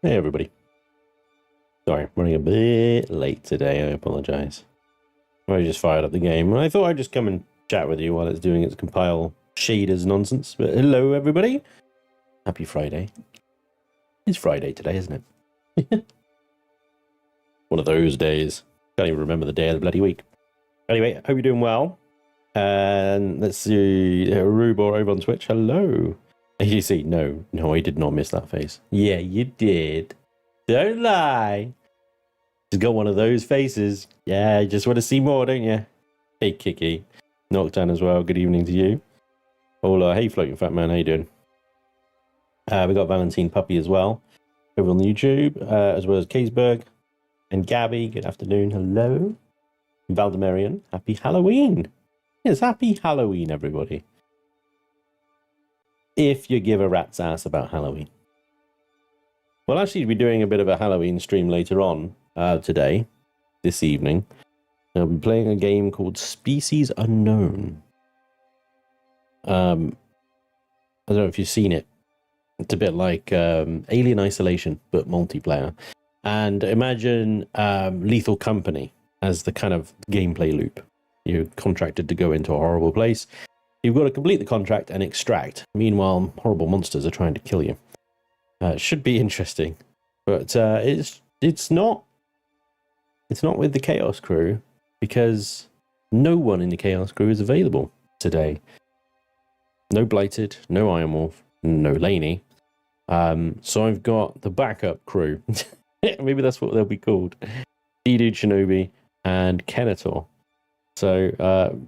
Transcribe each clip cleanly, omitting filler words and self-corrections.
Hey everybody. Sorry, running a bit late today, I apologize. I just fired up the game, and I thought I'd just come and chat with you while it's doing its compile shaders nonsense. But hello everybody. Happy Friday. It's Friday today, isn't it? One of those days. Can't even remember the day of the bloody week. Anyway, hope you're doing well. And let's see, Rubor over on Twitch. Hello. You see, no, I did not miss that face. Yeah, you did. Don't lie. She's got one of those faces. Yeah, you just want to see more, don't you? Hey, Kiki. Nocturne as well. Good evening to you. Hola. Hey, Floating Fat Man. How you doing? We got Valentine Puppy as well over on YouTube, as well as Kaysberg and Gabby. Good afternoon. Hello. Valdemarian. Happy Halloween. Yes, happy Halloween, everybody. If you give a rat's ass about Halloween. We'll actually be doing a bit of a Halloween stream later on today, this evening. I'll be playing a game called Species Unknown. I don't know if you've seen it. It's a bit like Alien Isolation, but multiplayer. And imagine Lethal Company as the kind of gameplay loop. You're contracted to go into a horrible place. You've got to complete the contract and extract. Meanwhile, horrible monsters are trying to kill you. It should be interesting, but it's not with the Chaos crew because no one in the Chaos crew is available today. No Blighted, no Ironwolf, no Laney. So I've got the backup crew. Maybe that's what they'll be called. D-Dude Shinobi and Kenator. So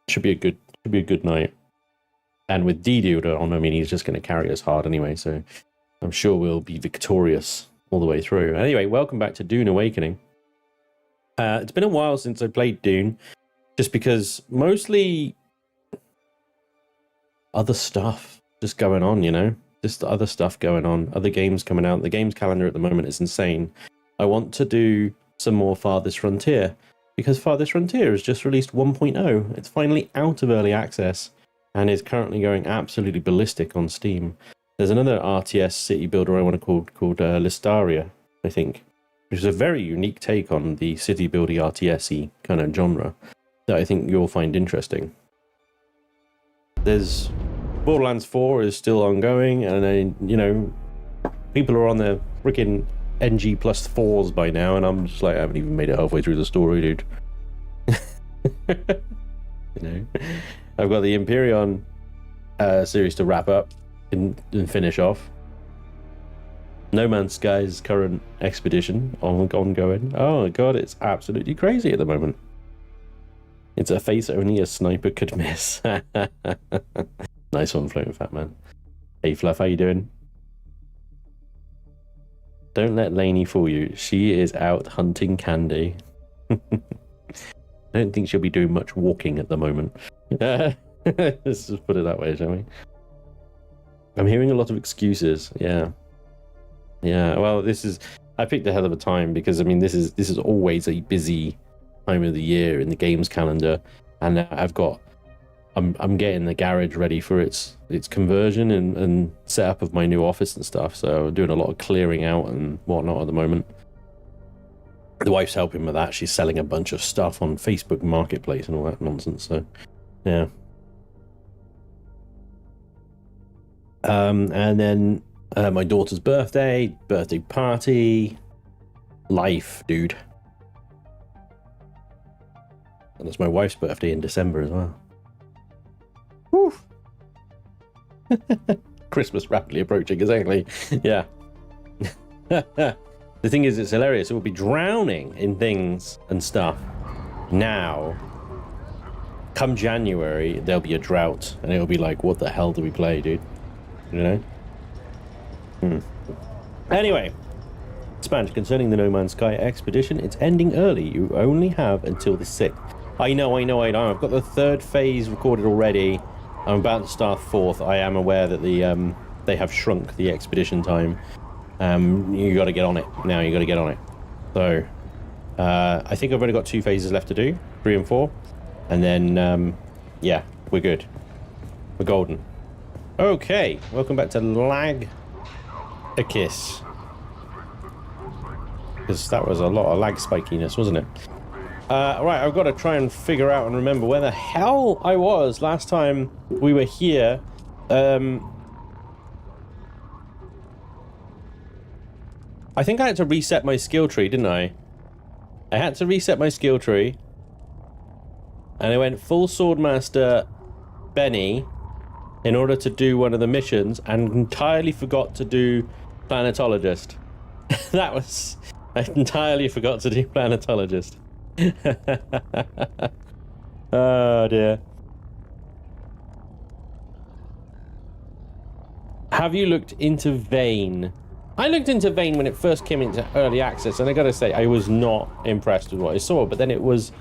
should be a good night. And with D-Dude on, I mean, he's just going to carry us hard anyway, so I'm sure we'll be victorious all the way through. Anyway, welcome back to Dune Awakening. It's been a while since I played Dune, just because mostly other stuff just going on, you know? Just other stuff going on, other games coming out. The games calendar at the moment is insane. I want to do some more Farthest Frontier, because Farthest Frontier has just released 1.0. It's finally out of early access and is currently going absolutely ballistic on Steam. There's another RTS city builder I want to call called Listaria, I think, which is a very unique take on the city building RTS-y kind of genre that I think you'll find interesting. There's Borderlands 4 is still ongoing, and then, you know, people are on their freaking NG plus 4s by now, and I'm just like, I haven't even made it halfway through the story, dude. You know, I've got the Imperium series to wrap up and finish off. No Man's Sky's current expedition ongoing. Oh my god, it's absolutely crazy at the moment. It's a face only a sniper could miss. Nice one, Floating Fat Man. Hey Fluff, how you doing? Don't let Lainey fool you. She is out hunting candy. I don't think she'll be doing much walking at the moment. Let's just put it that way, shall we? I'm hearing a lot of excuses. Yeah. Well, I picked a hell of a time because I mean this is always a busy time of the year in the games calendar, and I'm getting the garage ready for its conversion and setup of my new office and stuff. So I'm doing a lot of clearing out and whatnot at the moment. The wife's helping with that. She's selling a bunch of stuff on Facebook Marketplace and all that nonsense. So, yeah. And then my daughter's birthday party, life, dude. And it's my wife's birthday in December as well. Woo. Christmas rapidly approaching, exactly. Yeah. The thing is, it's hilarious. It will be drowning in things and stuff. Now, come January, there'll be a drought, and it'll be like, what the hell do we play, dude? You know? Anyway, Spanish, concerning the No Man's Sky expedition, it's ending early. You only have until the 6th. I know. I've got the 3rd phase recorded already. I'm about to start 4th. I am aware that they have shrunk the expedition time. You got to get on it now. You got to get on it. So I think I've only got 2 phases left to do, 3 and 4, and then yeah, we're good. We're golden. Okay, welcome back to Arrakis. because that was a lot of lag spikiness, wasn't it? Right, I've got to try and figure out and remember where the hell I was last time we were here. I think I had to reset my skill tree, didn't I? I had to reset my skill tree. And I went full Swordmaster Benny in order to do one of the missions and entirely forgot to do Planetologist. That was... I entirely forgot to do Planetologist. Oh dear. Have you looked into Vane? I looked into Vane when it first came into early access, and I gotta say I was not impressed with what I saw, but then it was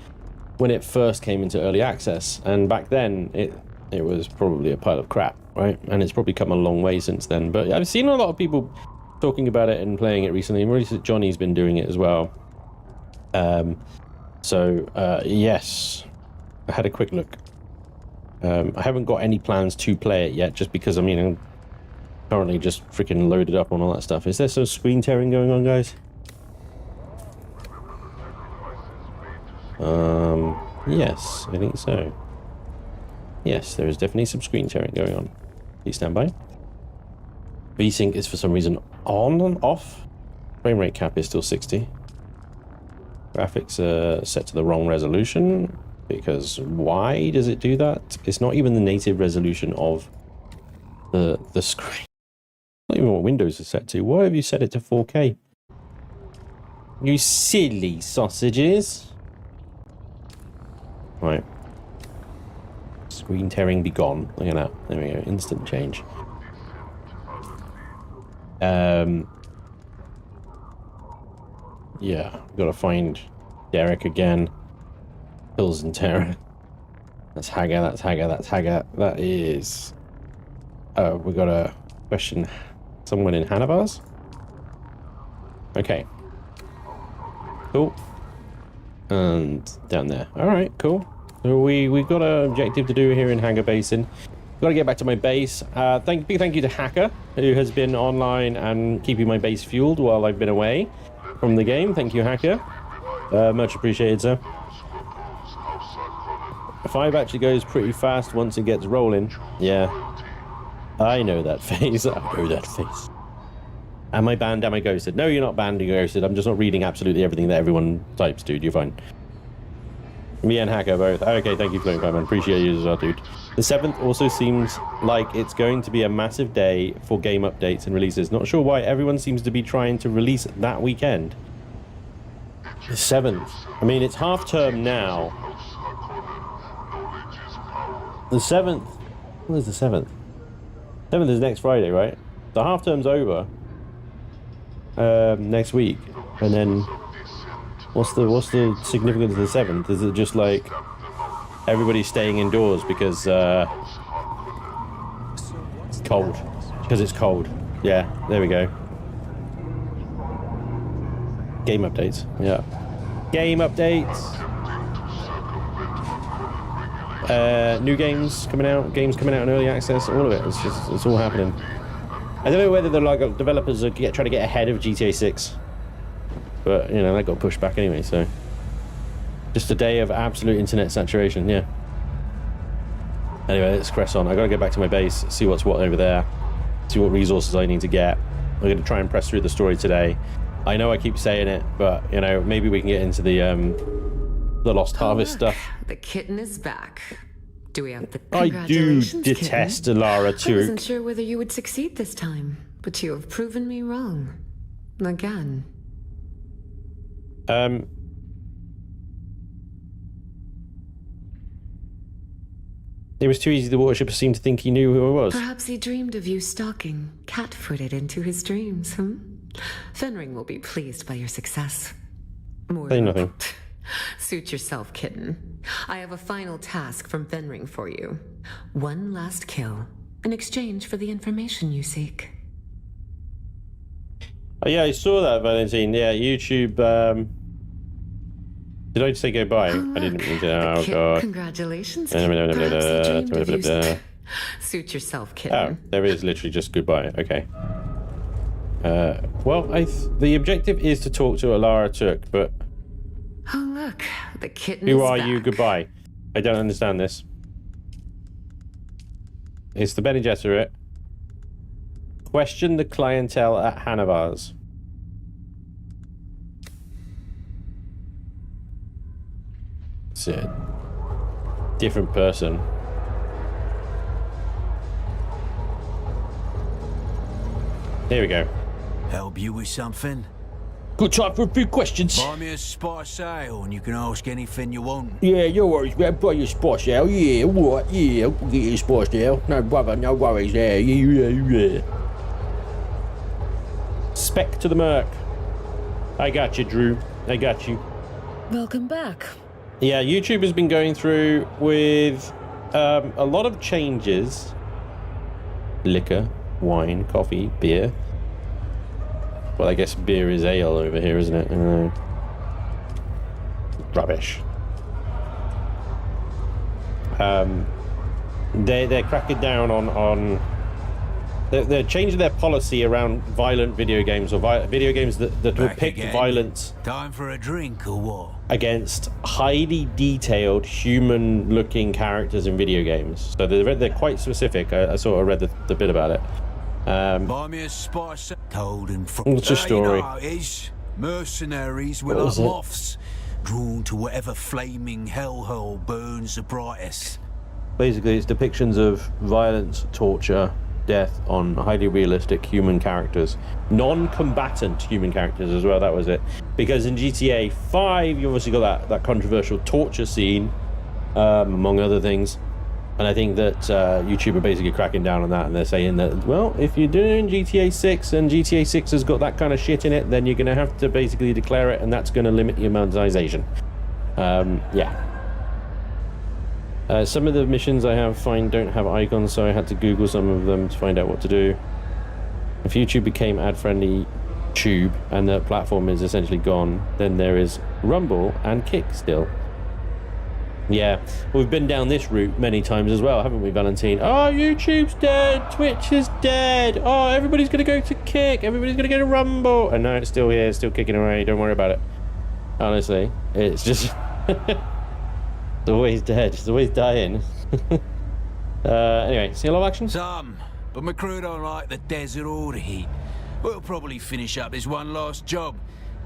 when it first came into early access, and back then it was probably a pile of crap, right? And it's probably come a long way since then, but I've seen a lot of people talking about it and playing it recently. Johnny's been doing it as well. Yes, I had a quick look. I haven't got any plans to play it yet, just because, I mean, I'm currently just freaking loaded up on all that stuff. Is there some screen tearing going on, guys? Yes, I think so. Yes, there is definitely some screen tearing going on. Please stand by. VSync is for some reason on and off. Frame rate cap is still 60. Graphics are set to the wrong resolution, because why does it do that? It's not even the native resolution of the screen. Not even what Windows is set to. Why have you set it to 4K? You silly sausages. Right. Screen tearing be gone. Look at that. There we go. Instant change. Yeah, gotta find Derek again. Hills and Terror. That's Hagar, that's Hagar, that's Hagar. That is... Oh, we got a question. Someone in Hannibals? Okay. Cool. And down there. Alright, cool. So we've got an objective to do here in Hagar Basin. Got to get back to my base. Big thank you to Hacker, who has been online and keeping my base fueled while I've been away from the game. Thank you, Hacker. Much appreciated, sir. 5 actually goes pretty fast once it gets rolling. Yeah. I know that face. I know that face. Am I banned? Am I ghosted? No, you're not banned, you're ghosted. I'm just not reading absolutely everything that everyone types, dude. You're fine. Me and Hacker both. Okay, thank you, Floating Fireman. Appreciate you as well, dude. The 7th also seems like it's going to be a massive day for game updates and releases. Not sure why everyone seems to be trying to release that weekend. The 7th. I mean, it's half term now. The 7th. What is the 7th? 7th is next Friday, right? The half term's over. Next week. And then what's the significance of the 7th? Is it just like everybody's staying indoors because it's cold? Because it's cold. Yeah, there we go. Game updates. Yeah. Game updates. New games coming out in early access, all of it. It's all happening. I don't know whether the like developers are trying to get ahead of GTA 6, but you know that got pushed back anyway. So just a day of absolute internet saturation. Yeah. Anyway, let's press on. I gotta get back to my base, see what's what over there, see what resources I need to get. I'm gonna try and press through the story today. I know I keep saying it, but you know maybe we can get into the Lost Harvest stuff. The kitten is back. Do we have the I do detest Lara Turk. I wasn't sure whether you would succeed this time, but you have proven me wrong. Again. It was too easy. The worshipper seemed to think he knew who I was. Perhaps he dreamed of you stalking, cat-footed into his dreams, Fenring will be pleased by your success. More Say nothing. Suit yourself, kitten. I have a final task from Fenring for you. One last kill, in exchange for the information you seek. Oh, yeah, I saw that, Valentine. Yeah, YouTube. Did I say goodbye? Oh, I didn't mean to. Oh, God. Congratulations. Suit yourself, kitten. Oh, there is literally just goodbye. Okay. Well, the objective is to talk to Alara Turk, but... Oh, look. The kitten Who is are back. you? Goodbye. I don't understand this. It's the Bene Gesserit. Question the clientele at Hanavar's. That's it. Different person. Here we go. Help you with something? Good time for a few questions. Buy me a spice ale and you can ask anything you want. Yeah, no worries, man. Buy your spice ale. Yeah, all right. Yeah, I'll get you a spice ale. No brother, no worries there. Yeah. Spec to the Merc. I got you, Drew. I got you. Welcome back. Yeah, YouTube has been going through with a lot of changes. Liquor, wine, coffee, beer. Well, I guess beer is ale over here, isn't it? Rubbish. They're cracking down on they're changing their policy around violent video games or video games that depict violence. Time for a drink or what? Against highly detailed human-looking characters in video games. So they're quite specific. I sort of read the bit about it. Buy me a spice cold and What's your story? You know how it is. Mercenaries will like moths, drawn to whatever flaming hellhole burns the brightest. Basically, it's depictions of violence, torture, death on highly realistic human characters. Non-combatant human characters as well, that was it. Because in GTA 5, you obviously got that controversial torture scene, among other things. And I think that YouTube are basically cracking down on that, and they're saying that, well, if you're doing GTA 6 and GTA 6 has got that kind of shit in it, then you're going to have to basically declare it, and that's going to limit your monetization. Yeah. Some of the missions I don't have icons, so I had to Google some of them to find out what to do. If YouTube became ad-friendly tube and the platform is essentially gone, then there is Rumble and Kick still. Yeah, we've been down this route many times as well, haven't we, Valentine? Oh, YouTube's dead, Twitch is dead, oh, everybody's going to go to Kick, everybody's going to go to Rumble. And no, it's still here, it's still kicking away, don't worry about it. Honestly, it's just... it's always dead, it's always dying. Anyway, see a lot of action? Some, but my crew don't like the desert or the heat. We'll probably finish up this one last job,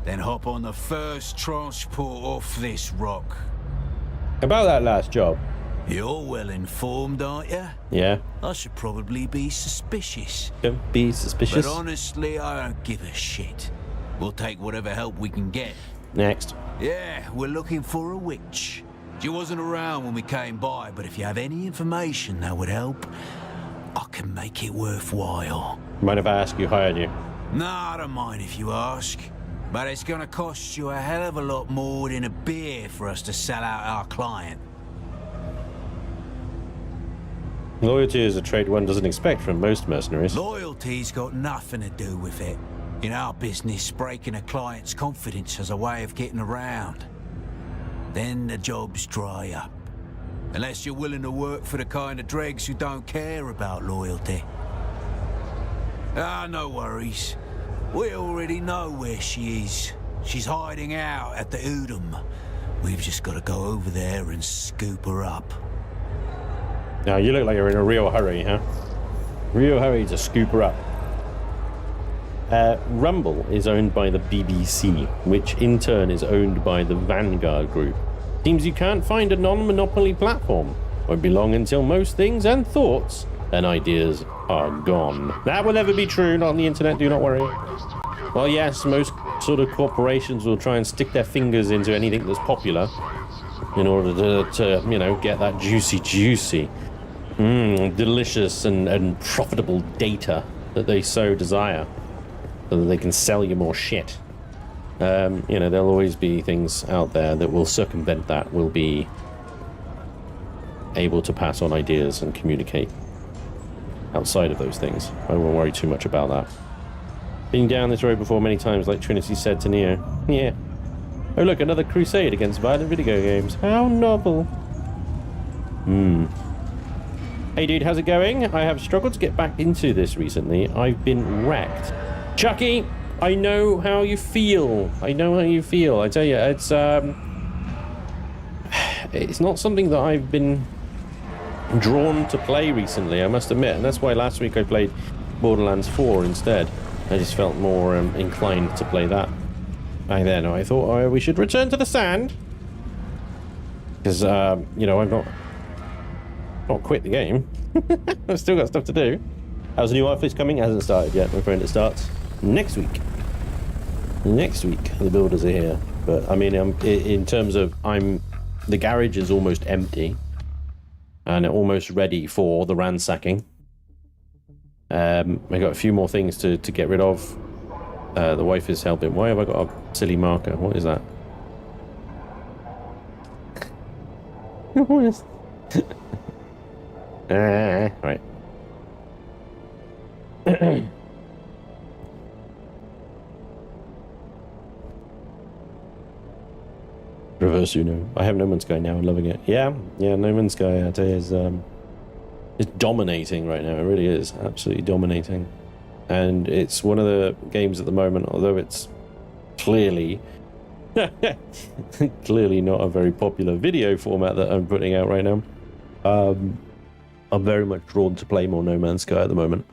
then hop on the first transport off this rock. About that last job. You're well informed, aren't you? Yeah. I should probably be suspicious. Don't be suspicious. But honestly, I don't give a shit. We'll take whatever help we can get. Next. Yeah, we're looking for a witch. She wasn't around when we came by, but if you have any information that would help, I can make it worthwhile. Mind if I ask who hired you? Nah, I don't mind if you ask. But it's gonna cost you a hell of a lot more than a beer for us to sell out our client. Loyalty is a trait one doesn't expect from most mercenaries. Loyalty's got nothing to do with it. In our business, breaking a client's confidence has a way of getting around. Then the jobs dry up. Unless you're willing to work for the kind of dregs who don't care about loyalty. Ah, no worries. We already know where she is. She's hiding out at the Udom. We've just got to go over there and scoop her up. Now, you look like you're in a real hurry, huh? Real hurry to scoop her up. Rumble is owned by the BBC, which in turn is owned by the Vanguard Group. Seems you can't find a non-monopoly platform. Won't be long until most things and thoughts and ideas are gone. That will never be true, not on the internet, do not worry. Well, yes, most sort of corporations will try and stick their fingers into anything that's popular in order to you know, get that juicy, delicious and profitable data that they so desire, so that they can sell you more shit. You know, there'll always be things out there that will circumvent that, will be able to pass on ideas and communicate outside of those things. I won't worry too much about that. Been down this road before many times, like Trinity said to Neo. Yeah. Oh look, another crusade against violent video games. How novel. Hey dude, how's it going? I have struggled to get back into this recently. I've been wrecked Chucky, I know how you feel. I know how you feel. I tell you, it's not something that I've been drawn to play recently, I must admit, and that's why last week I played Borderlands 4 instead. I just felt more inclined to play that. Back then, I thought we should return to the sand because you know, I've not quit the game. I've still got stuff to do. How's the new office coming? It hasn't started yet, my friend. It starts next week. Next week, the builders are here. But I mean, in terms of the garage is almost empty. And almost ready for the ransacking. I got a few more things to get rid of. The wife is helping. Why have I got a silly marker? What is that? What is... right. Reverse Uno. I have No Man's Sky now. I'm loving it. Yeah, No Man's Sky, I tell you, is dominating right now. It really is. Absolutely dominating. And it's one of the games at the moment, although it's clearly not a very popular video format that I'm putting out right now. I'm very much drawn to play more No Man's Sky at the moment.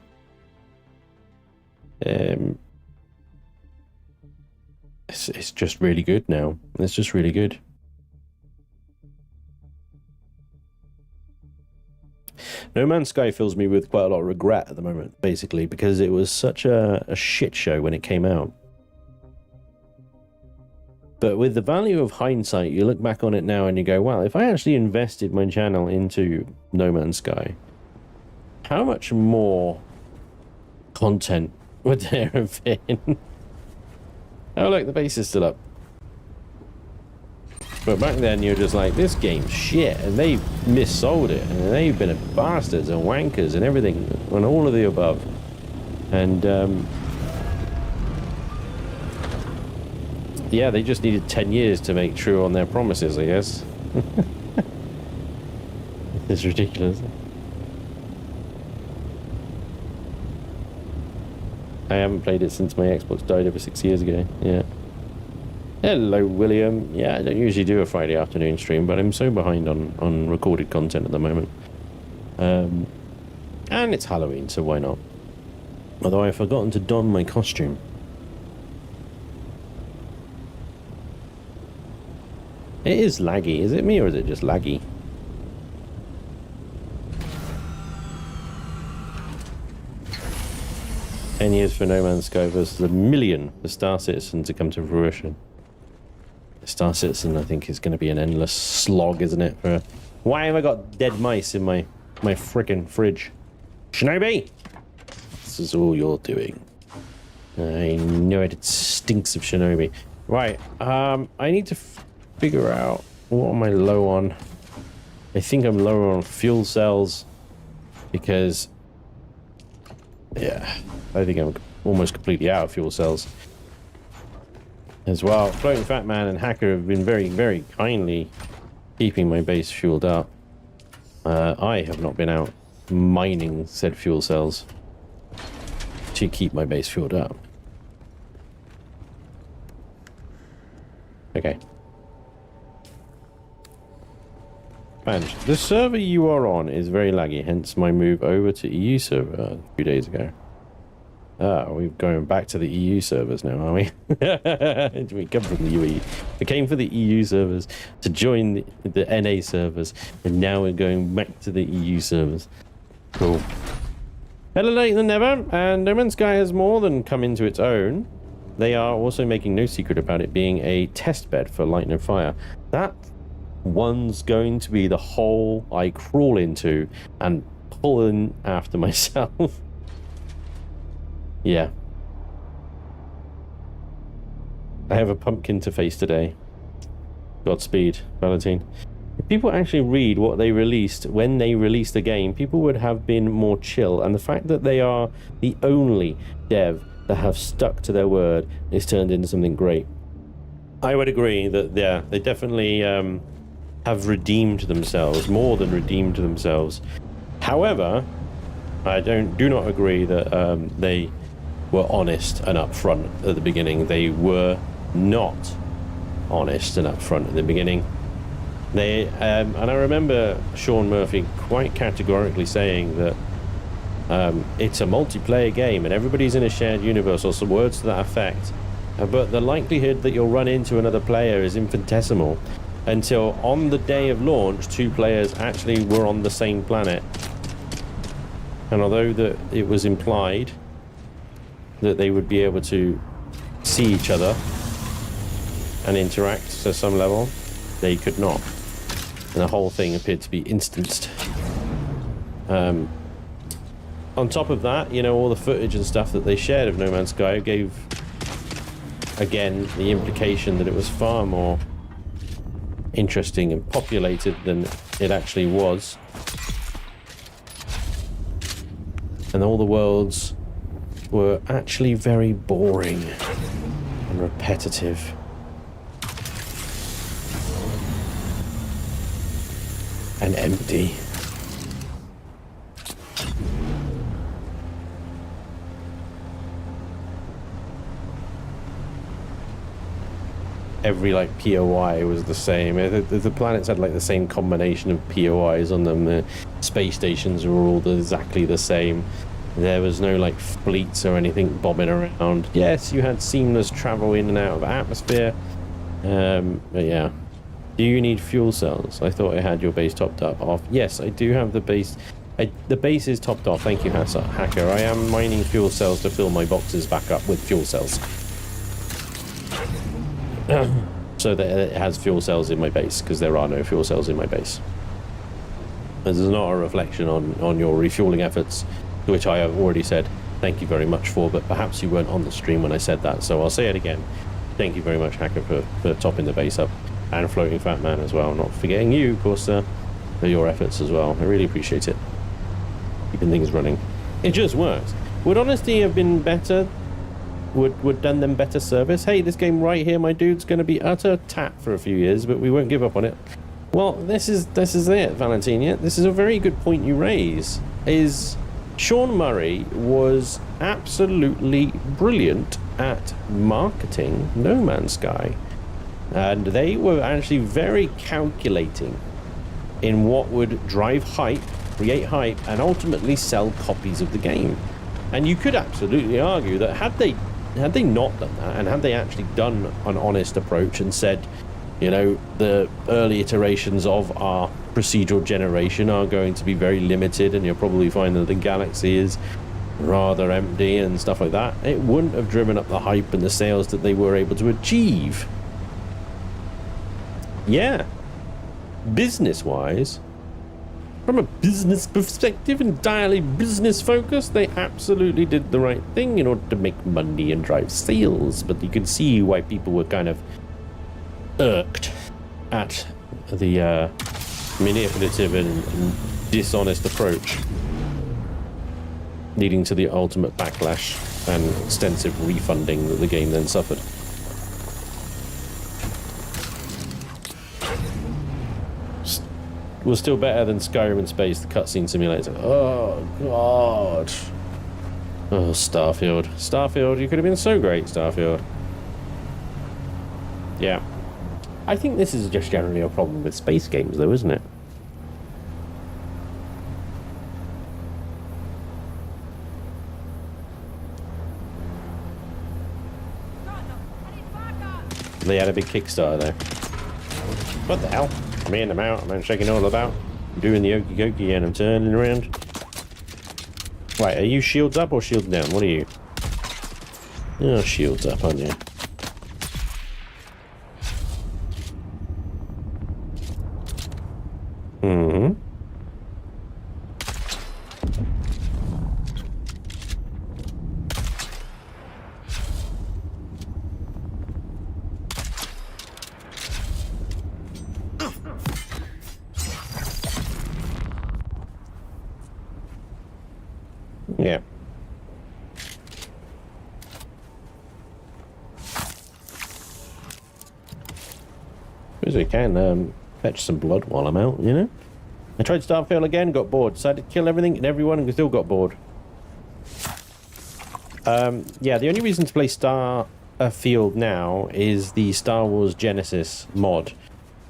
It's just really good now. It's just really good. No Man's Sky fills me with quite a lot of regret at the moment, basically, because it was such a shit show when it came out. But with the value of hindsight, you look back on it now and you go, wow, if I actually invested my channel into No Man's Sky, how much more content would there have been? Oh, look, the base is still up. But back then, you're just like, this game's shit, and they've missold it, and they've been bastards and wankers and everything, and all of the above. And, yeah, they just needed 10 years to make true on their promises, I guess. It's ridiculous. I haven't played it since my Xbox died over 6 years ago. Yeah. Hello, William. Yeah, I don't usually do a Friday afternoon stream, but I'm so behind on recorded content at the moment. And it's Halloween, so why not? Although I've forgotten to don my costume. It is laggy. Is it me or is it just laggy? "10 years for No Man's Sky versus 1,000,000 for Star Citizen to come to fruition." Star Citizen, I think, is going to be an endless slog, isn't it? Why have I got dead mice in my frickin' fridge? Shinobi! This is all you're doing. I know it stinks of Shinobi. Right, I need to figure out what am I low on. I think I'm lower on fuel cells because, yeah, I think I'm almost completely out of fuel cells as well. Floating Fat Man and Hacker have been very, very kindly keeping my base fueled up. I have not been out mining said fuel cells to keep my base fueled up. Okay. And the server you are on is very laggy, hence my move over to EU server a few days ago. Ah, we're going back to the EU servers now, are we? We come from the UE. We came for the EU servers to join the NA servers, and now we're going back to the EU servers. Cool. Better late than never, and No Man's Sky has more than come into its own. They are also making no secret about it being a test bed for Lightning and Fire. That one's going to be the hole I crawl into and pull in after myself. Yeah. I have a pumpkin to face today. Godspeed, Valentine. If people actually read what they released when they released the game, people would have been more chill. And the fact that they are the only dev that have stuck to their word is turned into something great. I would agree that, yeah, they definitely have redeemed themselves, more than redeemed themselves. However, I do not agree that they were honest and upfront at the beginning. They were not honest and upfront at the beginning. They and I remember Sean Murphy quite categorically saying that it's a multiplayer game and everybody's in a shared universe, or some words to that effect. But the likelihood that you'll run into another player is infinitesimal, until on the day of launch, 2 players actually were on the same planet. And although that it was implied that they would be able to see each other and interact to some level, they could not. And the whole thing appeared to be instanced. On top of that, you know, all the footage and stuff that they shared of No Man's Sky gave, again, the implication that it was far more interesting and populated than it actually was. And all the worlds were actually very boring and repetitive. And empty. Every like POI was the same. The planets had like the same combination of POIs on them. The space stations were all exactly the same. There was no like fleets or anything bobbing around. Yes, you had seamless travel in and out of atmosphere. But yeah. Do you need fuel cells? I thought I had your base topped up off. Yes, I do have the base. The base is topped off. Thank you, Hacker. I am mining fuel cells to fill my boxes back up with fuel cells. So that it has fuel cells in my base, because there are no fuel cells in my base. This is not a reflection on your refueling efforts, which I have already said thank you very much for, but perhaps you weren't on the stream when I said that, so I'll say it again. Thank you very much, Hacker, for topping the base up, and Floating Fat Man as well. Not forgetting you, of course, for your efforts as well. I really appreciate it. Keeping things running. It just works. Would Honesty have been better? Would done them better service? Hey, this game right here, my dude's going to be utter tat for a few years, but we won't give up on it. Well, this is it, Valentina. This is a very good point you raise. Is Sean Murray was absolutely brilliant at marketing No Man's Sky, and they were actually very calculating in what would drive hype, create hype, and ultimately sell copies of the game. And you could absolutely argue that had they not done that, and had they actually done an honest approach and said, you know, the early iterations of our procedural generation are going to be very limited, and you'll probably find that the galaxy is rather empty and stuff like that, it wouldn't have driven up the hype and the sales that they were able to achieve. Yeah, business-wise, from a business perspective, entirely business focused, they absolutely did the right thing in order to make money and drive sales. But you can see why people were kind of irked at the manipulative and dishonest approach, leading to the ultimate backlash and extensive refunding that the game then suffered. Was still better than Skyrim in space, the cutscene simulator. Oh god. Oh, Starfield, you could have been so great, Starfield. Yeah. I think this is just generally a problem with space games though, isn't it? They had a big Kickstarter there. What the hell? I'm in, I'm out, I'm checking all about. I'm doing the okie dokie and I'm turning around. Right, are you shields up or shields down? What are you? Oh, shields up, aren't you? Mm-hmm. Yeah. Suppose I can fetch some blood while I'm out, you know? I tried Starfield again, got bored. Decided to kill everything and everyone and still got bored. Yeah, the only reason to play Starfield now is the Star Wars Genesis mod,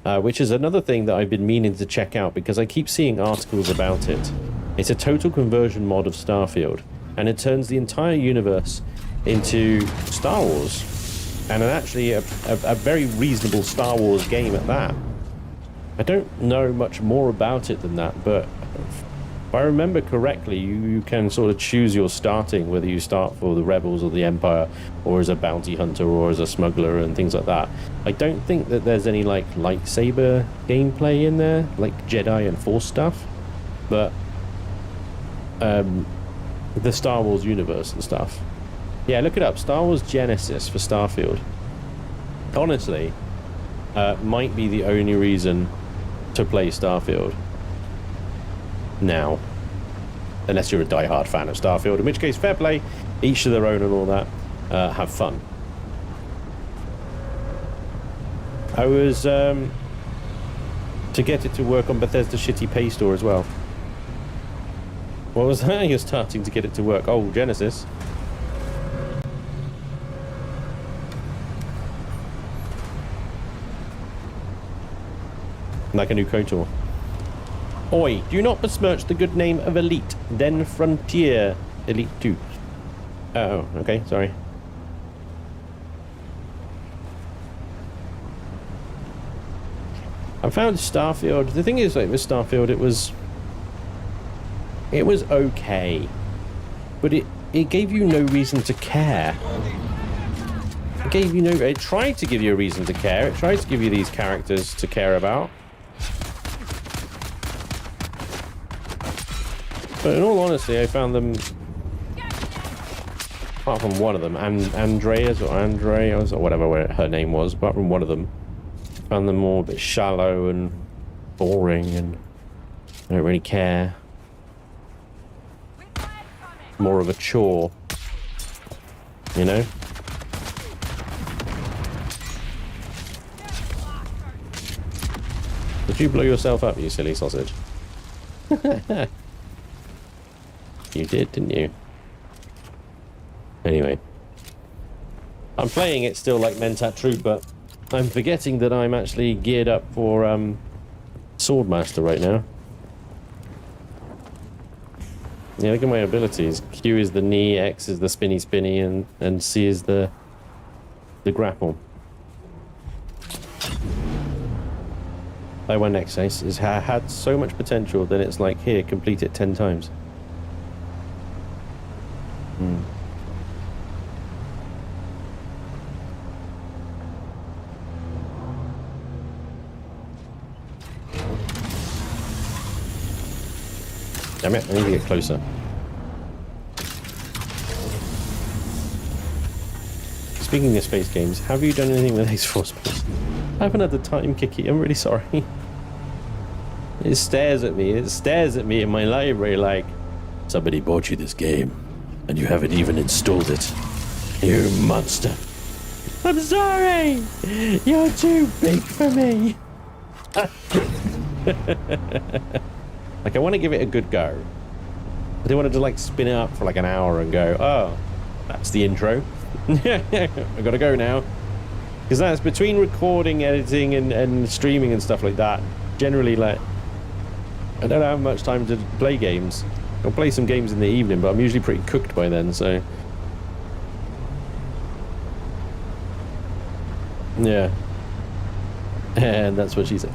which is another thing that I've been meaning to check out because I keep seeing articles about it. It's a total conversion mod of Starfield, and it turns the entire universe into Star Wars, and actually a very reasonable Star Wars game at that. I don't know much more about it than that, but if I remember correctly, you can sort of choose your starting, whether you start for the Rebels or the Empire, or as a bounty hunter, or as a smuggler, and things like that. I don't think that there's any, like, lightsaber gameplay in there, like Jedi and Force stuff, but the Star Wars universe and stuff. Yeah, look it up. Star Wars Genesis for Starfield. Honestly, might be the only reason to play Starfield now, unless you're a die-hard fan of Starfield, in which case fair play, each to their own and all that. Have fun. I was to get it to work on Bethesda's shitty Pay Store as well. What was that? You're starting to get it to work. Oh, Genesis. Like a new KOTOR. Oi, do not besmirch the good name of Elite, then Frontier Elite 2. Oh, okay, sorry. I found Starfield. The thing is, like, with Starfield, it was okay, but it gave you no reason to care. It tried to give you a reason to care. It tried to give you these characters to care about. But in all honesty, I found them, apart from one of them, Andreas or Andreas or whatever her name was, apart from one of them, I found them all a bit shallow and boring, and I don't really care. More of a chore, you know? Did you blow yourself up, you silly sausage? You did, didn't you? Anyway. I'm playing it still like Mentat Troop, but I'm forgetting that I'm actually geared up for Swordmaster right now. Yeah, look at my abilities. Q is the knee, X is the spinny, and C is the grapple. Like one X has had so much potential that it's like, here, complete it 10 times. Damn it, I need to get closer. Speaking of space games, have you done anything with Ace Force Space? I haven't had the time, Kiki, I'm really sorry. It stares at me in my library like, somebody bought you this game, and you haven't even installed it. You monster. I'm sorry! You're too big for me! Like, I want to give it a good go. I don't want to just, like, spin it up for like an hour and go, oh, that's the intro. I gotta go now. Because that's between recording, editing, and streaming and stuff like that. Generally, like, I don't have much time to play games. I'll play some games in the evening, but I'm usually pretty cooked by then, so... Yeah. And that's what she said.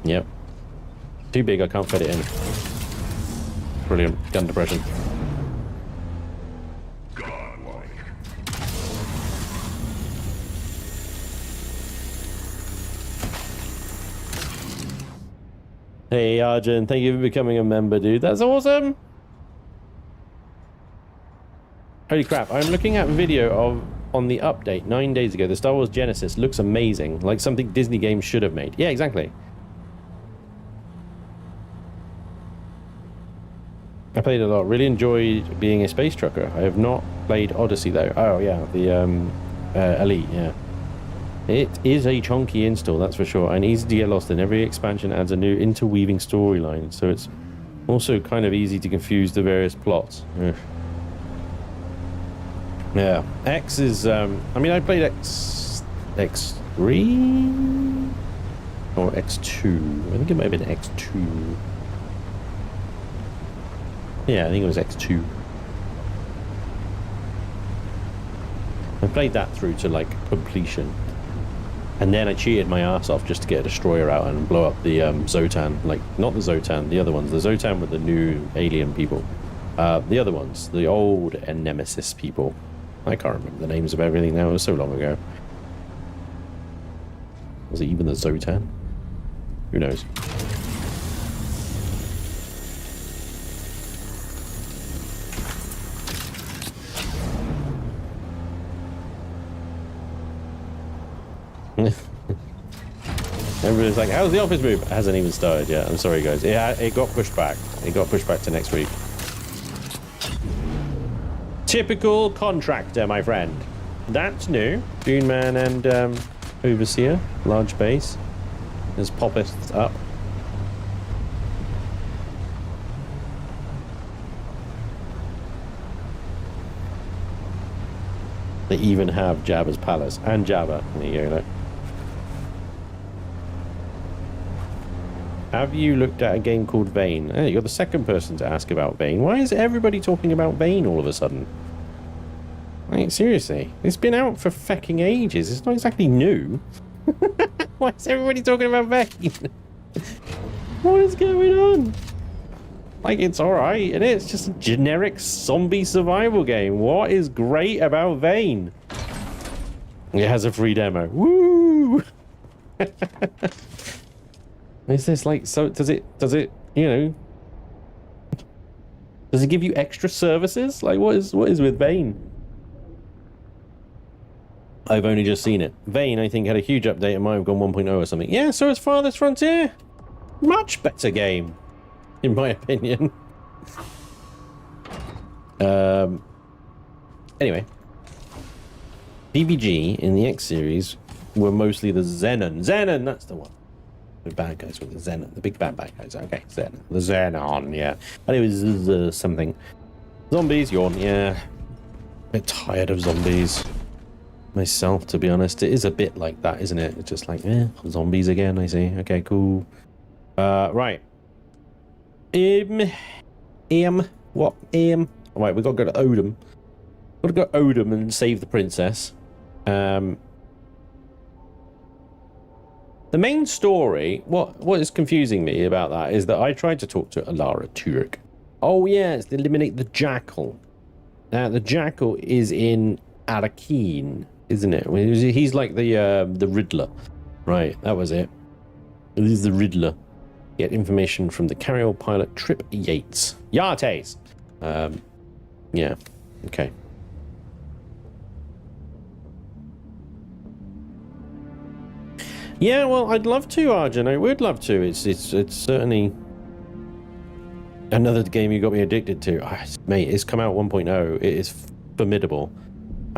Yep. Too big, I can't fit it in. Brilliant. Gun depression. Hey Arjun, thank you for becoming a member, dude. That's awesome! Holy crap, I'm looking at video of, on the update 9 days ago, the Star Wars Genesis looks amazing. Like something Disney games should have made. Yeah, exactly. I played a lot. Really enjoyed being a space trucker. I have not played Odyssey though. Oh yeah, the Elite, yeah. It is a chunky install, that's for sure, and easy to get lost in. Every expansion adds a new interweaving storyline, so it's Also kind of easy to confuse the various plots. Yeah. X is, I mean, I played X3 or X2. I think it might have been X2. Yeah, I think it was X2. I played that through to like completion. And then I cheated my ass off just to get a destroyer out and blow up the Zotan. Like, not the Zotan, the other ones. The Zotan were the new alien people. The other ones, the old Nemesis people. I can't remember the names of everything now. It was so long ago. Was it even the Zotan? Who knows? Everybody's like, how's the office move? It hasn't even started yet. I'm sorry, guys. It got pushed back. It got pushed back to next week. Typical contractor, my friend. That's new. Dune Man and Overseer. Large base. There's Poppeth up. They even have Jabba's palace. And Jabba. There you go, look. Have you looked at a game called Vane? Hey, you're the second person to ask about Vane. Why is everybody talking about Vane all of a sudden? Like, seriously. It's been out for fucking ages. It's not exactly new. Why is everybody talking about Vane? What is going on? Like, it's alright, and it's just a generic zombie survival game. What is great about Vane? It has a free demo. Woo! Is this like, so does it, you know, does it give you extra services? Like, what is with Vane? I've only just seen it. Vane, I think, had a huge update and might have gone 1.0 or something. Yeah, so is Farthest Frontier. Much better game, in my opinion. Anyway. PvG in the X series were mostly the Xenon. Xenon, that's the one. The bad guys with the Xenon. The big bad guys. Okay, Xenon. The Xenon, yeah. And it was something. Zombies, yawn, yeah. A bit tired of zombies. Myself, to be honest. It is a bit like that, isn't it? It's just like, zombies again, I see. Okay, cool. Right. What? Right, we gotta go to Odom. Gotta go to Odom and save the princess. The main story, what is confusing me about that is that I tried to talk to Alara Turek. Oh yeah, it's to eliminate the Jackal. Now the Jackal is in Arrakis, isn't it? He's like the Riddler. Right, that was it. This is the Riddler. Get information from the carrier pilot Trip Yates. Yates! Yeah, okay. Yeah, well, I'd love to, Arjun. I would love to. It's certainly another game you got me addicted to. Mate, it's come out 1.0. It is formidable.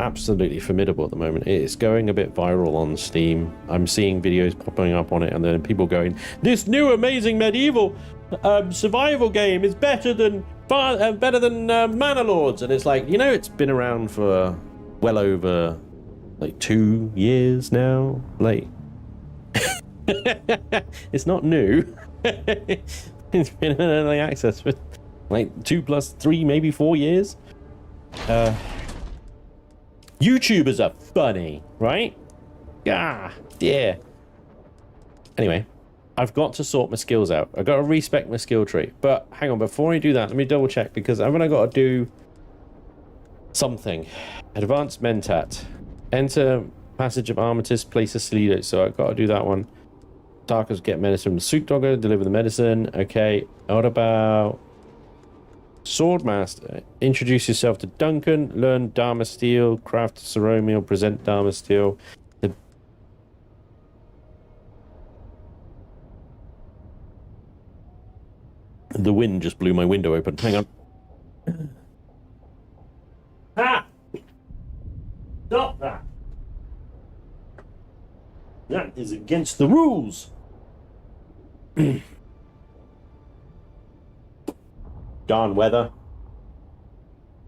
Absolutely formidable at the moment. It is going a bit viral on Steam. I'm seeing videos popping up on it, and then people going, "This new amazing medieval survival game is better than Manor Lords," and it's like, you know, it's been around for well over like 2 years now. Like, it's not new. It's been in early access for like 2 plus 3, maybe 4 years. YouTubers are funny, right? Yeah. Anyway, I've got to sort my skills out. I've got to respec my skill tree. But hang on, before I do that, let me double check, because I've got to do something. Advanced Mentat. Enter Passage of Armistice, place a Salido. So I've got to do that one. Darkers get medicine from the Suit Dogger, deliver the medicine. Okay, what about Swordmaster? Introduce yourself to Duncan, learn Damasteel, craft Ceromial, present Damasteel. The wind just blew my window open. Hang on. Ah! Stop that! That is against the rules! darn weather.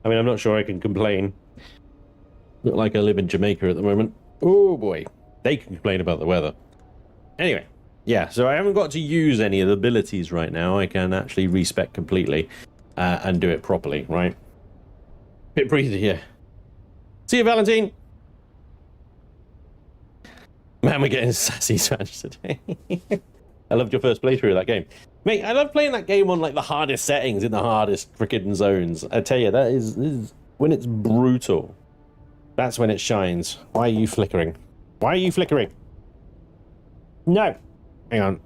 I mean, I'm not sure I can complain. Look like I live in Jamaica at the moment. Oh boy, they can complain about the weather. Anyway, yeah, so I haven't got to use any of the abilities right now. I can actually respec completely and do it properly, right? Bit breathy here. See you, Valentine. Man, we're getting sassy Spanish today. I loved your first playthrough of that game. Mate, I love playing that game on like the hardest settings in the hardest freaking zones. I tell you, that is when it's brutal. That's when it shines. Why are you flickering? Why are you flickering? No. Hang on.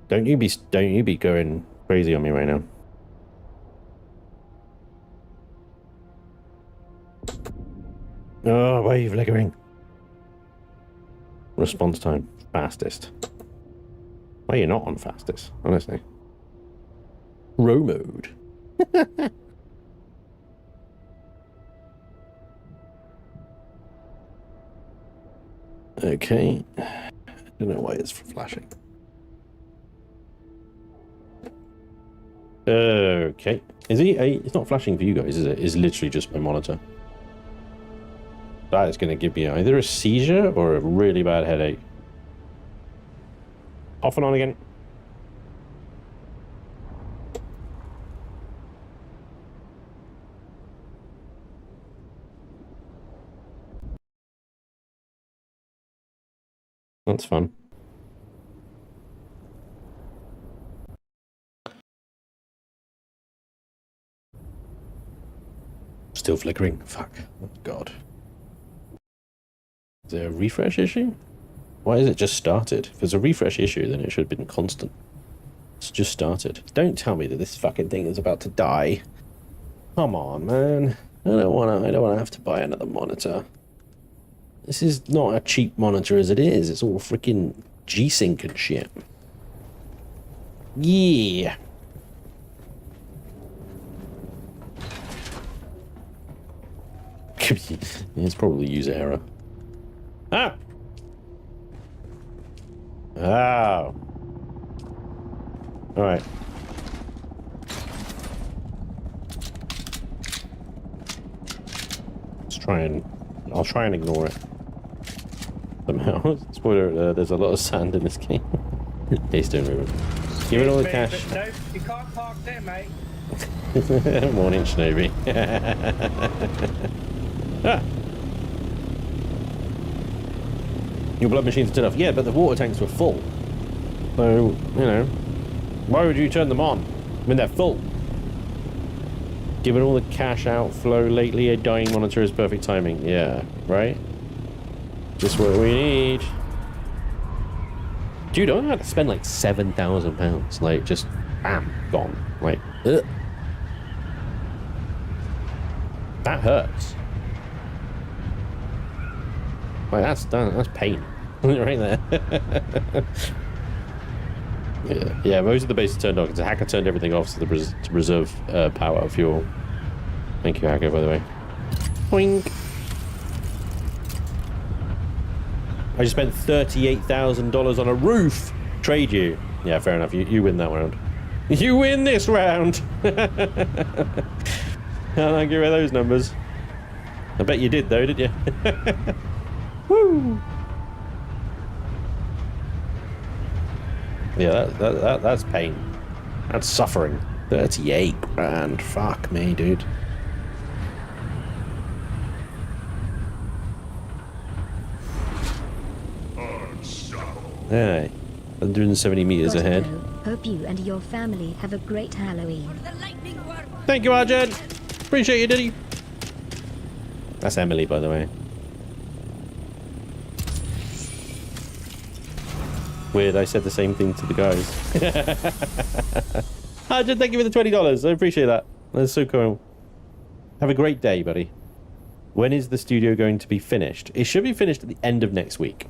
Don't you be going crazy on me right now. Oh, why are you flickering? Response time. Fastest. Why are you not on fastest? Honestly. Row mode. Okay. I don't know why it's flashing. Okay. Is he? It's not flashing for you guys, is it? It's literally just my monitor. That is going to give me either a seizure or a really bad headache. Off and on again. That's fun. Still flickering. Fuck. Oh, God. Is there a refresh issue? Why has it just started? If there's a refresh issue, then it should have been constant. It's just started. Don't tell me that this fucking thing is about to die. Come on, man. I don't wanna have to buy another monitor. This is not a cheap monitor as it is. It's all freaking G-Sync and shit. Yeah. It's probably user error. Ah! Oh. Alright. I'll try and ignore it. Somehow. Spoiler, there's a lot of sand in this game. Please don't move it. Give it all the cash. No, you can't park there, mate. Morning, Shinobi. Ah. Your blood machines turned off. Yeah, but the water tanks were full. So, you know, why would you turn them on when they're full? Given all the cash outflow lately, a dying monitor is perfect timing. Yeah, right? Just what we need. Dude, I'm about to spend like £7,000. Like, just, bam, gone. Like, ugh. That hurts. Like, that's pain. Right there. Yeah, most of the base is turned off because the hacker turned everything off to preserve power fuel. Thank you, hacker, by the way. Boink. I just spent $38,000 on a roof. Trade you. Yeah, fair enough. You win that round. You win this round. Can't argue with those numbers. I bet you did, though, did you? Woo! Yeah, that's pain. That's suffering. 38 grand. Fuck me, dude. Hey, 170 meters ahead. Hope you and your family have a great Halloween. Thank you, Arjun. Appreciate you, Diddy. That's Emily, by the way. Weird, I said the same thing to the guys. Arjun, thank you for the $20. I appreciate that. That's so cool. Have a great day, buddy. When is the studio going to be finished? It should be finished at the end of next week.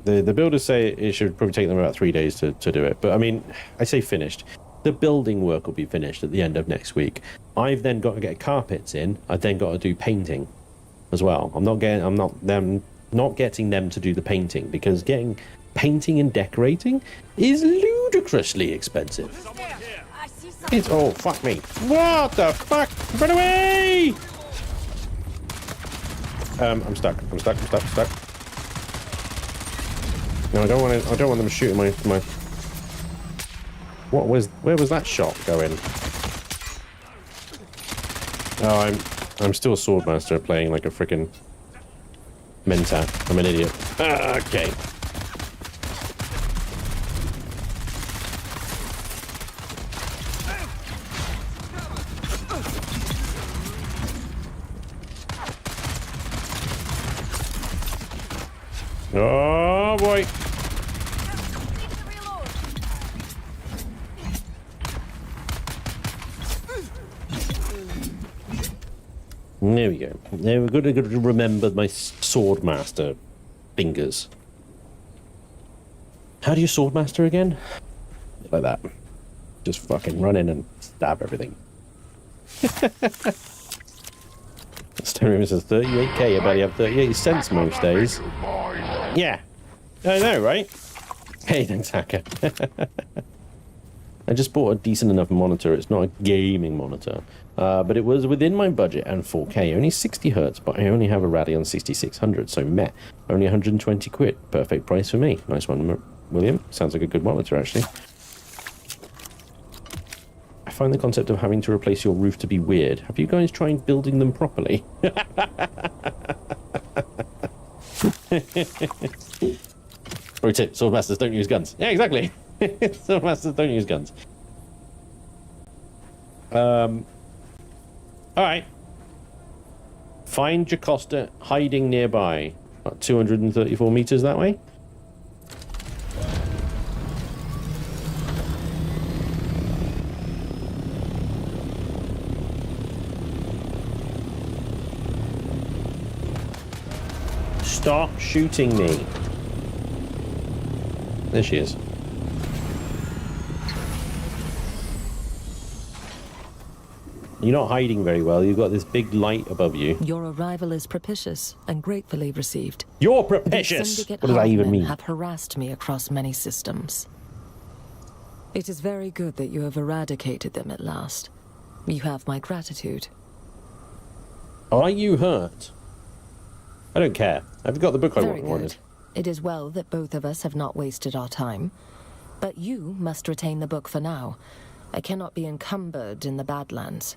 The builders say it should probably take them about 3 days to do it. But I mean, I say finished. The building work will be finished at the end of next week. I've then got to get carpets in. I've then got to do painting as well. I'm not getting them to do the painting because getting painting and decorating is ludicrously expensive. It's oh fuck me! What the fuck? Run away! I'm stuck. No, I don't want them shooting my. Where was that shot going? Oh, I'm still Swordmaster playing like a freaking Mentat. I'm an idiot. Okay. Oh boy. There we go. Now we're going to remember my Swordmaster fingers. How do you Swordmaster again? Like that. Just fucking run in and stab everything. Stereo says 38k. I barely have 38 cents most days. Yeah. I know, right? Hey, thanks, Hacker. I just bought a decent enough monitor. It's not a gaming monitor. But it was within my budget and 4K. Only 60 hertz, but I only have a Radeon 6600, so meh. Only 120 quid. Perfect price for me. Nice one, William. Sounds like a good monitor, actually. I find the concept of having to replace your roof to be weird. Have you guys tried building them properly? Pro tip, Swordmasters don't use guns. Yeah, exactly. Swordmasters don't use guns. Alright. Find Jocasta hiding nearby. About 234 meters that way. Stop shooting me. There she is. You're not hiding very well. You've got this big light above you. Your arrival is propitious and gratefully received. You're propitious! What does that even mean? Have harassed me across many systems. It is very good that you have eradicated them at last. You have my gratitude. Are you hurt? I don't care. I've got the book I wanted. It is well that both of us have not wasted our time. But you must retain the book for now. I cannot be encumbered in the Badlands.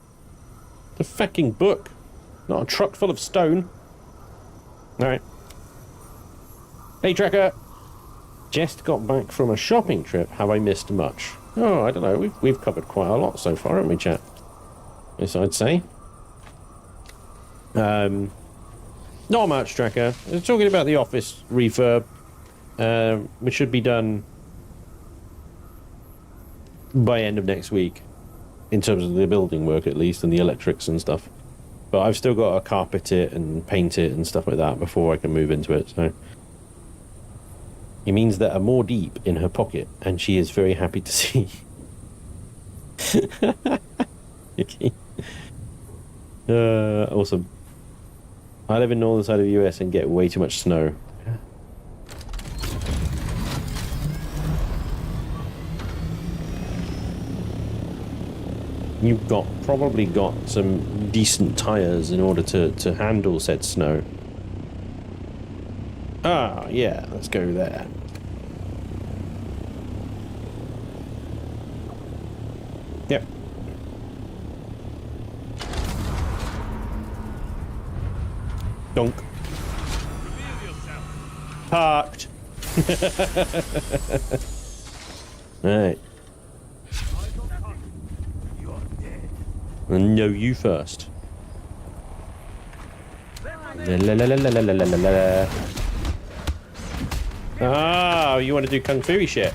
The fucking book. Not a truck full of stone. Alright. Hey, Tracker. Just got back from a shopping trip. Have I missed much? Oh, I don't know. We've covered quite a lot so far, haven't we, chat? Yes, I'd say. Not much, Tracker. We're talking about the office refurb, which should be done by end of next week, in terms of the building work at least, and the electrics and stuff. But I've still got to carpet it and paint it and stuff like that before I can move into it, so... It means that I'm more deep in her pocket, and she is very happy to see. Okay. Awesome. I live in northern side of the US and get way too much snow. You've probably got some decent tires in order to handle said snow. Ah, yeah, let's go there. Yep. Donk. Parked. Right. No, you first. La la la la la la la la la. Ah, you want to do kung fu shit?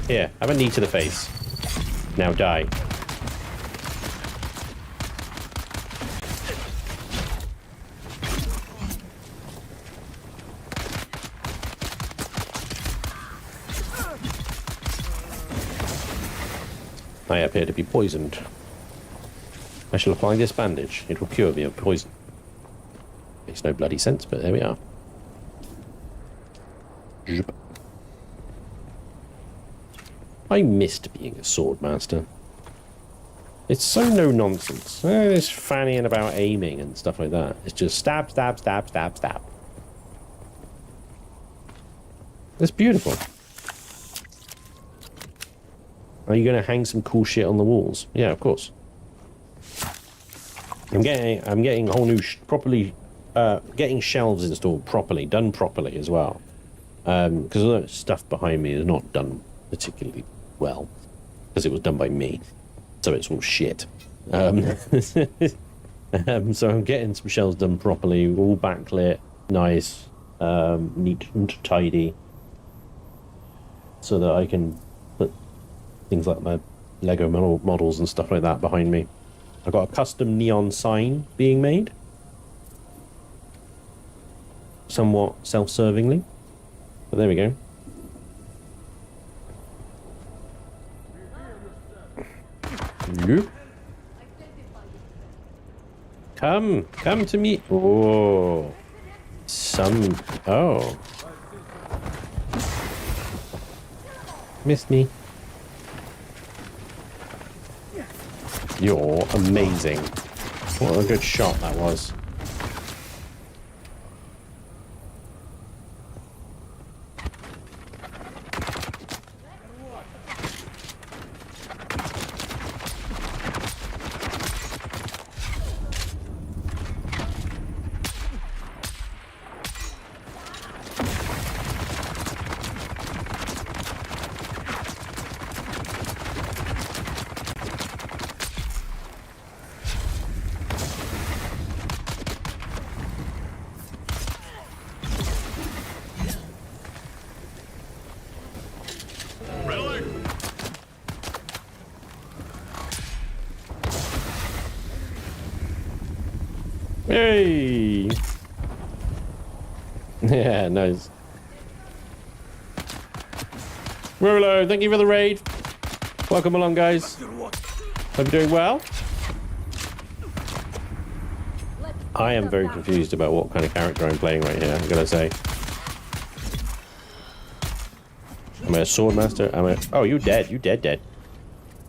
Here, have a knee to the face. Now die. I appear to be poisoned. I shall apply this bandage. It will cure me of poison. Makes no bloody sense, but there we are. Zhup. I missed being a swordmaster. It's so no nonsense. This fannying about aiming and stuff like that. It's just stab, stab, stab, stab, stab. It's beautiful. Are you going to hang some cool shit on the walls? Yeah, of course. I'm getting a whole new getting shelves installed properly, done properly as well. Because the stuff behind me is not done particularly well, because it was done by me, so it's all shit. So I'm getting some shelves done properly, all backlit, nice, neat and tidy, so that I can put things like my Lego models and stuff like that behind me. I've got a custom neon sign being made, somewhat self-servingly, but there we go. Nope. Come to me. Oh, oh, missed me. You're amazing. What a good shot that was. Hey! Yeah, nice. Rolo, thank you for the raid. Welcome along, guys. Hope you're doing well. I am very confused about what kind of character I'm playing right here, I'm gonna say. Am I a swordmaster? Oh, you're dead. You dead.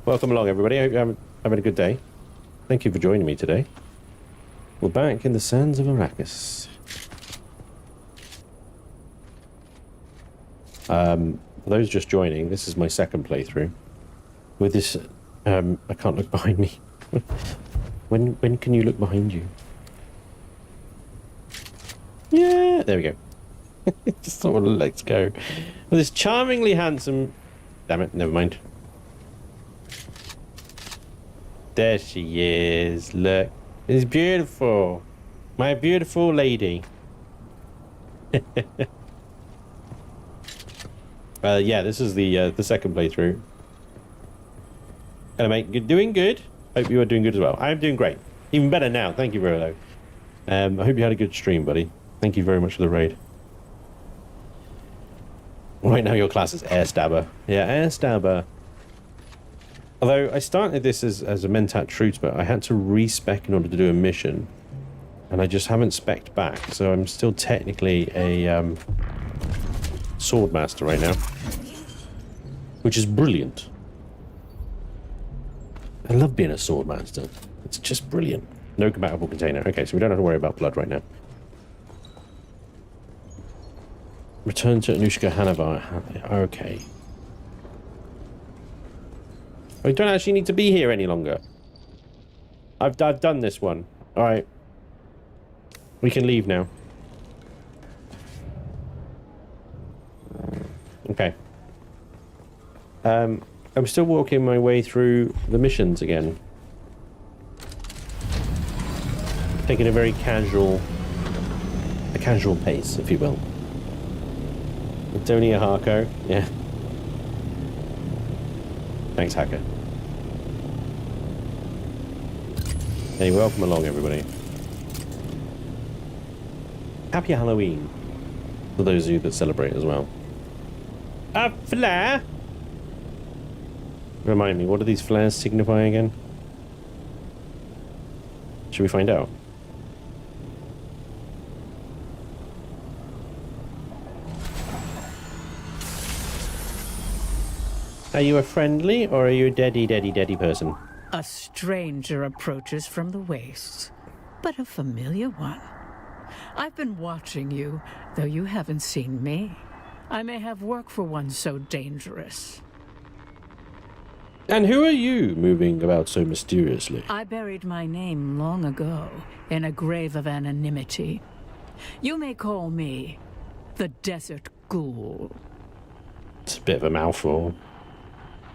Welcome along, everybody. I hope you're having a good day. Thank you for joining me today. We're back in the sands of Arrakis. For those just joining, this is my second playthrough. With this, I can't look behind me. When can you look behind you? Yeah, there we go. Just don't want to let go. With this charmingly handsome... Damn it, never mind. There she is, look. It's beautiful. My beautiful lady. Yeah, this is the second playthrough. Hello, mate. You're doing good. Hope you are doing good as well. I'm doing great. Even better now. Thank you, Rolo. I hope you had a good stream, buddy. Thank you very much for the raid. Right now, your class is Air Stabber. Yeah, Air Stabber. Although I started this as a Mentat truth, but I had to respec in order to do a mission, and I just haven't specced back, so I'm still technically a swordmaster right now, which is brilliant. I love being a swordmaster. It's just brilliant. No compatible container. Okay, so we don't have to worry about blood right now. Return to Anushka Hanavar. Okay. We don't actually need to be here any longer. I've done this one. Alright. We can leave now. Okay. I'm still walking my way through the missions again. Taking a very casual pace, if you will. It's only a Harko. Yeah. Thanks, Hacker. Hey, welcome along, everybody. Happy Halloween for those of you that celebrate as well. A flare? Remind me, what do these flares signify again? Should we find out? Are you a friendly or are you a daddy person? A stranger approaches from the wastes, but a familiar one. I've been watching you, though you haven't seen me. I may have work for one so dangerous. And who are you moving about so mysteriously? I buried my name long ago in a grave of anonymity. You may call me the Desert Ghoul. It's a bit of a mouthful.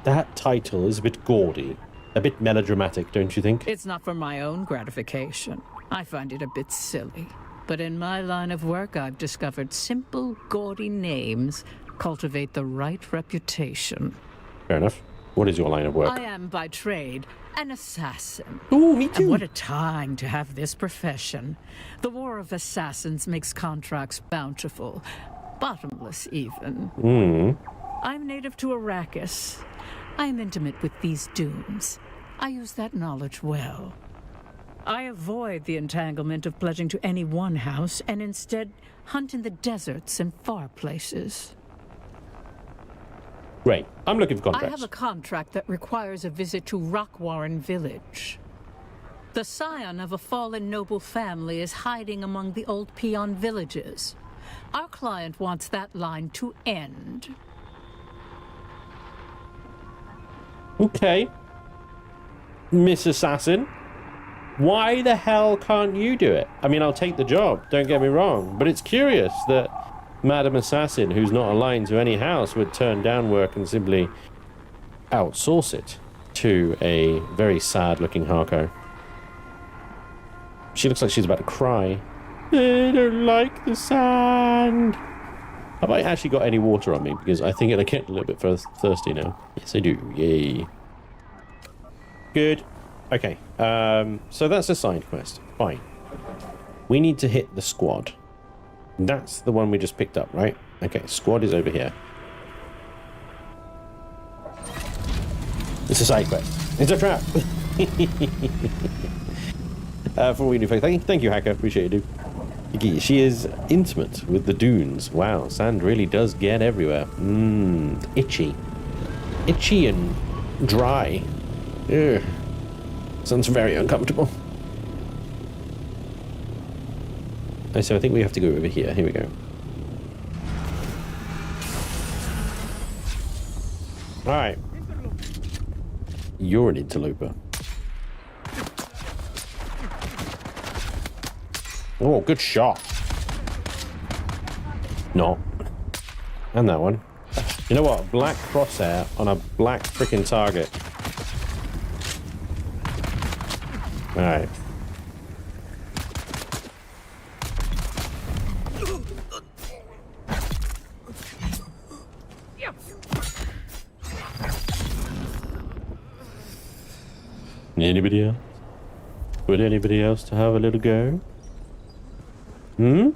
That title is a bit gaudy, a bit melodramatic, don't you think? It's not for my own gratification. I find it a bit silly. But in my line of work, I've discovered simple, gaudy names cultivate the right reputation. Fair enough. What is your line of work? I am, by trade, an assassin. Ooh, me too. And what a time to have this profession. The War of Assassins makes contracts bountiful, bottomless even. I'm native to Arrakis. I am intimate with these dunes. I use that knowledge well. I avoid the entanglement of pledging to any one house and instead hunt in the deserts and far places. Great. I'm looking for I contracts. have a contract that requires a visit to Rockwarren Village. The scion of a fallen noble family is hiding among the old peon villages. Our client wants that line to end. Okay. Miss Assassin. Why the hell can't you do it? I mean, I'll take the job, don't get me wrong, but it's curious that Madam Assassin, who's not aligned to any house, would turn down work and simply outsource it to a very sad-looking Harko. She looks like she's about to cry. I don't like the sand. Have I actually got any water on me? Because I think I get a little bit thirsty now. Yes, I do. Yay. Good. Okay. So that's a side quest. Fine. We need to hit the squad. That's the one we just picked up, right? Okay, squad is over here. It's a side quest. It's a trap. For we do, thank you, Hacker. Appreciate it, dude. She is intimate with the dunes. Wow, sand really does get everywhere. Itchy. Itchy and dry. Ugh. Sounds very uncomfortable. So I think we have to go over here. Here we go. Alright. You're an interloper. Oh, good shot. No. And that one. You know what? Black crosshair on a black freaking target. Alright. Anybody else? Would anybody else to have a little go? Hmm?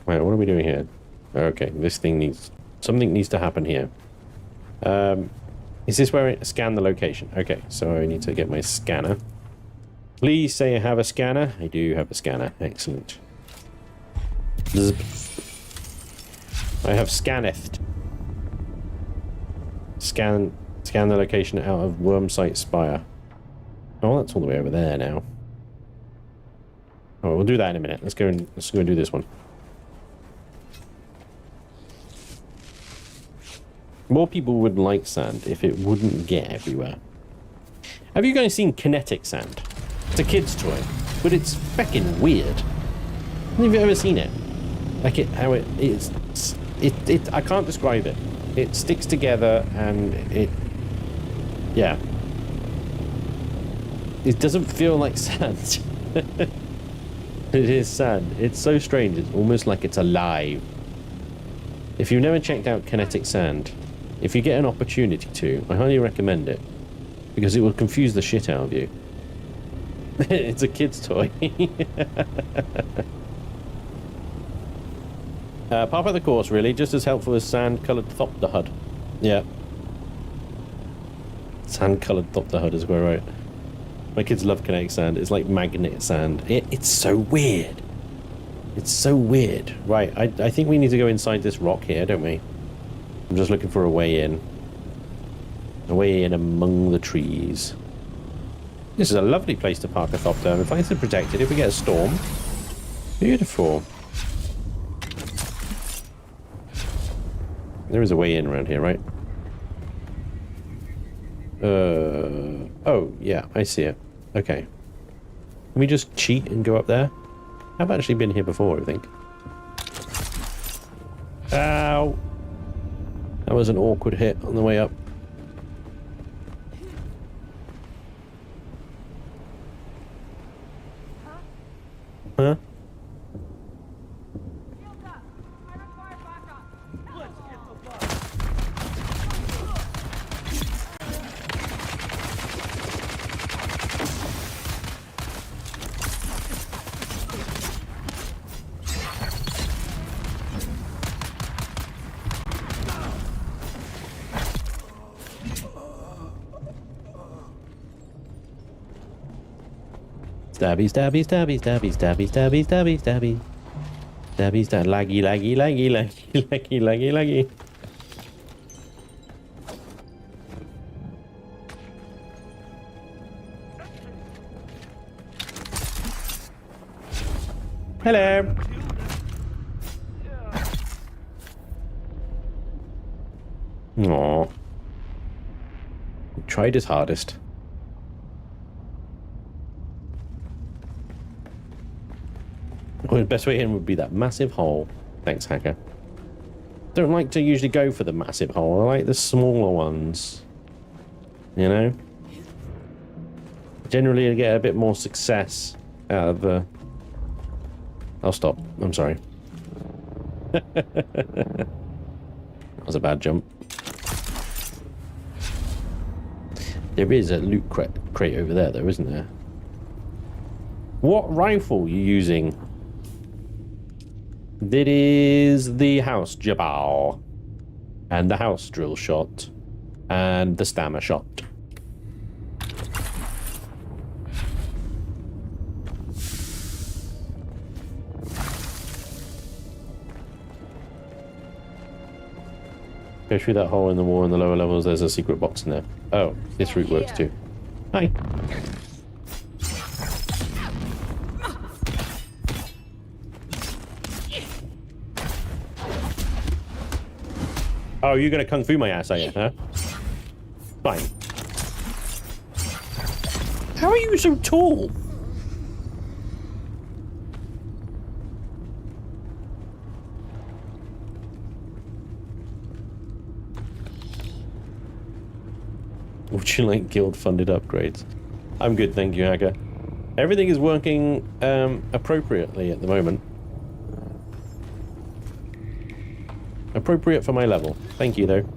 Right, what are we doing here? Okay, this thing needs... Something needs to happen here. Is this where I scan the location? Okay, so I need to get my scanner. Please say I have a scanner. I do have a scanner. Excellent. Zip. I have scanneth. Scan the location out of Wormsite Spire. Oh, that's all the way over there now. Oh, we'll do that in a minute. Let's go and do this one. More people would like sand if it wouldn't get everywhere. Have you guys seen kinetic sand? It's a kid's toy, but it's feckin' weird. Have you ever seen it? Like how it is. I can't describe it. It sticks together and yeah. It doesn't feel like sand. It is sand. It's so strange. It's almost like it's alive. If you've never checked out kinetic sand, if you get an opportunity to, I highly recommend it. Because it will confuse the shit out of you. It's a kid's toy. Part of the course, really. Just as helpful as sand-coloured thopter HUD. Yeah. Sand-coloured thopter HUD is quite right. My kids love kinetic sand. It's like magnet sand. It's so weird. It's so weird. Right, I think we need to go inside this rock here, don't we? I'm just looking for a way in. A way in among the trees. This is a lovely place to park a thopter. If I can protect it, if we get a storm. Beautiful. There is a way in around here, right? Oh, yeah, I see it. Okay. Can we just cheat and go up there? I've actually been here before, I think. Ow! That was an awkward hit on the way up. Huh? Stabby, stabby, stabby, stabby, stabby, stabby, stabby, stabby. Stabby, stabby, laggy, laggy, laggy, laggy, laggy, laggy, laggy. Hello. Aww. He tried his hardest. Well, the best way in would be that massive hole. Thanks, Hacker. Don't like to usually go for the massive hole. I like the smaller ones. You know? Generally, I get a bit more success out of the... I'll stop. I'm sorry. That was a bad jump. There is a loot crate over there, though, isn't there? What rifle are you using? That is the house Jackal, and the house drill shot, and the stammer shot. Go through that hole in the wall in the lower levels. There's a secret box in there. Oh, this route works too. Hi. Oh, you're gonna kung fu my ass, are you, huh? Fine. How are you so tall? Would you like guild-funded upgrades? I'm good, thank you, Hacker. Everything is working appropriately at the moment. Appropriate for my level. Thank you, though.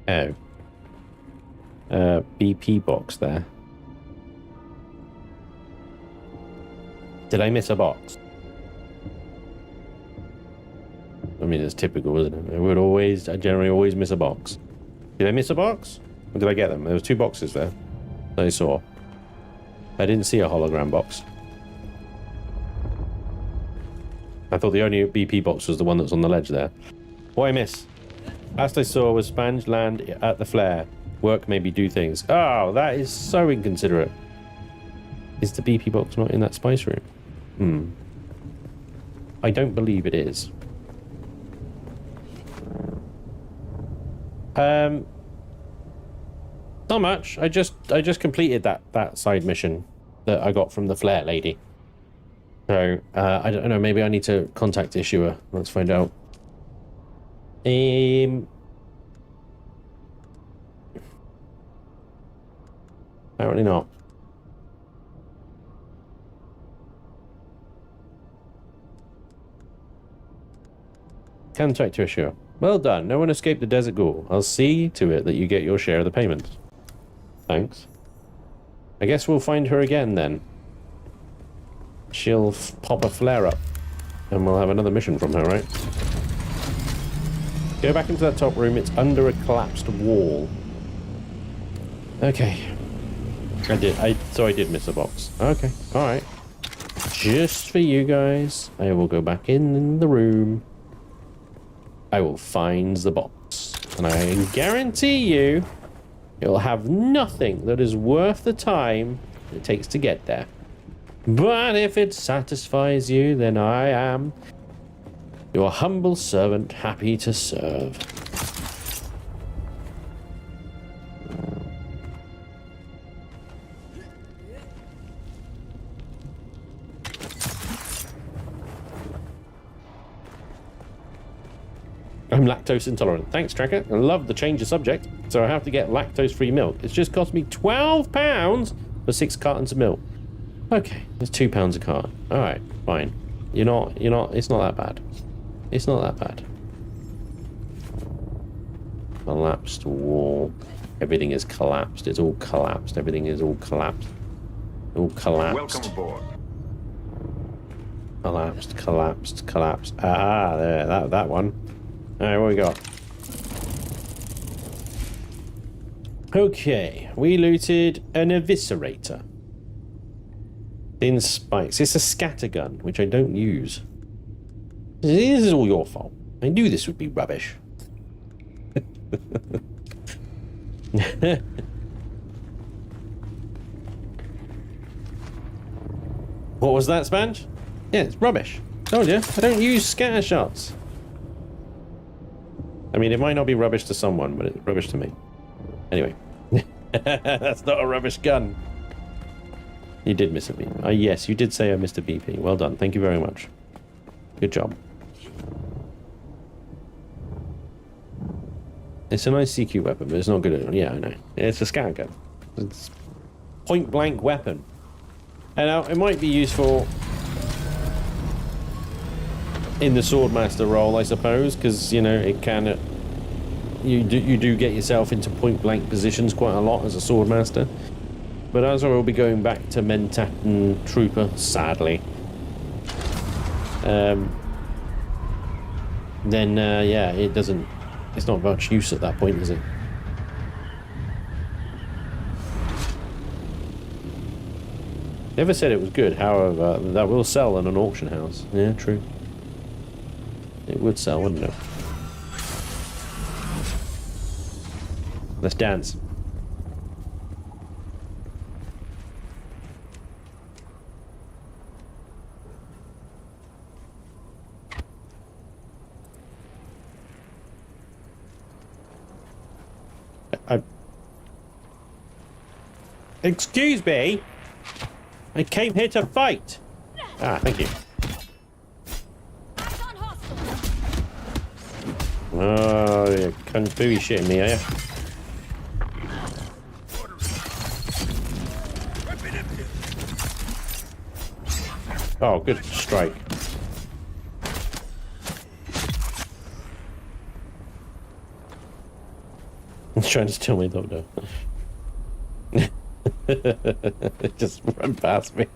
Oh. BP box there. Did I miss a box? I mean, it's typical, isn't it? I generally always miss a box. Did I miss a box? Or did I get them? There was 2 boxes there that I saw. I didn't see a hologram box. I thought the only BP box was the one that's on the ledge there. What I miss? Last I saw was Spange land at the flare. Work maybe do things. Oh, that is so inconsiderate. Is the BP box not in that spice room? I don't believe it is. Not much. I just completed that side mission that I got from the flare lady. So I don't know. Maybe I need to contact Issuer. Let's find out. Apparently not. contact her, sure. Well done. No one escaped the desert ghoul. I'll see to it that you get your share of the payments. Thanks. I guess we'll find her again then. She'll pop a flare up. And we'll have another mission from her, right? Go back into that top room. It's under a collapsed wall. Okay. So I did miss a box. Okay. Alright. Just for you guys, I will go back in the room. I will find the box. And I guarantee you, it'll have nothing that is worth the time it takes to get there. But if it satisfies you, then I am your humble servant, happy to serve. I'm lactose intolerant. Thanks, Tracker. I love the change of subject, so I have to get lactose-free milk. It's just cost me £12 for 6 cartons of milk. Okay, it's £2 a carton. Alright, fine. You're not, it's not that bad. It's not that bad. Collapsed wall. Everything is collapsed. It's all collapsed. Everything is all collapsed. All collapsed. Welcome aboard. Collapsed, collapsed, collapsed. Ah, there, that one. Alright, what we got? Okay, we looted an eviscerator. Thin spikes. It's a scattergun, which I don't use. This is all your fault. I knew this would be rubbish. What was that, Sponge? Yeah, it's rubbish. Told you, I don't use scatter shots. I mean, it might not be rubbish to someone, but it's rubbish to me. Anyway. That's not a rubbish gun. You did miss a BP. Yes, you did say I missed a BP. Well done. Thank you very much. Good job. It's a nice CQ weapon, but it's not good at... Yeah, I know. It's a scatter gun. It's point-blank weapon. And now, it might be useful in the Swordmaster role, I suppose, because, you know, it can... You do get yourself into point-blank positions quite a lot as a Swordmaster. But as I will be going back to Mentat and Trooper, sadly. Then, yeah, it doesn't... It's not much use at that point, is it? Never said it was good, however, that will sell in an auction house. Yeah, true. It would sell, wouldn't it? Let's dance. Excuse me. I came here to fight. Ah, thank you. Oh, you're kung fu shitting me, are you? Oh, good strike. He's trying to steal my dog, though. Just run past me.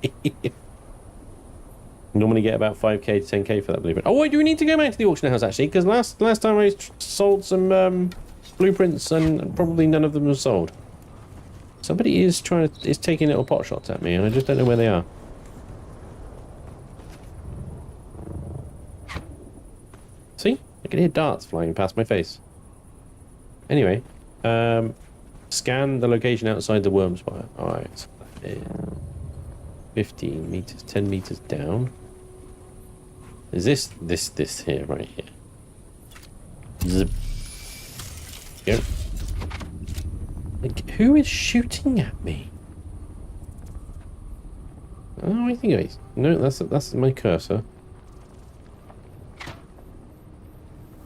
Normally get about 5k to 10k for that blueprint. Oh, wait, do we need to go back to the auction house, actually? Because last time I sold some blueprints and probably none of them were sold. Somebody is taking little pot shots at me and I just don't know where they are. See? I can hear darts flying past my face. Anyway, scan the location outside the worm spire. Alright, so 15 meters, 10 meters down. Is this here, right here? Zip. Go. Like, who is shooting at me? Oh, I think no, that's my cursor.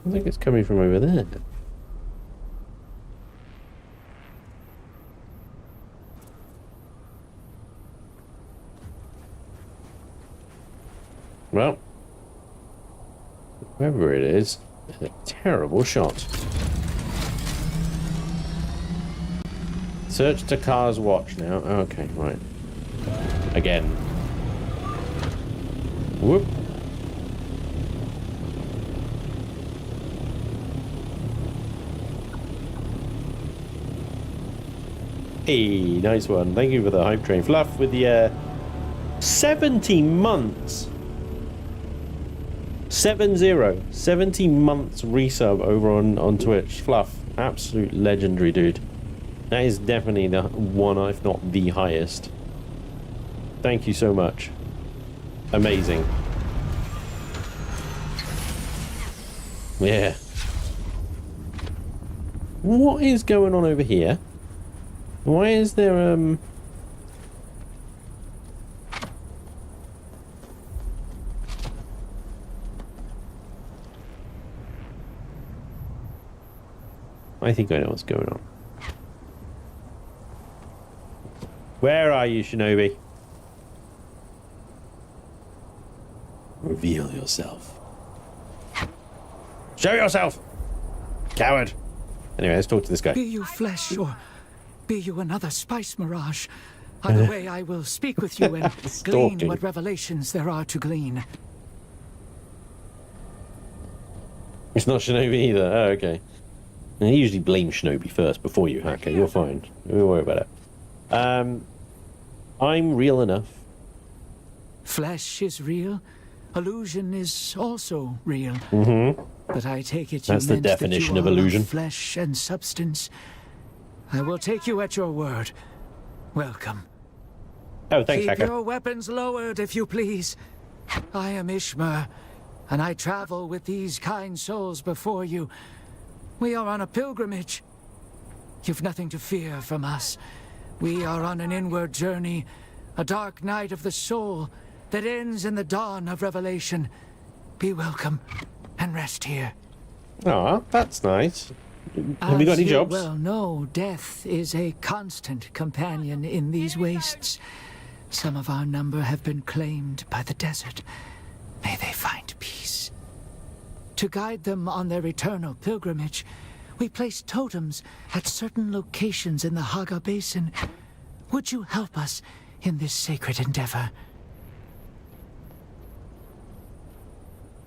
I think it's coming from over there. Well, whoever it is, A terrible shot. Search Takar's watch now. Okay, right. Again. Whoop. Hey, nice one. Thank you for the hype train. Fluff with the 70 months. 70 months resub over on Twitch. Fluff. Absolute legendary, dude. That is definitely the one, if not the highest. Thank you so much. Amazing. Yeah. What is going on over here? Why is there, I think I know what's going on. Where are you, Shinobi? Reveal yourself. Show yourself! Coward! Anyway, let's talk to this guy. Be you flesh or be you another spice mirage? Either way, I will speak with you and glean what revelations there are to glean. It's not Shinobi either. Oh, okay. And you usually blame Shinobi first before you hack it. You're fine. Don't worry about it. I'm real enough. Flesh is real. Illusion is also real. Mm-hmm. But I take it you That's the meant definition that of you are illusion. Flesh and substance. I will take you at your word. Welcome. Oh, thanks, Keep hacker. your weapons lowered, if you please. I am Ishma, and I travel with these kind souls before you. We are on a pilgrimage. You've nothing to fear from us. We are on an inward journey, a dark night of the soul that ends in the dawn of revelation. Be welcome and rest here. Aw, that's nice. Have you got any jobs? Well, no, death is a constant companion in these wastes. Some of our number have been claimed by the desert. May they find peace. To guide them on their eternal pilgrimage, we place totems at certain locations in the Haga Basin. Would you help us in this sacred endeavor?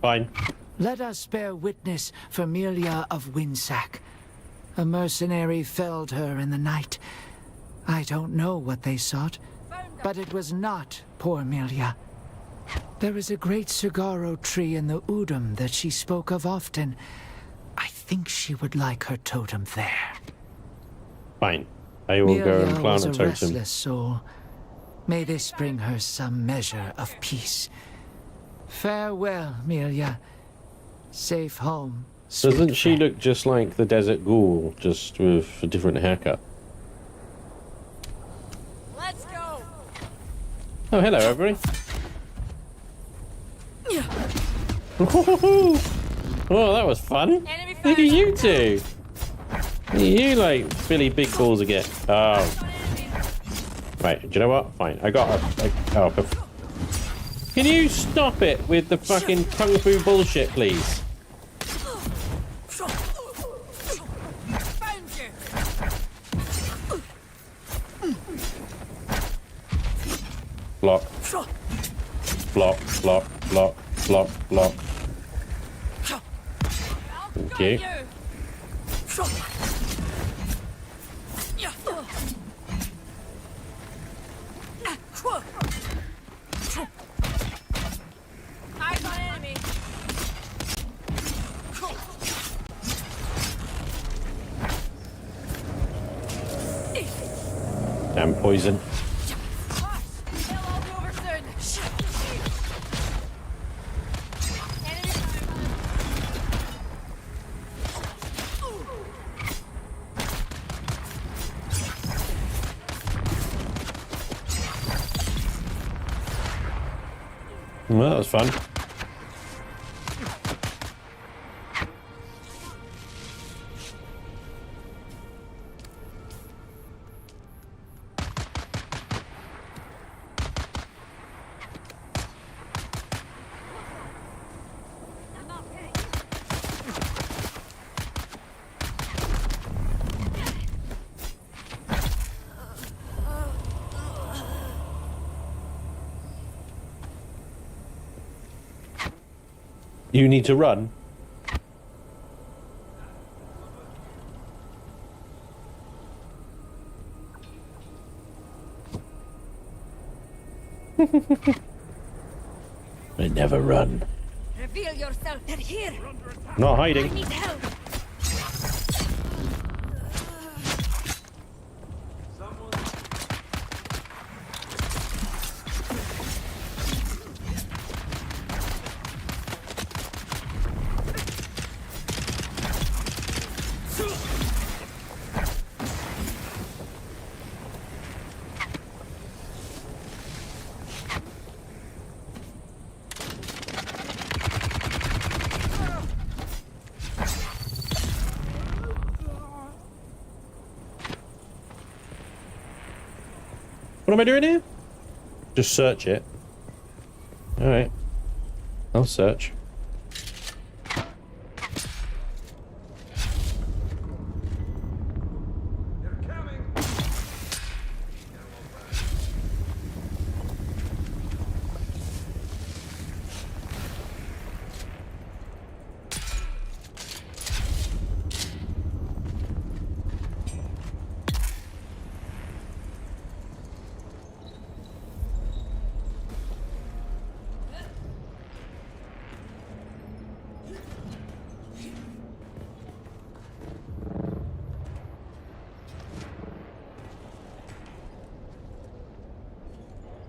Fine. Let us bear witness for Melia of Windsack. A mercenary felled her in the night. I don't know what they sought, but it was not poor Melia. There is a great Sagaro tree in the Udum that she spoke of often. I think she would like her totem there. Fine. I will go and plant was a a totem. restless soul. May this bring her some measure of peace. Farewell, Melia. Safe home. Doesn't sweet she friend. look just like the desert ghoul, just with a different haircut? Let's go. Oh, hello, everybody. Oh, that was fun. Enemy Look at fire. you two. Look at you, like, Billy Big Balls again. Oh. Right, do you know what? Fine. I got a... Can you stop it with the fucking kung fu bullshit, please? Found you. Block. Block, block, block, block, block. Thank you. Eyes on enemy. Damn poison. They'll all be over soon. Enemy Well, that was fun. You need to run. I never run. Reveal yourself. They're here. Not I hiding. need help. What am I doing here? Just search it. Alright. I'll search.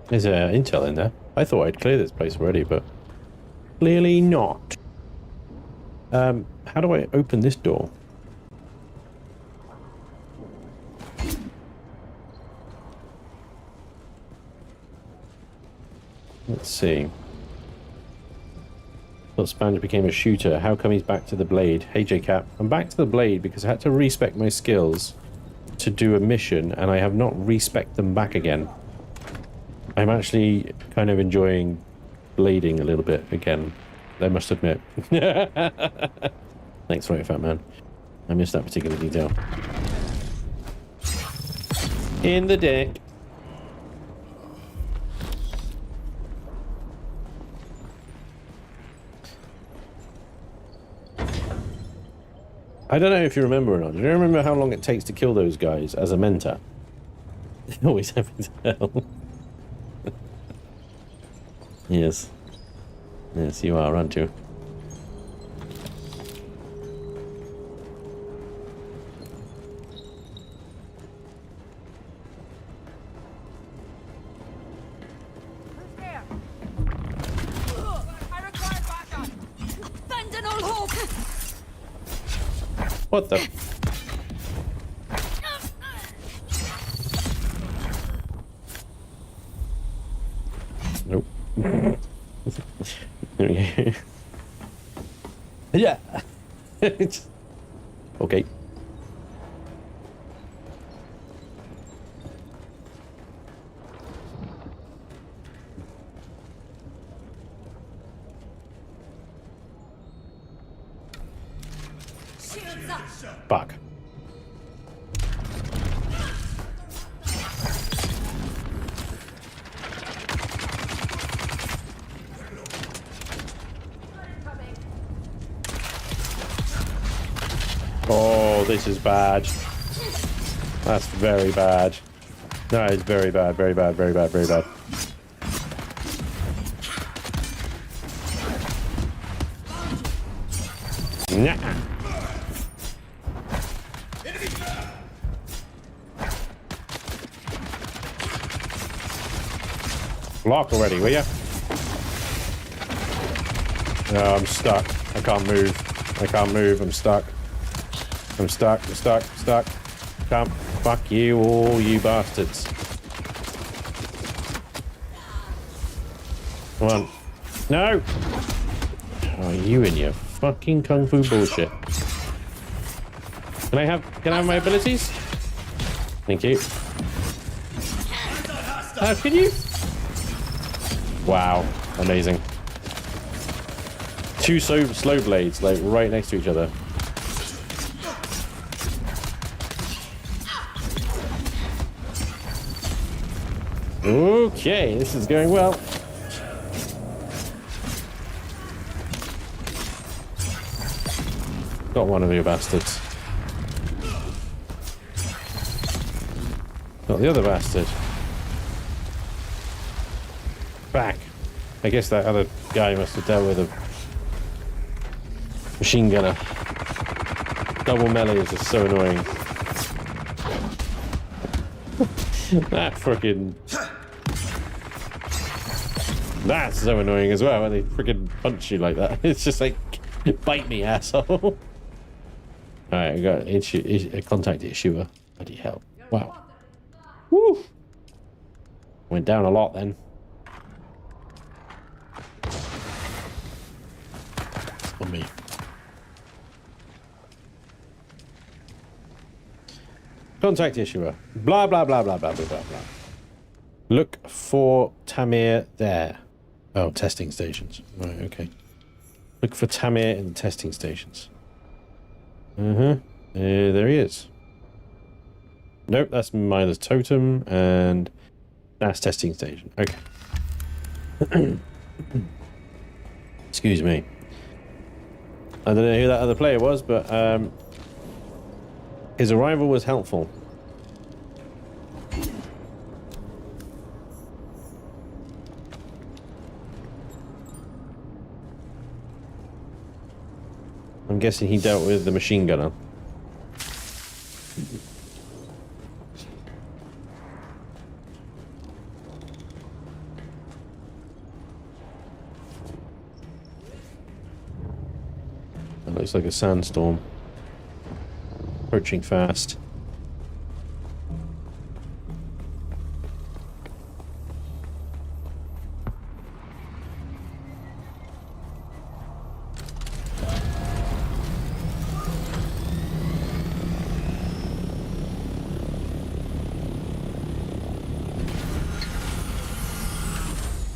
There's intel in there. I thought I'd clear this place already, but clearly not. How do I open this door? Let's see. Thought Sponge became a shooter. How come he's back to the blade? Hey, J-Cap. I'm back to the blade because I had to respec my skills to do a mission, and I have not respec'd them back again. I'm actually kind of enjoying blading a little bit again, I must admit. Thanks for it, Fat Man. I missed that particular detail. In the deck. I don't know if you remember or not. Do you remember how long it takes to kill those guys as a Mentat? They always have to tell. Yes. Yes, you are, aren't you? Who's there? I require backup. Abandon all hope. What the? Nope. Yeah. Okay. Shields up. Fuck. Oh, this is bad. That's very bad. That is very bad, very bad, very bad, very bad. Nah. Block already, will ya? No, I'm stuck. I can't move. I can't move. I'm stuck. I'm stuck. I'm stuck. I'm stuck. Can't. Fuck you all, you bastards. Come on. No! Oh, you and your fucking kung fu bullshit. Can I have my abilities? Thank you. Can you? Wow. Amazing. Two slow blades, like, right next to each other. Okay, this is going well. Got one of you bastards. Got the other bastard. Back. I guess that other guy must have dealt with a machine gunner. Double melee is just so annoying. That freaking... That's so annoying as well when they freaking punch you like that. It's just like, bite me, asshole. Alright, I got a contact issuer. Bloody hell. Wow. Woo! Went down a lot then. On me. Contact issuer. Blah, blah, blah, blah, blah, blah, blah, blah. Look for Tamir there. Oh, testing stations. Right, okay. Look for Tamir in the testing stations. There he is. Nope, that's Mila's totem, and that's testing station. Okay. Excuse me. I don't know who that other player was, but his arrival was helpful. I'm guessing he dealt with the machine gunner. That looks like a sandstorm. Approaching fast.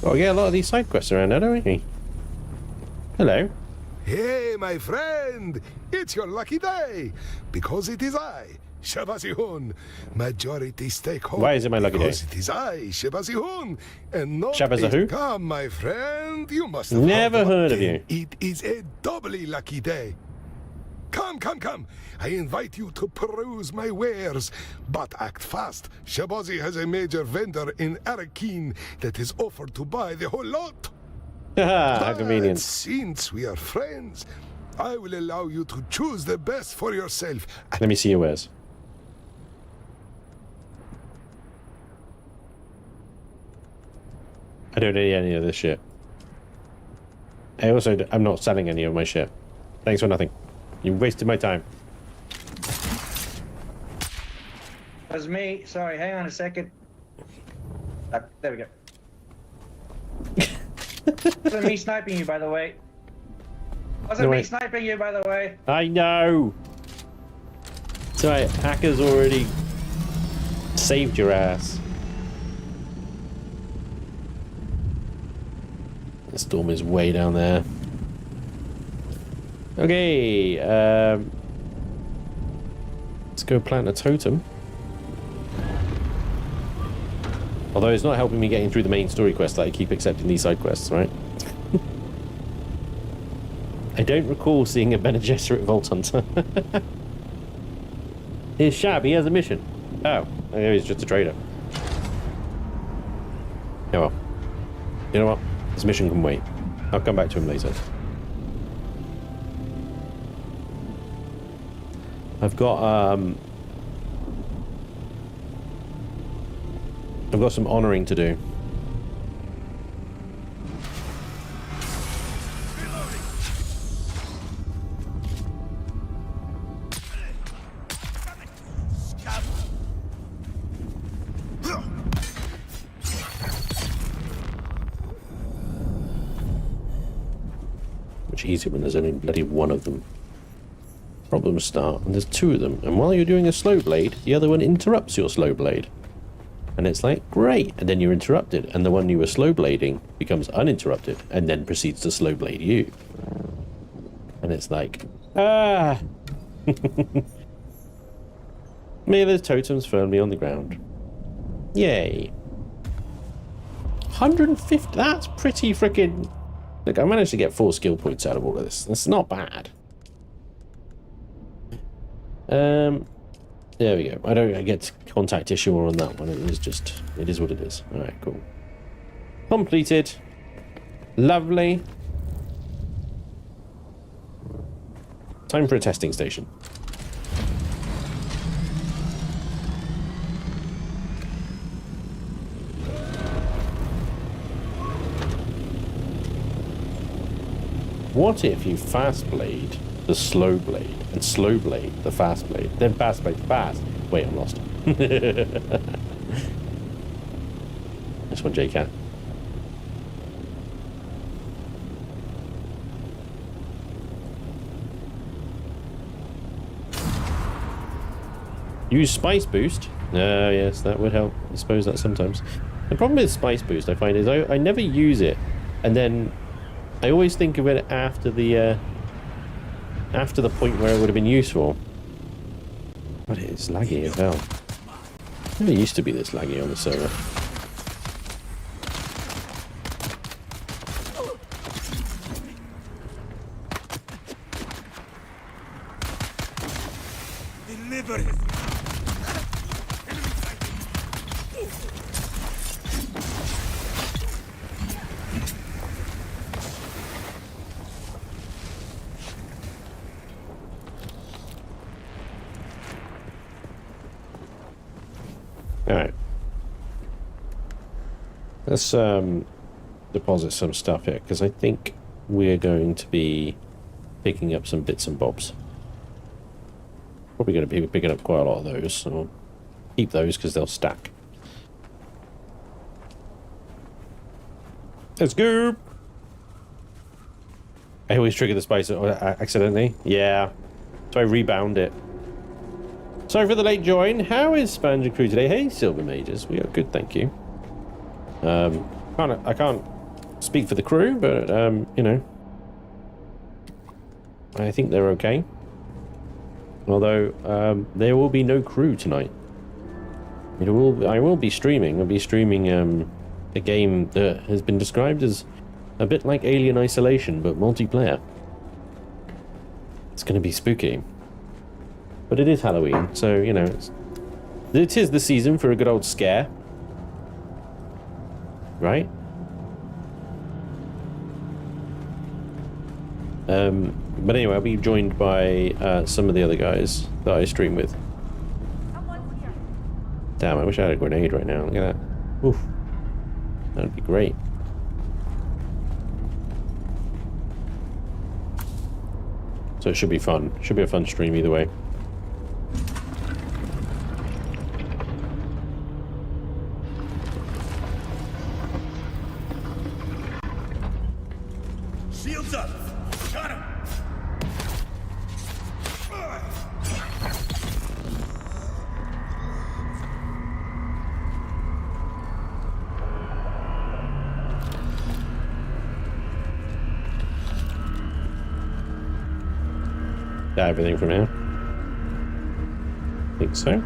Oh, we get a lot of these side quests around now, don't we? Hello. Hey, my friend, it's your lucky day, because it is I, Shabazihun, majority stakeholder. Why is it my lucky day? Because it is I, Shabazihun, and not Shabazahoo? Come, my friend, you must have Never heard of you. It is a doubly lucky day. Come, come, come. I invite you to peruse my wares. But act fast. Shabazi has a major vendor in Arrakis that is offered to buy the whole lot. How convenient. Since we are friends, I will allow you to choose the best for yourself. Let me see your wares. I don't need any of this shit. I'm not selling any of my shit. Thanks for nothing. You wasted my time. That was me. Sorry, hang on a second. There we go. Wasn't me sniping you, by the way. Wasn't me sniping you, by the way. I know. It's alright. Hackers already saved your ass. The storm is way down there. Okay, let's go plant a totem. Although it's not helping me getting through the main story quest that I keep accepting these side quests, right? I don't recall seeing a Bene Gesserit Vault Hunter. Here's Shab, he has a mission. Oh, he's just a trader. Oh well. You know what? This mission can wait. I'll come back to him later. I've got some honouring to do. Much easier when there's only bloody one of them. Problems start, and there's two of them, and while you're doing a slow blade, the other one interrupts your slow blade. And it's like, great, and then you're interrupted, and the one you were slow blading becomes uninterrupted, and then proceeds to slow blade you. And it's like, ah! Mila's totem's firmly on the ground. Yay. 150, that's pretty freaking... Look, I managed to get 4 skill points out of all of this. That's not bad. There we go. I don't get contact issue on that one. It is what it is. Alright, cool. Completed. Lovely. Time for a testing station. What if you fast blade the slow blade and slow blade the fast blade, then fast blade fast? Wait, I'm lost. This one, J-Cat. Use Spice Boost. Yes, that would help. I suppose that sometimes. The problem with Spice Boost, I find, is I never use it, and then I always think of it after the point where it would have been useful. But it is laggy as hell. It never used to be this laggy on the server. Alright. Let's deposit some stuff here, because I think we're going to be picking up some bits and bobs. Probably going to be picking up quite a lot of those, so I'll keep those because they'll stack. Let's go! I always trigger the spice accidentally. Yeah. So I rebound it. Sorry for the late join. How is Sponge and crew today? Hey, Silver Mages. We are good, thank you. I can't speak for the crew, but, you know, I think they're okay. Although, there will be no crew tonight. I will be streaming. I'll be streaming, a game that has been described as a bit like Alien Isolation, but multiplayer. It's going to be spooky. But it is Halloween, so, you know, it is the season for a good old scare. Right? But anyway, I'll be joined by some of the other guys that I stream with. Damn, I wish I had a grenade right now. Look at that. Oof. That'd be great. So it should be fun. Should be a fun stream either way. Shields up! Got him! Got everything from here? Think so.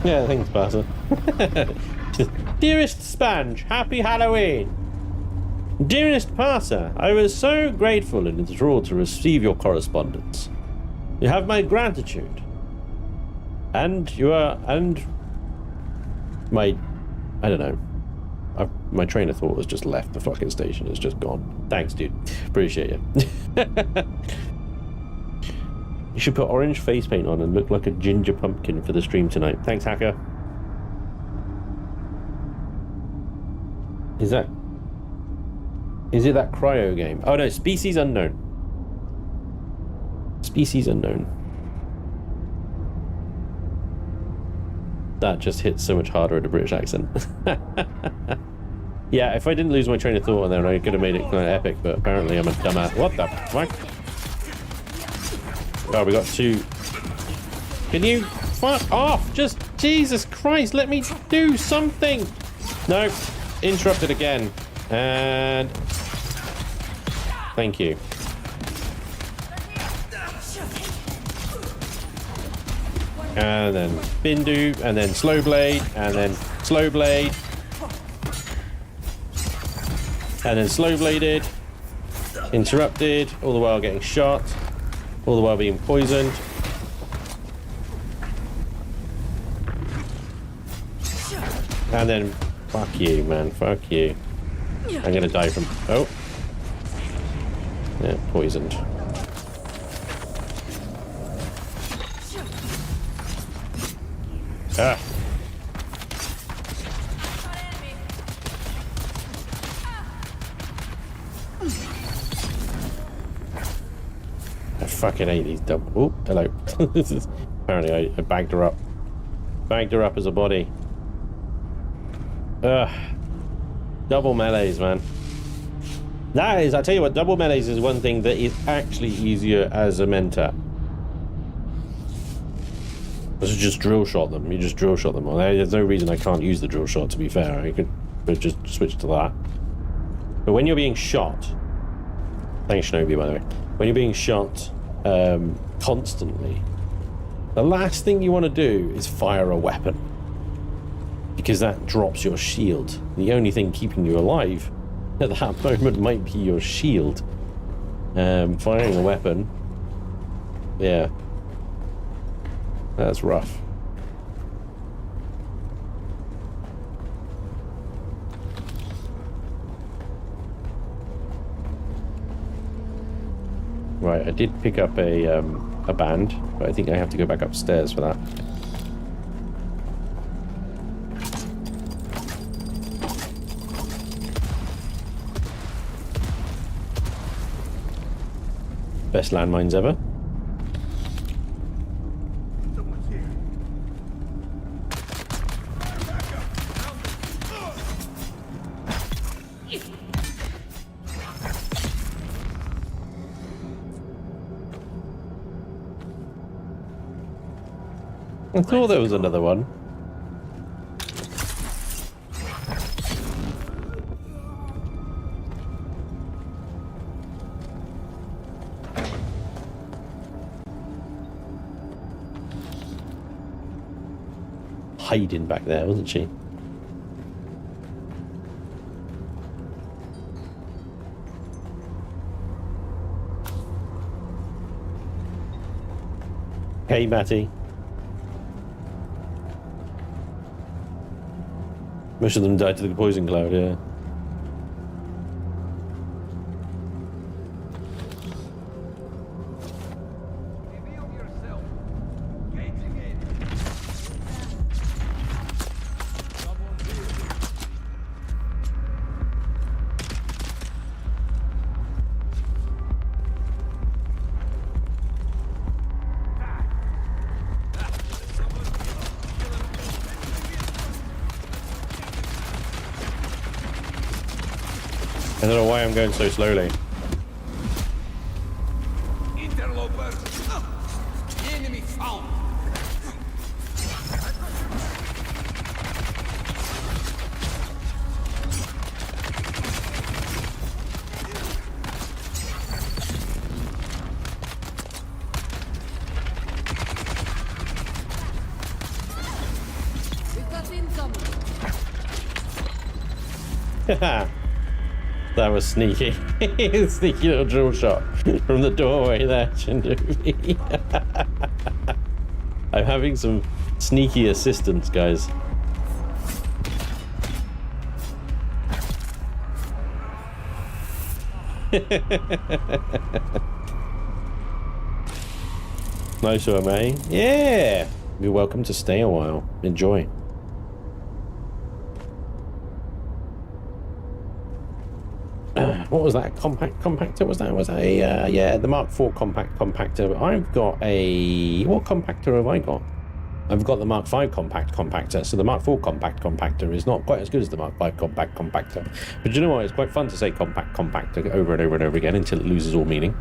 Yeah, thanks, Barter. Dearest Sponge, happy Halloween! Dearest Parser, I was so grateful and enthralled to receive your correspondence. You have my gratitude. And my, I don't know. My train of thought has just left the fucking station. It's just gone. Thanks, dude. Appreciate you. You should put orange face paint on and look like a ginger pumpkin for the stream tonight. Thanks, Hacker. Is it that cryo game? Oh no, Species Unknown. Species Unknown. That just hits so much harder at a British accent. Yeah, if I didn't lose my train of thought on there, I could have made it kind of epic, but apparently I'm a dumbass. What the fuck? Oh, we got two. Can you fuck off? Just, Jesus Christ, let me do something. No, interrupted again. And thank you. And then Bindu, and then Slow Blade, and then slow blade, and then slow bladed, interrupted, all the while getting shot, all the while being poisoned. And then, fuck you, man, fuck you. I'm gonna die from, oh. Yeah, poisoned. Ah. I fucking hate these double. Oh, hello. Apparently I bagged her up. Bagged her up as a body. Ugh. Double melees, man. That is, I tell you what, double melees is one thing that is actually easier as a Mentat. Just drill shot them. You just drill shot them. Well, there's no reason I can't use the drill shot, to be fair. I could just switch to that. But when you're being shot... Thanks, Shinobi, by the way. When you're being shot constantly, the last thing you want to do is fire a weapon. Because that drops your shield. The only thing keeping you alive at that moment might be your shield. Firing a weapon... Yeah. That's rough. Right, I did pick up a band, but I think I have to go back upstairs for that. Best landmines ever. I thought there was another one. Hiding back there, wasn't she? Hey, Matty. Most of them died to the poison cloud, yeah. I don't know why I'm going so slowly. Interloper. Enemy found. Haha. That was sneaky. Sneaky little drill shot from the doorway there, Shinobi. I'm having some sneaky assistance, guys. Nice one, mate. Yeah! You're welcome to stay a while. Enjoy. What was that? Compactor? Was that a yeah, the Mark IV compactor. I've got a... What compactor have I got? I've got the Mark V compact compactor, so the Mark IV compact compactor is not quite as good as the Mark V compact compactor. But you know what? It's quite fun to say compact compactor over and over and over again until it loses all meaning.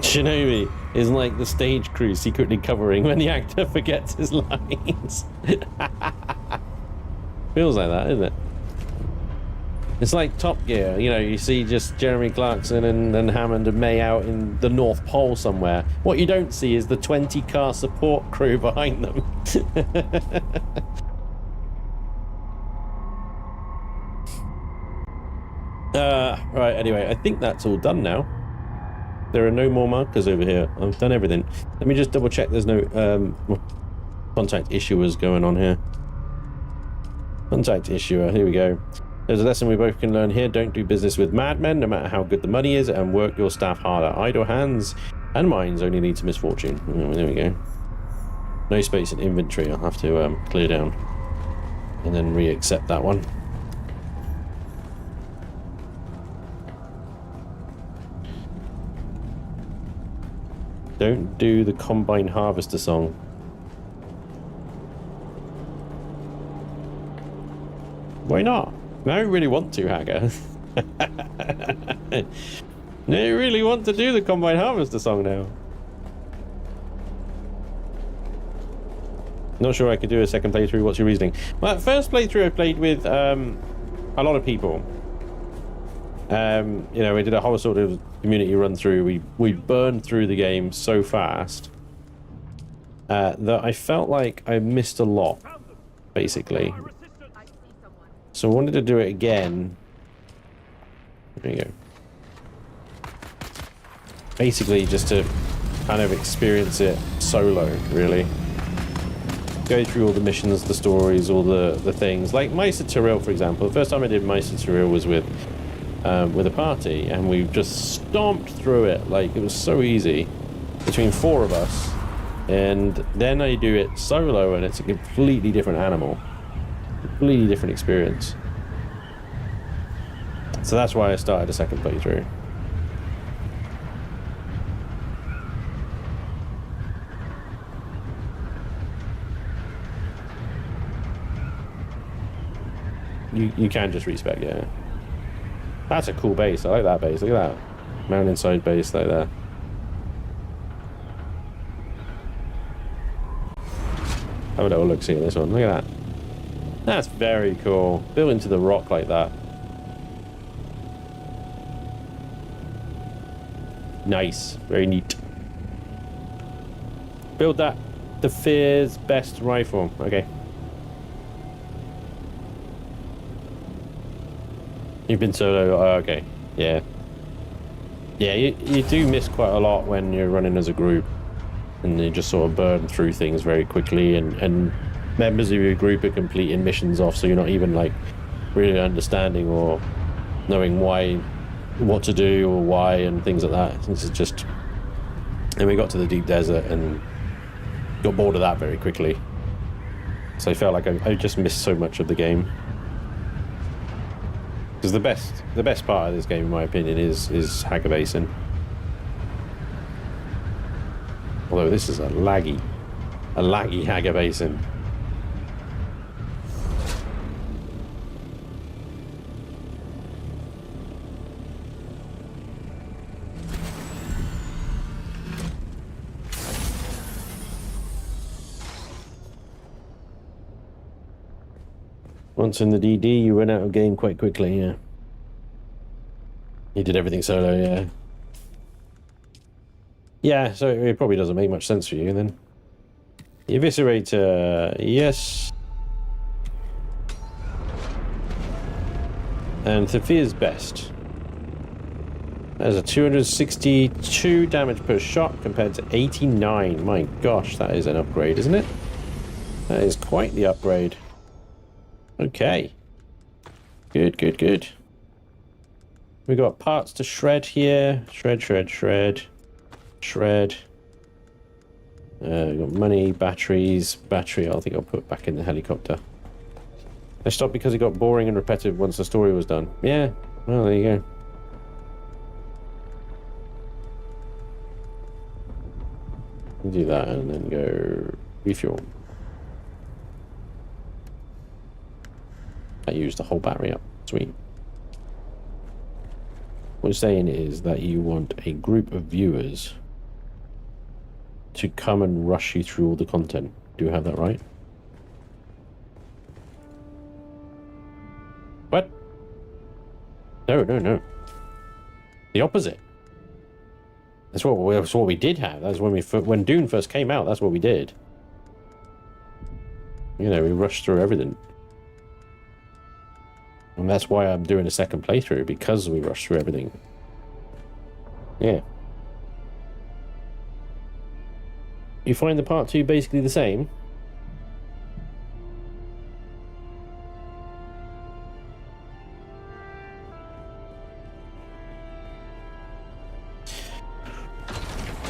Shinobi is like the stage crew secretly covering when the actor forgets his lines. Feels like that, isn't it? It's like Top Gear, you know, you see just Jeremy Clarkson and Hammond and May out in the North Pole somewhere. What you don't see is the 20-car support crew behind them. Right, anyway, I think that's all done now. There are no more markers over here. I've done everything. Let me just double check there's no contact issuers going on here. Contact issuer, here we go. There's a lesson we both can learn here. Don't do business with madmen, no matter how good the money is, and work your staff harder. Idle hands and minds only lead to misfortune. Oh, there we go. No space in inventory. I'll have to clear down and then re-accept that one. Don't do the Combine Harvester song. Why not? I don't really want to, Hacker. I really want to do the Combine Harvester song now. Not sure I could do a second playthrough. What's your reasoning? My first playthrough I played with a lot of people. You know, we did a whole sort of community run through. We burned through the game so fast that I felt like I missed a lot, basically. So I wanted to do it again. There you go. Basically, just to kind of experience it solo, really. Go through all the missions, the stories, all the things. Like Meister Tyrell, for example. The first time I did Meister Tyrell was with a party, and we just stomped through it. Like, it was so easy between 4 of us. And then I do it solo, and it's a completely different animal. Completely different experience. So that's why I started a second playthrough. You can just respec, yeah. That's a cool base. I like that base. Look at that. Mountainside base like that. Have a little look-see at this one. Look at that. That's very cool. Built into the rock like that. Nice. Very neat. Build that. The Fear's best rifle. Okay. You've been solo. Oh, okay. Yeah. Yeah, you do miss quite a lot when you're running as a group. And you just sort of burn through things very quickly, and members of your group are completing missions off, so you're not even like really understanding or knowing what to do or why and things like that. This is just, and we got to the deep desert and got bored of that very quickly. So I felt like I just missed so much of the game. Because the best part of this game, in my opinion, is Hacker Basin. Although this is a laggy Hacker Basin. Once in the DD, you run out of game quite quickly, yeah. You did everything solo, yeah. Yeah, so it probably doesn't make much sense for you then. The Eviscerator, yes. And Thafir's best. There's a 262 damage per shot compared to 89. My gosh, that is an upgrade, isn't it? That is quite the upgrade. Okay. Good, good, good. We got parts to shred here. Shred, shred, shred. Shred. We got money, batteries. Battery, I think I'll put back in the helicopter. I stopped because it got boring and repetitive once the story was done. Yeah, well, there you go. Do that and then go refuel. I used the whole battery up. Sweet. What you're saying is that you want a group of viewers to come and rush you through all the content. Do you have that right? What? No, no, no. The opposite. That's what we did have. That's when Dune first came out. That's what we did. You know, we rushed through everything. And that's why I'm doing a second playthrough, because we rushed through everything. Yeah. You find the part 2 basically the same.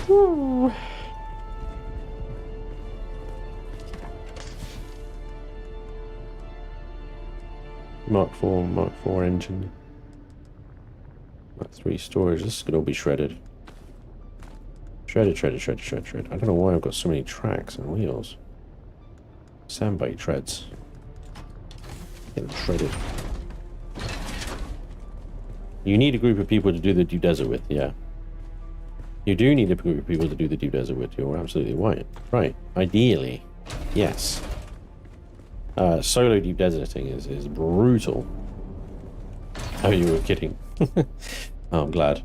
Woo. Mark 4 engine. Mark 3 storage. This could all be shredded. Shredded. I don't know why I've got so many tracks and wheels. Sandbite treads. Get them shredded. You need a group of people to do the Deep Desert with, yeah. You do need a group of people to do the Deep Desert with. You're absolutely right. Right. Ideally, yes. Solo deep deserting is brutal. Oh, you were kidding. Oh, I'm glad.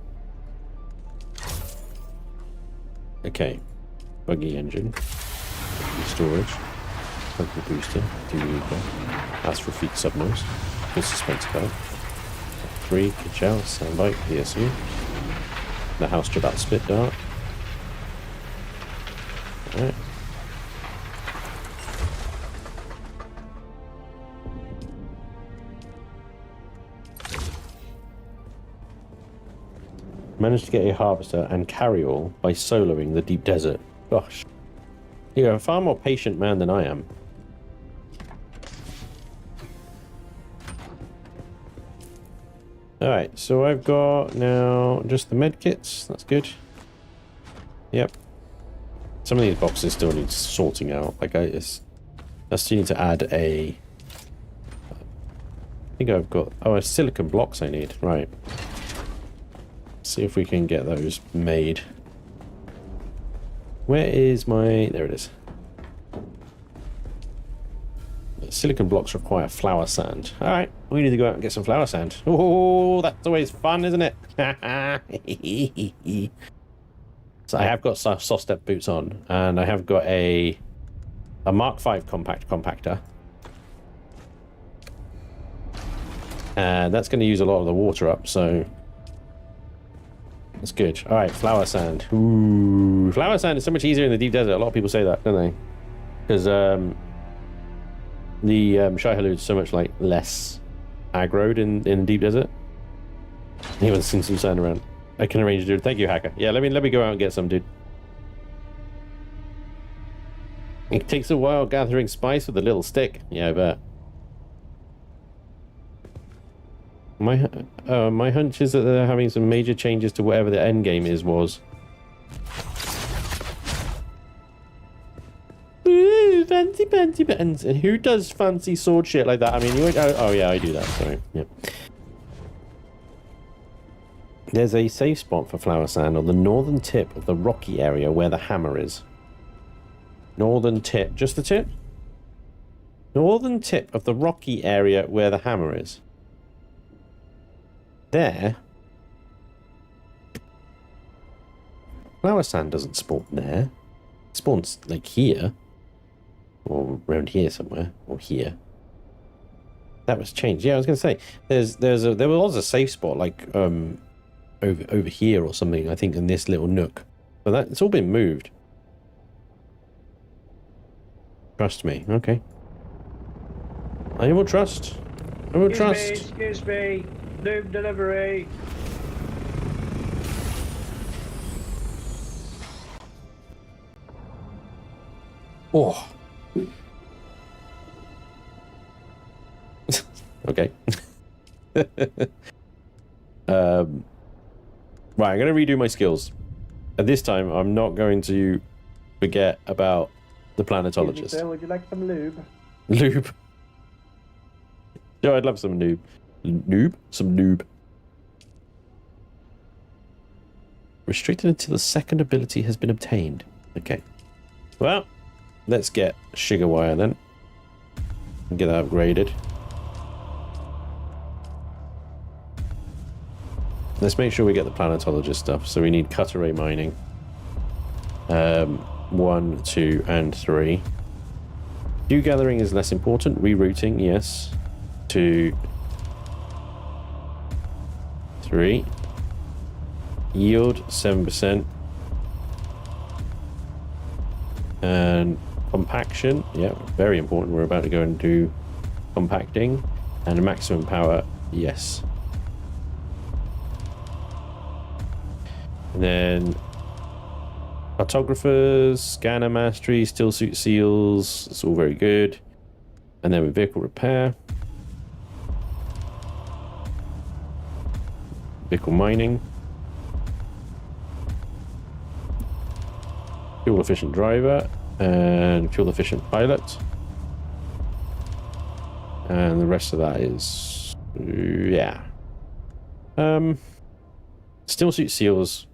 Okay. Buggy engine. Buggy storage. Buggy booster. Astropheat subnose. Good suspense card. 3. Kitchow. Sandbite. PSU. The house Jackal spit dart. Alright. Managed to get a harvester and carry-all by soloing the deep desert. Gosh. You're a far more patient man than I am. Alright, so I've got now just the medkits. That's good. Yep. Some of these boxes still need sorting out. Like, I still need to add a... I think I've got... Oh, silicon blocks I need. Right. See if we can get those made. Where is my... There it is. Silicon blocks require flower sand. Alright, we need to go out and get some flower sand. Oh, that's always fun, isn't it? So I have got soft step boots on, and I have got a Mark V compactor. And that's going to use a lot of the water up, so... That's good. Alright, flower sand. Ooh, flower sand is so much easier in the deep desert. A lot of people say that, don't they? Because the Shai-Hulud is so much like less aggroed in deep desert. Even seen some sand around. I can arrange to do it. Thank you, hacker. Yeah, let me go out and get some, dude. It takes a while gathering spice with a little stick. Yeah, I bet. My hunch is that they're having some major changes to whatever the end game was. Ooh, fancy buttons. And who does fancy sword shit like that? I mean, oh yeah, I do that. Sorry. Yeah. There's a safe spot for flower sand on the northern tip of the rocky area where the hammer is. Northern tip. Just the tip? Northern tip of the rocky area where the hammer is. There. Flower sand doesn't spawn there. It spawns like here. Or around here somewhere. Or here. That was changed. Yeah, I was going to say. There was a safe spot like over here or something, I think, in this little nook. But it's all been moved. Trust me. Okay. I will trust. I will trust. Excuse me. Noob delivery. Oh. Okay. Right, I'm going to redo my skills. And this time, I'm not going to forget about the planetologist. Sir, would you like some lube? Lube. Yeah, I'd love some lube. Some noob. Restricted until the second ability has been obtained. Okay. Well, let's get sugar wire then. And get that upgraded. Let's make sure we get the planetologist stuff. So we need cut array mining. 1, 2, and 3. Dew gathering is less important. Rerouting, yes. 2, 3. Yield 7%. And compaction, yeah, very important. We're about to go and do compacting. And maximum power, yes. And then cartographers, scanner mastery, still suit seals, it's all very good. And then with vehicle repair, vehicle mining, fuel efficient driver, and fuel efficient pilot. And the rest of that is, yeah. Still suit seals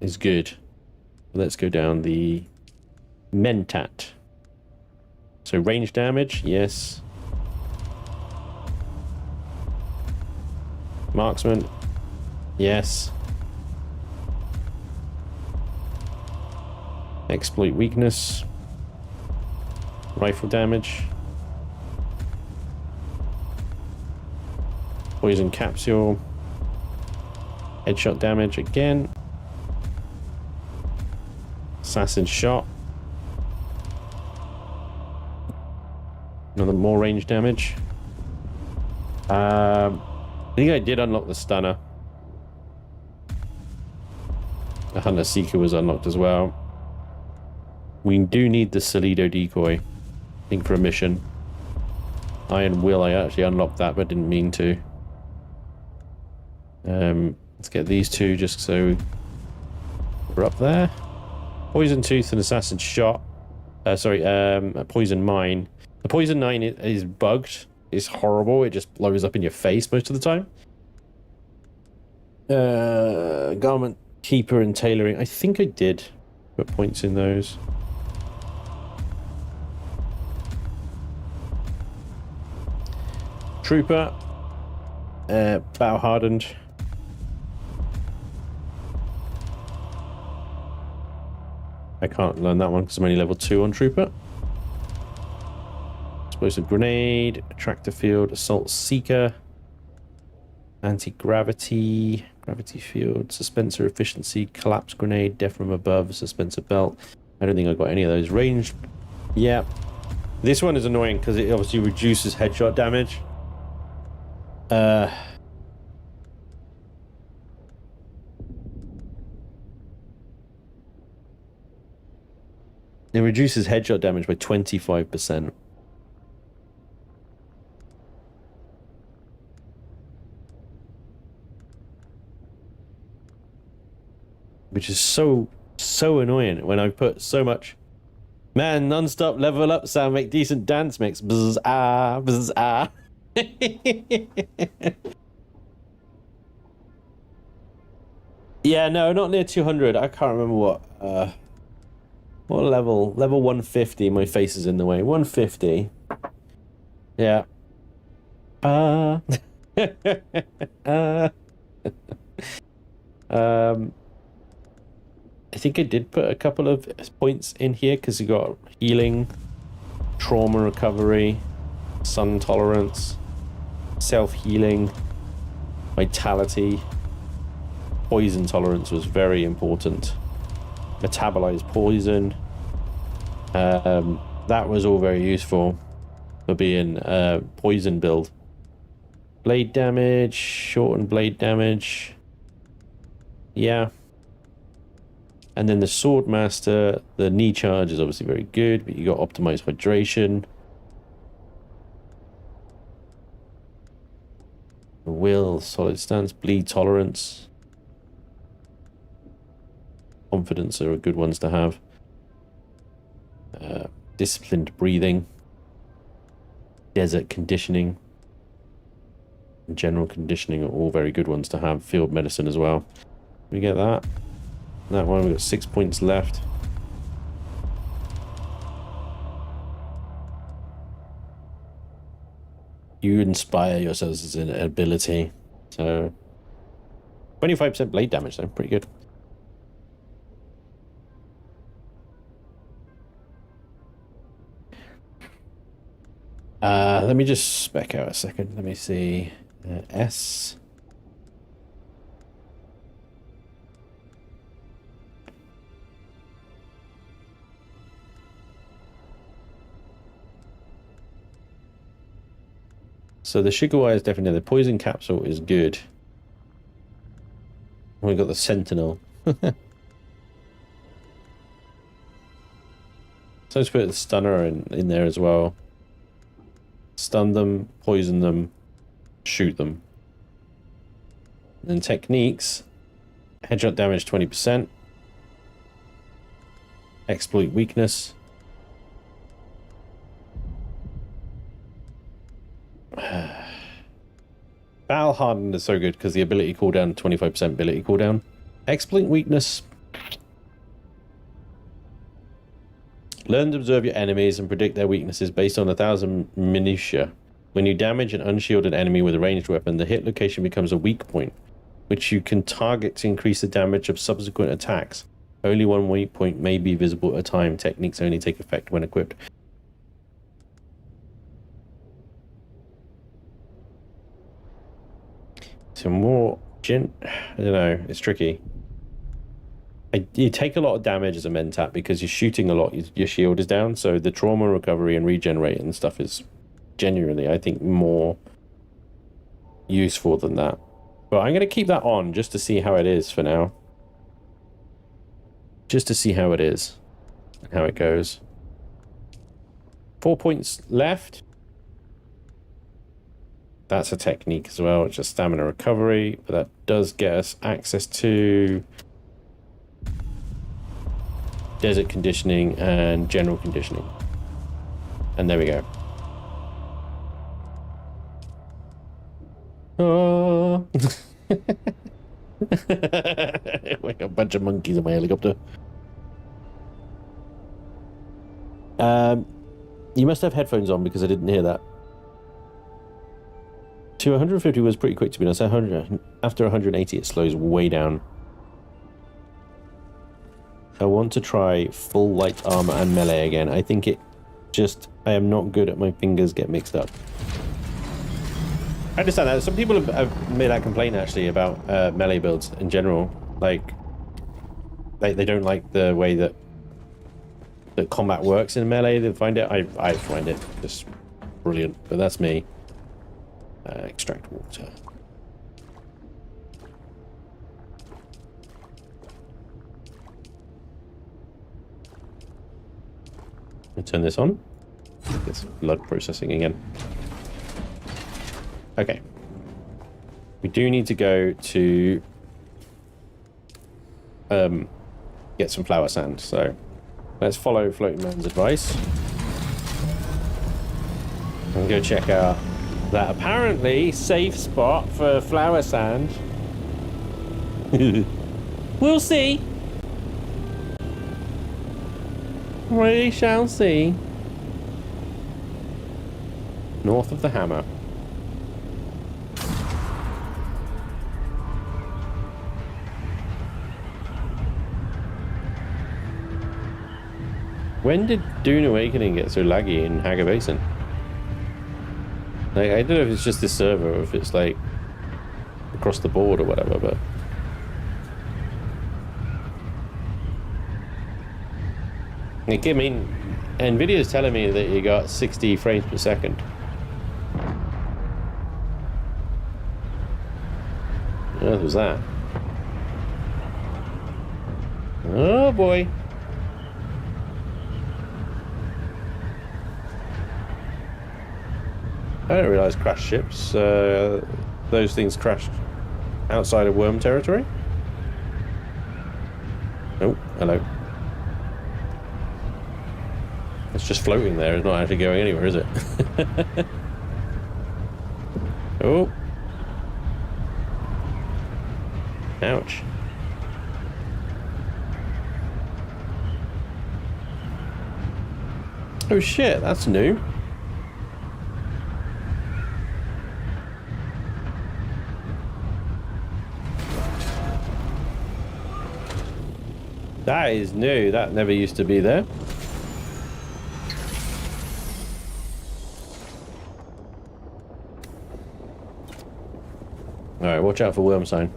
is good. Let's go down the Mentat. So range damage, yes. Marksman, yes. Exploit weakness. Rifle damage. Poison capsule. Headshot damage again. Assassin shot. Another more range damage. I think I did unlock the stunner. The Hunter Seeker was unlocked as well. We do need the Solido decoy, I think, for a mission. Iron Will, I actually unlocked that, but didn't mean to. Let's get these two just so we're up there. Poison Tooth and Assassin Shot. Poison Mine. The Poison Mine is bugged. It's horrible. It just blows up in your face most of the time. Garment Keeper and Tailoring. I think I did put points in those. Trooper. Battle Hardened. I can't learn that one because I'm only level 2 on Trooper. Explosive Grenade, Attractor Field, Assault Seeker, Anti-Gravity, Gravity Field, Suspensor Efficiency, Collapse Grenade, Death from Above, Suspensor Belt. I don't think I've got any of those. Ranged, yeah. This one is annoying because it obviously reduces headshot damage. It reduces headshot damage by 25%. Which is so annoying when I put so much. Man, non-stop level up sound, make decent dance mix. Bzz, ah, bzz, ah. Yeah, no, not near 200. I can't remember what level. Level 150. My face is in the way. 150. Yeah. I think I did put a couple of points in here because you got healing, trauma recovery, sun tolerance, self-healing, vitality. Poison tolerance was very important. Metabolize poison. That was all very useful for being poison build. Blade damage, shortened blade damage. Yeah. And then the Sword Master, the knee charge is obviously very good, but you got optimized hydration. The will, solid stance, bleed tolerance. Confidence are good ones to have. Disciplined breathing. Desert conditioning. And general conditioning are all very good ones to have. Field medicine as well. We get that. That one, we've got 6 points left. You inspire yourselves as an ability. So 25% blade damage, though. Pretty good. Let me just spec out a second. Let me see. S. So the sugar wire is definitely there. The poison capsule is good. We've got the sentinel. So let's put the stunner in there as well. Stun them, poison them, shoot them. And then techniques. Headshot damage 20%. Exploit weakness. Battle hardened is so good because the ability cooldown, 25% ability cooldown. Exploit weakness. Learn to observe your enemies and predict their weaknesses based on 1,000 minutiae. When you damage an unshielded enemy with a ranged weapon, the hit location becomes a weak point, which you can target to increase the damage of subsequent attacks. Only one weak point may be visible at a time. Techniques only take effect when equipped. So more I don't know, it's tricky. You take a lot of damage as a Mentat because you're shooting a lot, your shield is down, so the trauma recovery and regenerate and stuff is genuinely, I think, more useful than that. But I'm going to keep that on just to see how it is for now. Just to see how it is and how it goes. 4 points left. That's a technique as well. It's just stamina recovery, but that does get us access to desert conditioning and general conditioning. And there we go. Oh. Like a bunch of monkeys in my helicopter. You must have headphones on because I didn't hear that. To 150 was pretty quick to be honest. 100 after 180 it slows way down. I want to try full light armor and melee again. I think it just, I am not good at my fingers get mixed up. I understand that. Some people have made that complaint actually about melee builds in general. Like, they don't like the way that combat works in melee. They find it, I find it just brilliant, but that's me. Extract water. I'll turn this on. It's blood processing again. Okay. We do need to go to get some flower sand, so let's follow Floating Man's advice and go check out that apparently safe spot for flower sand. We'll see. We shall see. North of the hammer. When did Dune Awakening get so laggy in Haga Basin? Like, I don't know if it's just this server or if it's like across the board or whatever, but like, I mean, Nvidia's telling me that you got 60 frames per second. What was that? Oh boy. I didn't realize crash ships, those things crashed outside of worm territory. Oh, hello. It's just floating there, it's not actually going anywhere, is it? Oh. Ouch. Oh shit, that's new. That is new. That never used to be there. Alright, watch out for worm sign.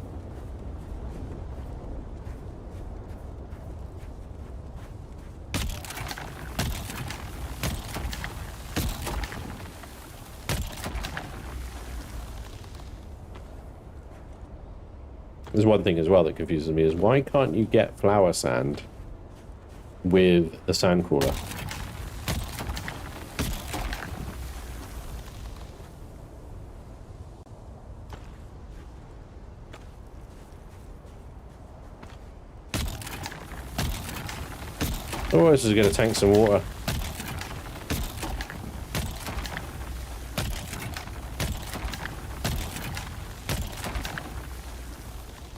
There's one thing as well that confuses me is why can't you get flower sand with the sand crawler? Oh, this is going to tank some water.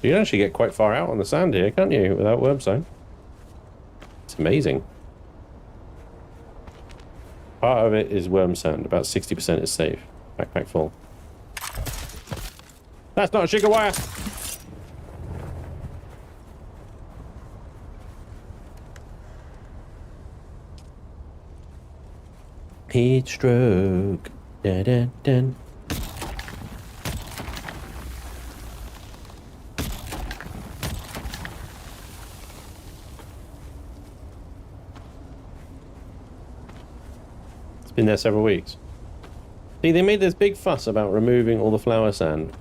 You can actually get quite far out on the sand here, can't you, without worm sign? It's amazing. Part of it is worm sand. About 60% is safe. Backpack full. That's not a sugar wire! Heat stroke. Dun, dun, dun. It's been there several weeks. See, they made this big fuss about removing all the flower sand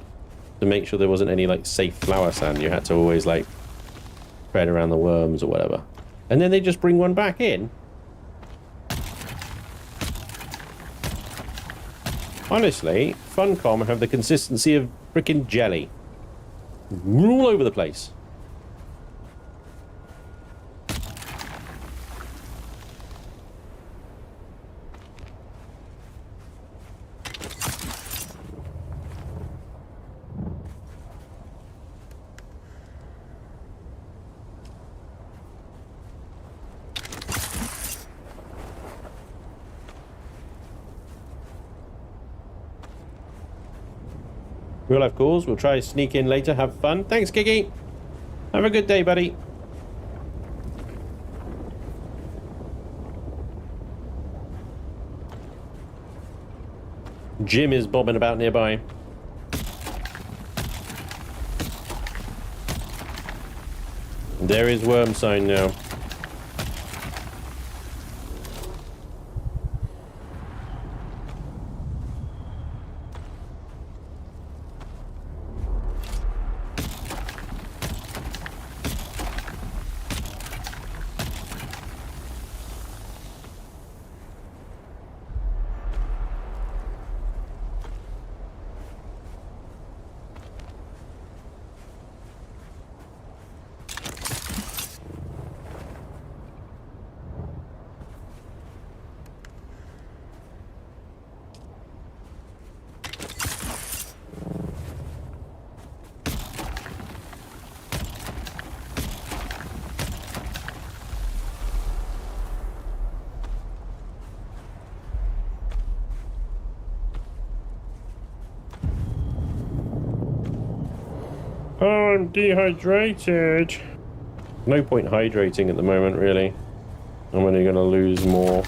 to make sure there wasn't any like safe flower sand. You had to always like spread around the worms or whatever. And then they just bring one back in. Honestly, Funcom have the consistency of freaking jelly. All over the place. Real life calls. We'll try to sneak in later. Have fun. Thanks, Kiki. Have a good day, buddy. Jim is bobbing about nearby. There is worm sign now. Oh, I'm dehydrated. No point hydrating at the moment, really. I'm only going to lose more.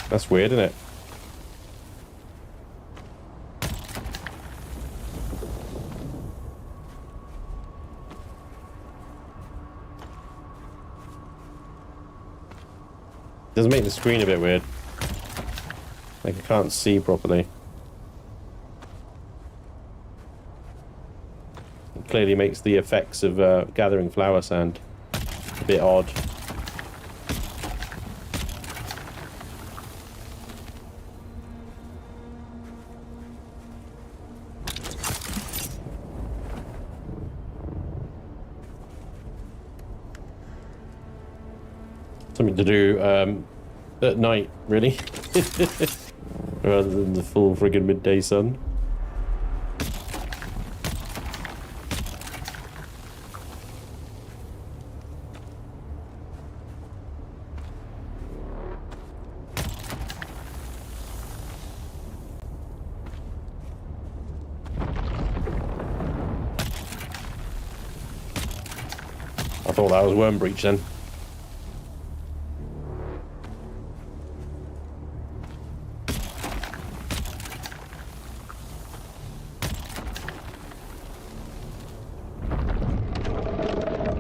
That's weird, isn't it? Does make the screen a bit weird. Like I can't see properly. Clearly makes the effects of gathering flower sand a bit odd. Something to do at night, really, rather than the full friggin' midday sun. thought that was worm breach then.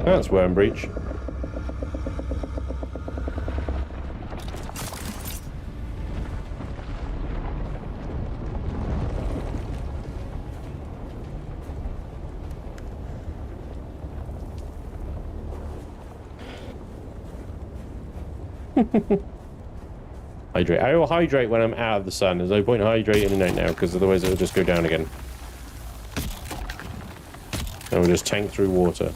That's worm breach. Hydrate. I will hydrate when I'm out of the sun. There's no point hydrating in right now because otherwise it'll just go down again. And we'll just tank through water.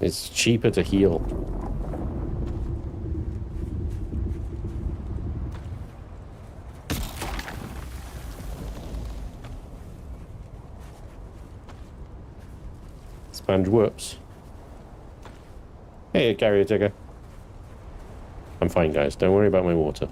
It's cheaper to heal. Sponge whoops. Hey, carrier ticker. I'm fine, guys. Don't worry about my water.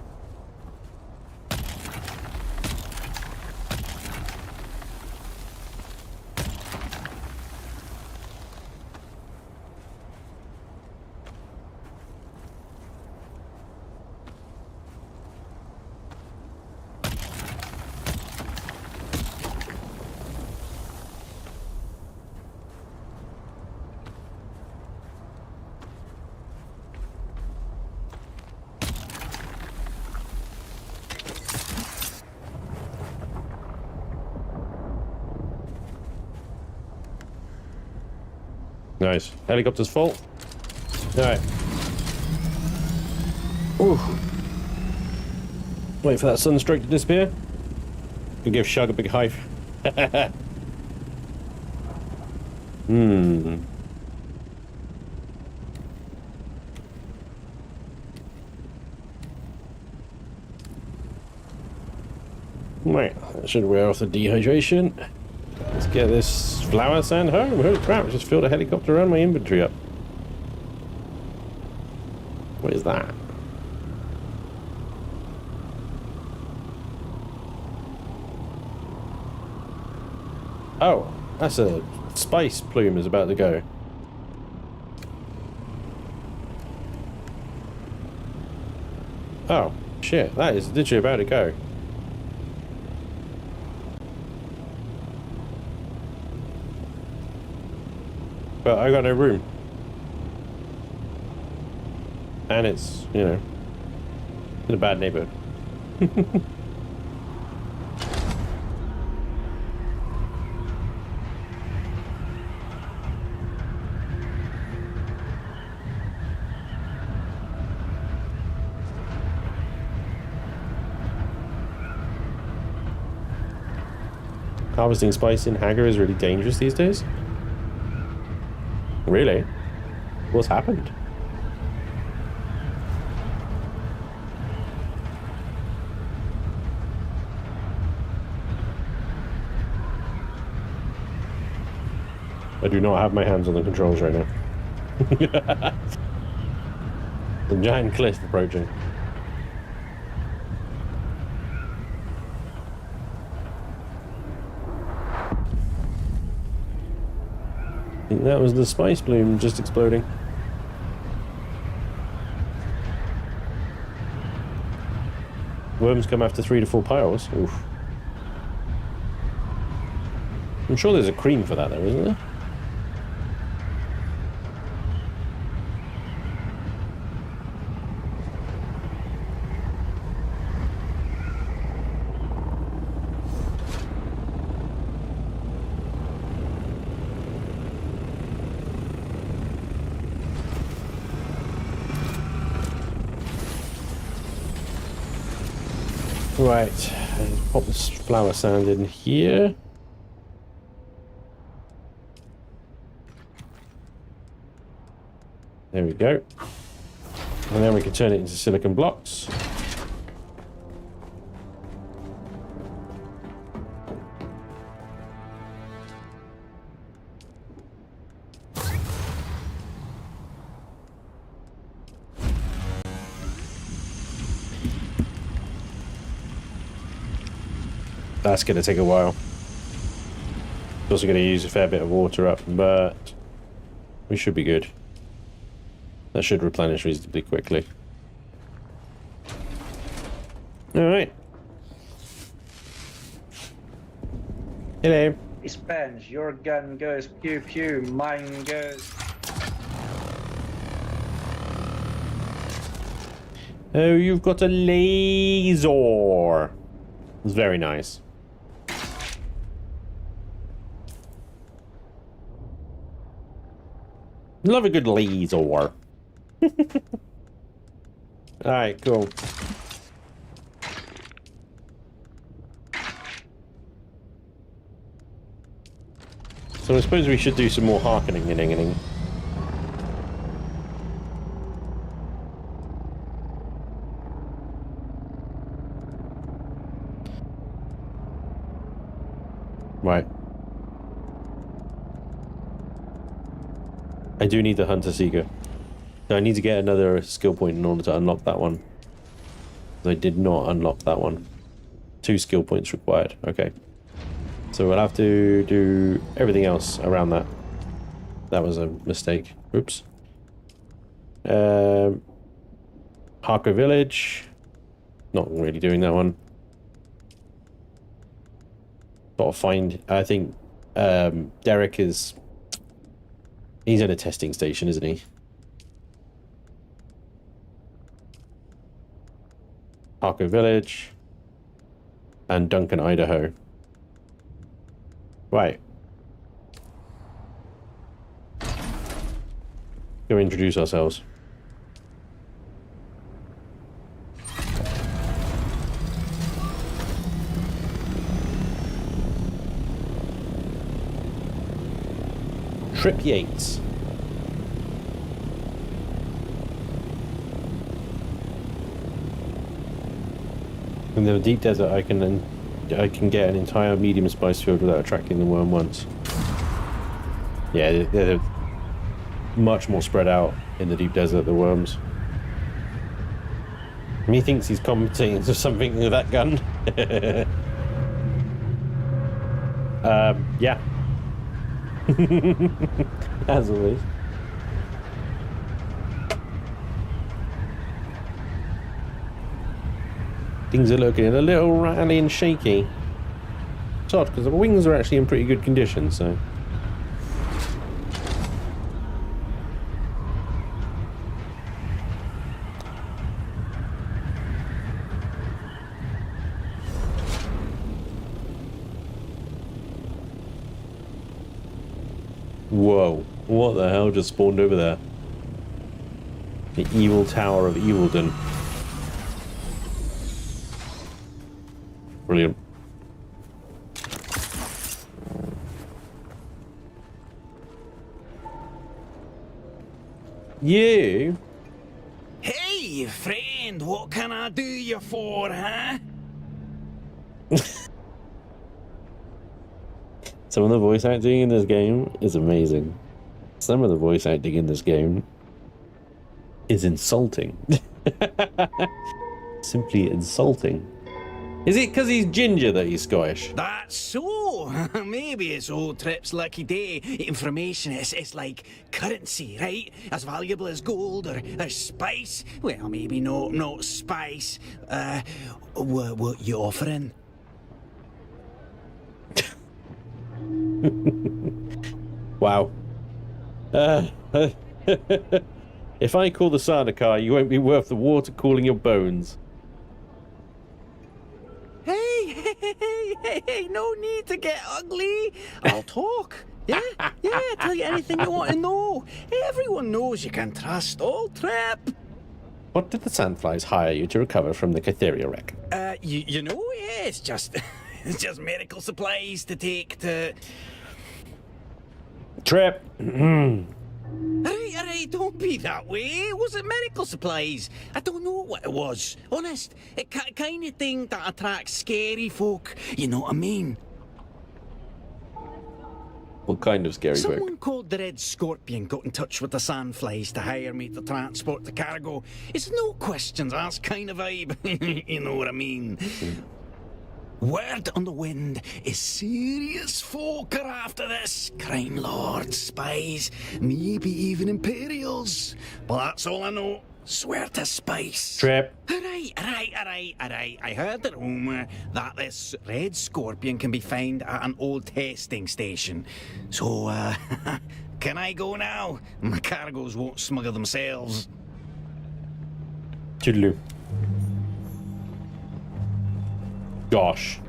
Nice. Helicopter's full. Alright. Ooh. Wait for that sunstroke to disappear. Can give Shug a big high. Right, that should wear off the dehydration. Let's get this flower sand home. Holy crap, I just filled a helicopter around my inventory up. What is that? Oh, that's a spice plume is about to go. Oh, shit, that is literally about to go. But I got no room. And it's, you know, in a bad neighborhood. Harvesting spice in Hagar is really dangerous these days? Really? What's happened? I do not have my hands on the controls right now. The giant cliff approaching. I think that was the spice bloom just exploding. Worms come after 3 to 4 piles. Oof. I'm sure there's a cream for that though, isn't there? Right, let's pop this flower sand in here. There we go. And then we can turn it into silicon blocks. That's going to take a while. It's also going to use a fair bit of water up, but we should be good. That should replenish reasonably quickly. Alright. Hello. Spence, your gun goes pew pew, mine goes. Oh, you've got a laser. It's very nice. Love a good laser. Alright, cool. So I suppose we should do some more hearkening and inging. Right. I do need the Hunter Seeker. So I need to get another skill point in order to unlock that one. I did not unlock that one. 2 skill points required. Okay. So we'll have to do everything else around that. That was a mistake. Oops. Harker Village. Not really doing that one. Gotta find... I think Derek is... He's at a testing station, isn't he? Harker Village. And Duncan, Idaho. Right. Go introduce ourselves. Trip Yates. In the deep desert, I can get an entire medium spice field without attracting the worm once. Yeah, they're much more spread out in the deep desert, the worms. He thinks he's commentating to something with that gun. Yeah. As always. Things are looking a little rattly and shaky. It's odd because the wings are actually in pretty good condition, so. Whoa, what the hell just spawned over there? The evil tower of Evilden. Brilliant. You? Hey, friend, what can I do you for, huh? Some of the voice acting in this game is amazing. Some of the voice acting in this game is insulting. Simply insulting. Is it because he's ginger that he's Scottish? That's so. Maybe it's old Trip's lucky day. Information is like currency, right? As valuable as gold or spice. Well, maybe not spice. What you offering? Wow. If I call the Sardaukar, you won't be worth the water cooling your bones. Hey, no need to get ugly. I'll talk. Yeah, tell you anything you want to know. Everyone knows you can trust old Trip. What did the Sandflies hire you to recover from the Catheria wreck? You know, yeah, it's just medical supplies to take to... Trip! Alright, don't be that way. Was it medical supplies? I don't know what it was. Honest, it kind of thing that attracts scary folk. You know what I mean? What kind of scary folk? Someone called the Red Scorpion got in touch with the Sandflies to hire me to transport the cargo. It's no questions asked kind of vibe. You know what I mean? Word on the wind is serious folk are after this. Crime lords, spies, maybe even Imperials. But that's all I know. Swear to spice. Trip. Alright. I heard at home that this red scorpion can be found at an old testing station. So, can I go now? My cargoes won't smuggle themselves. Toodaloo. Gosh.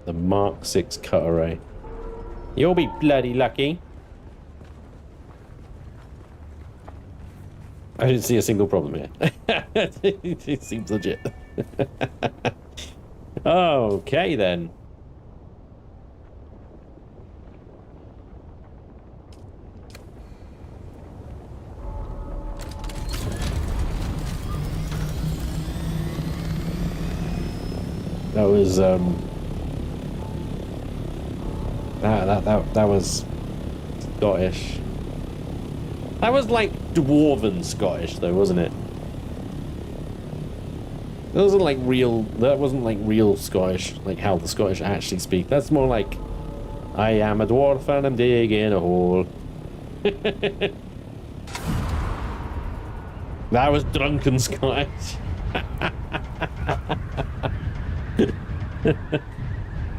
The Mark 6 cut array. You'll be bloody lucky. I didn't see a single problem here. It seems legit. Okay then. That was that was Scottish. That was like dwarven Scottish though, wasn't it? That wasn't like real Scottish, like how the Scottish actually speak. That's more like, I am a dwarf and I'm digging a hole. That was drunken Scottish.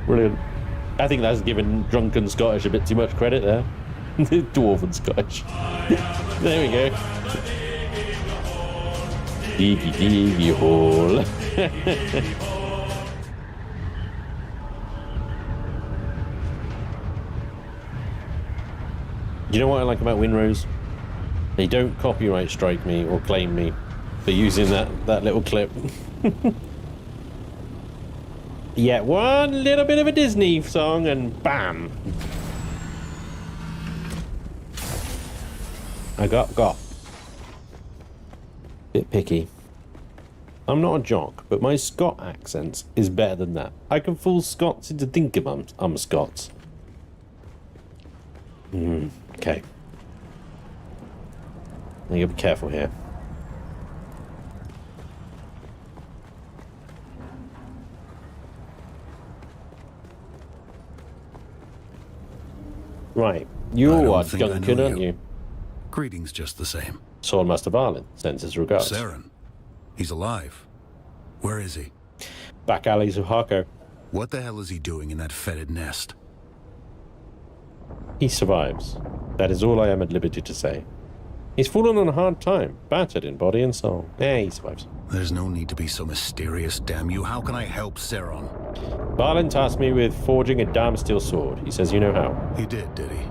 Brilliant. I think that's giving drunken Scottish a bit too much credit there. Dwarven Scottish. There we go. Diggy hole. You know what I like about Winrose? They don't copyright strike me or claim me for using that little clip. Yeah, one little bit of a Disney song and bam. I got. Bit picky. I'm not a jock, but my Scot accent is better than that. I can fool Scots into thinking I'm Scots. Okay. You gotta be careful here. Right, you are Duncan, aren't you? Greetings just the same. Swordmaster Barlin sends his regards. Saren. He's alive. Where is he? Back alleys of Harko. What the hell is he doing in that fetid nest? He survives. That is all I am at liberty to say. He's fallen on a hard time, battered in body and soul. He survives. There's no need to be so mysterious, damn you. How can I help Saren? Barlin tasked me with forging a Damasteel sword. He says you know how. He did he?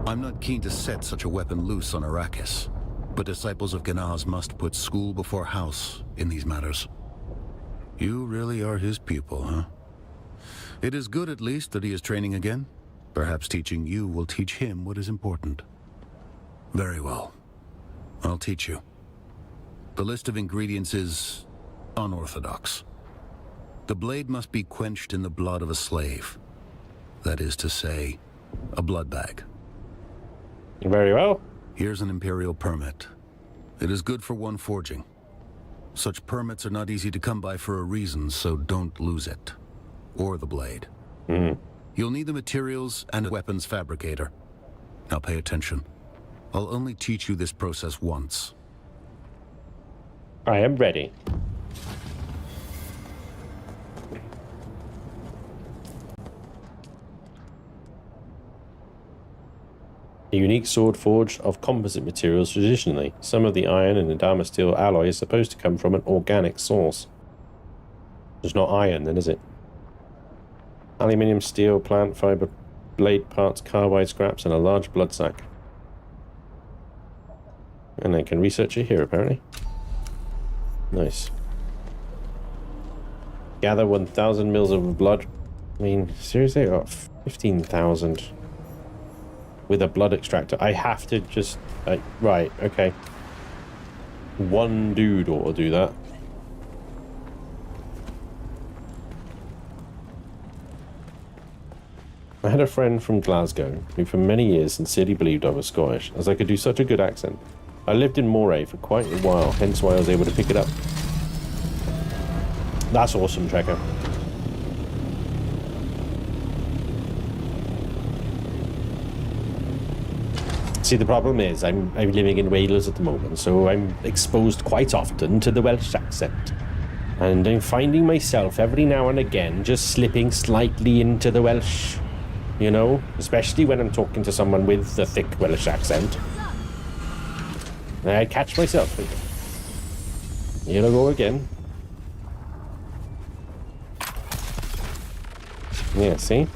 I'm not keen to set such a weapon loose on Arrakis, but disciples of Ganaz must put school before house in these matters. You really are his pupil, huh? It is good at least that he is training again. Perhaps teaching you will teach him what is important. Very well. I'll teach you. The list of ingredients is unorthodox. The blade must be quenched in the blood of a slave. That is to say, a blood bag. Very well. Here's an Imperial permit. It is good for one forging. Such permits are not easy to come by for a reason, so don't lose it. Or the blade. You'll need the materials and a weapons fabricator. Now pay attention. I'll only teach you this process once. I am ready. A unique sword forged of composite materials traditionally. Some of the iron in the Damasteel alloy is supposed to come from an organic source. It's not iron then, is it? Aluminium, steel, plant fiber, blade parts, carbide scraps, and a large blood sac. And I can research it here, apparently. Nice. Gather 1,000 mils of blood. I mean, seriously? I got 15,000. With a blood extractor. I have to just... right, okay. One dude ought to do that. I had a friend from Glasgow who for many years sincerely believed I was Scottish, as I could do such a good accent. I lived in Moray for quite a while, hence why I was able to pick it up. That's awesome, Trekker. See, the problem is I'm living in Wales at the moment, so I'm exposed quite often to the Welsh accent. And I'm finding myself every now and again just slipping slightly into the Welsh, you know? Especially when I'm talking to someone with a thick Welsh accent. I catch myself thinking, here I go again. Yeah, see?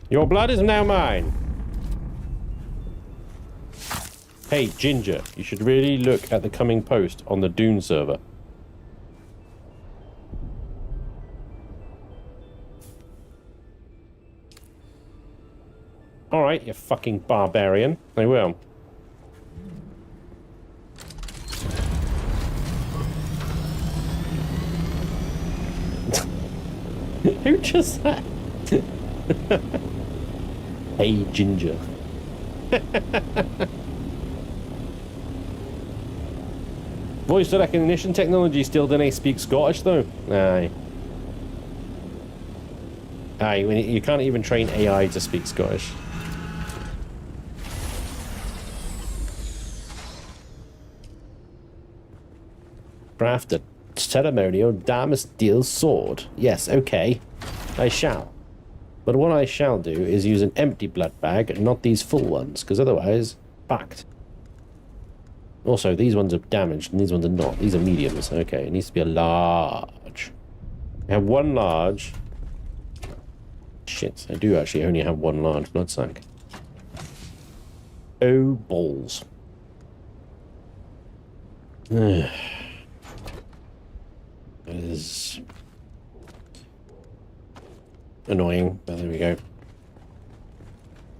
Your blood is now mine. Hey, Ginger, you should really look at the coming post on the Dune server. Alright, you fucking barbarian. I will. Who just that? Hey, Ginger. Voice recognition technology still doesn't speak Scottish, though. Aye. Aye, you can't even train AI to speak Scottish. Craft a ceremonial Damasteel sword. Yes, okay. I shall. But what I shall do is use an empty blood bag and not these full ones, because otherwise, fucked. Also, these ones are damaged and these ones are not. These are mediums. Okay, it needs to be a large. I have one large. Shit, I do actually only have one large blood sack. Oh, balls. That is annoying, but there we go.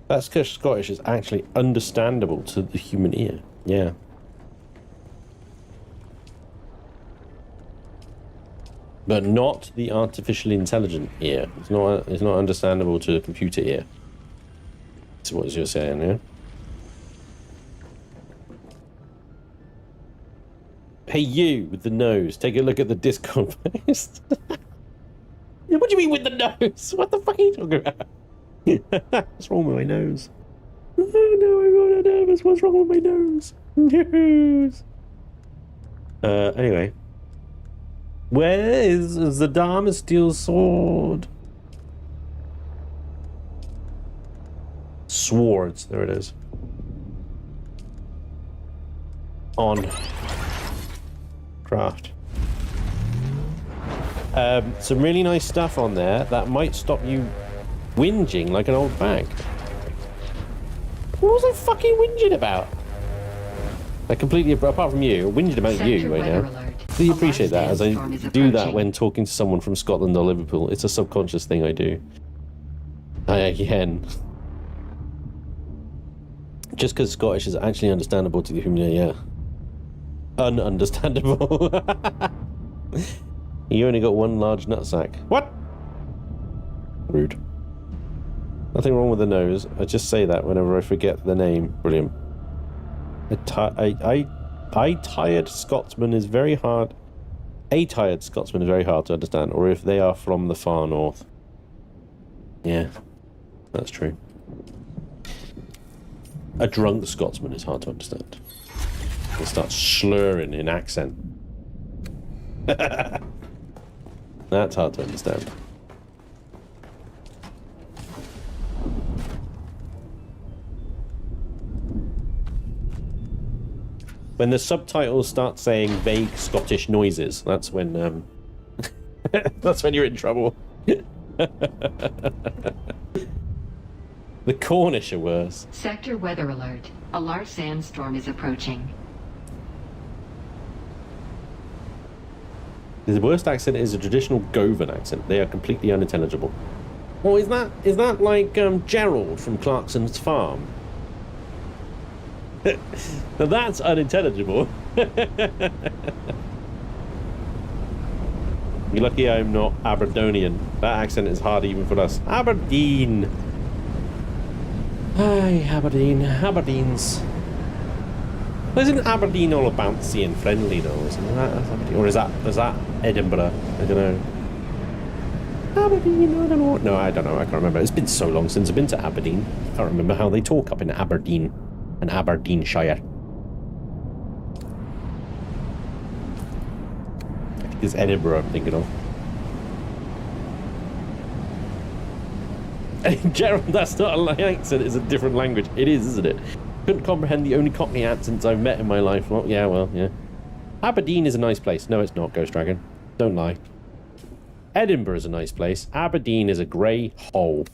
That's because Scottish is actually understandable to the human ear. Yeah. But not the artificially intelligent ear. It's not understandable to the computer ear. That's what you're saying, yeah? Hey, you with the nose, take a look at the Discord post. What do you mean with the nose? What the fuck are you talking about? What's wrong with my nose? Oh no, I'm all nervous. What's wrong with my nose? Nose. Anyway. Where is the Damasteel sword? Swords, there it is. On. Craft. Some really nice stuff on there that might stop you whinging like an old bag. What was I fucking whinging about? I completely, apart from you, whinging about you right now. Do you appreciate that? As I do that when talking to someone from Scotland or Liverpool, it's a subconscious thing I do. Again. Just because Scottish is actually understandable to the human ear, yeah. Ununderstandable. You only got one large nutsack. What? Rude. Nothing wrong with the nose. I just say that whenever I forget the name. Brilliant. A tired Scotsman is very hard to understand, or if they are from the far north. Yeah, that's true. A drunk Scotsman is hard to understand. They start slurring in accent. That's hard to understand. When the subtitles start saying vague Scottish noises, that's when that's when you're in trouble. The Cornish are worse. Sector weather alert. A large sandstorm is approaching. The worst accent is a traditional Govan accent. They are completely unintelligible. Oh, is that like Gerald from Clarkson's Farm? Now that's unintelligible. You're lucky I'm not Aberdonian. That accent is hard even for us. Aberdeen. Hi, Aberdeen. Aberdeen's. Isn't Aberdeen all bouncy and friendly though? Isn't that? Or is that Edinburgh? I don't know. Aberdeen, I don't know. No, I don't know. I can't remember. It's been so long since I've been to Aberdeen. I can't remember how they talk up in Aberdeen and Aberdeenshire. I think it's Edinburgh I'm thinking of. Gerald, that's not an accent, it's a different language. It is, isn't it? Couldn't comprehend the only Cockney accents I've met in my life. Well, yeah, well, yeah. Aberdeen is a nice place. No, it's not, Ghost Dragon. Don't lie. Edinburgh is a nice place. Aberdeen is a grey hole.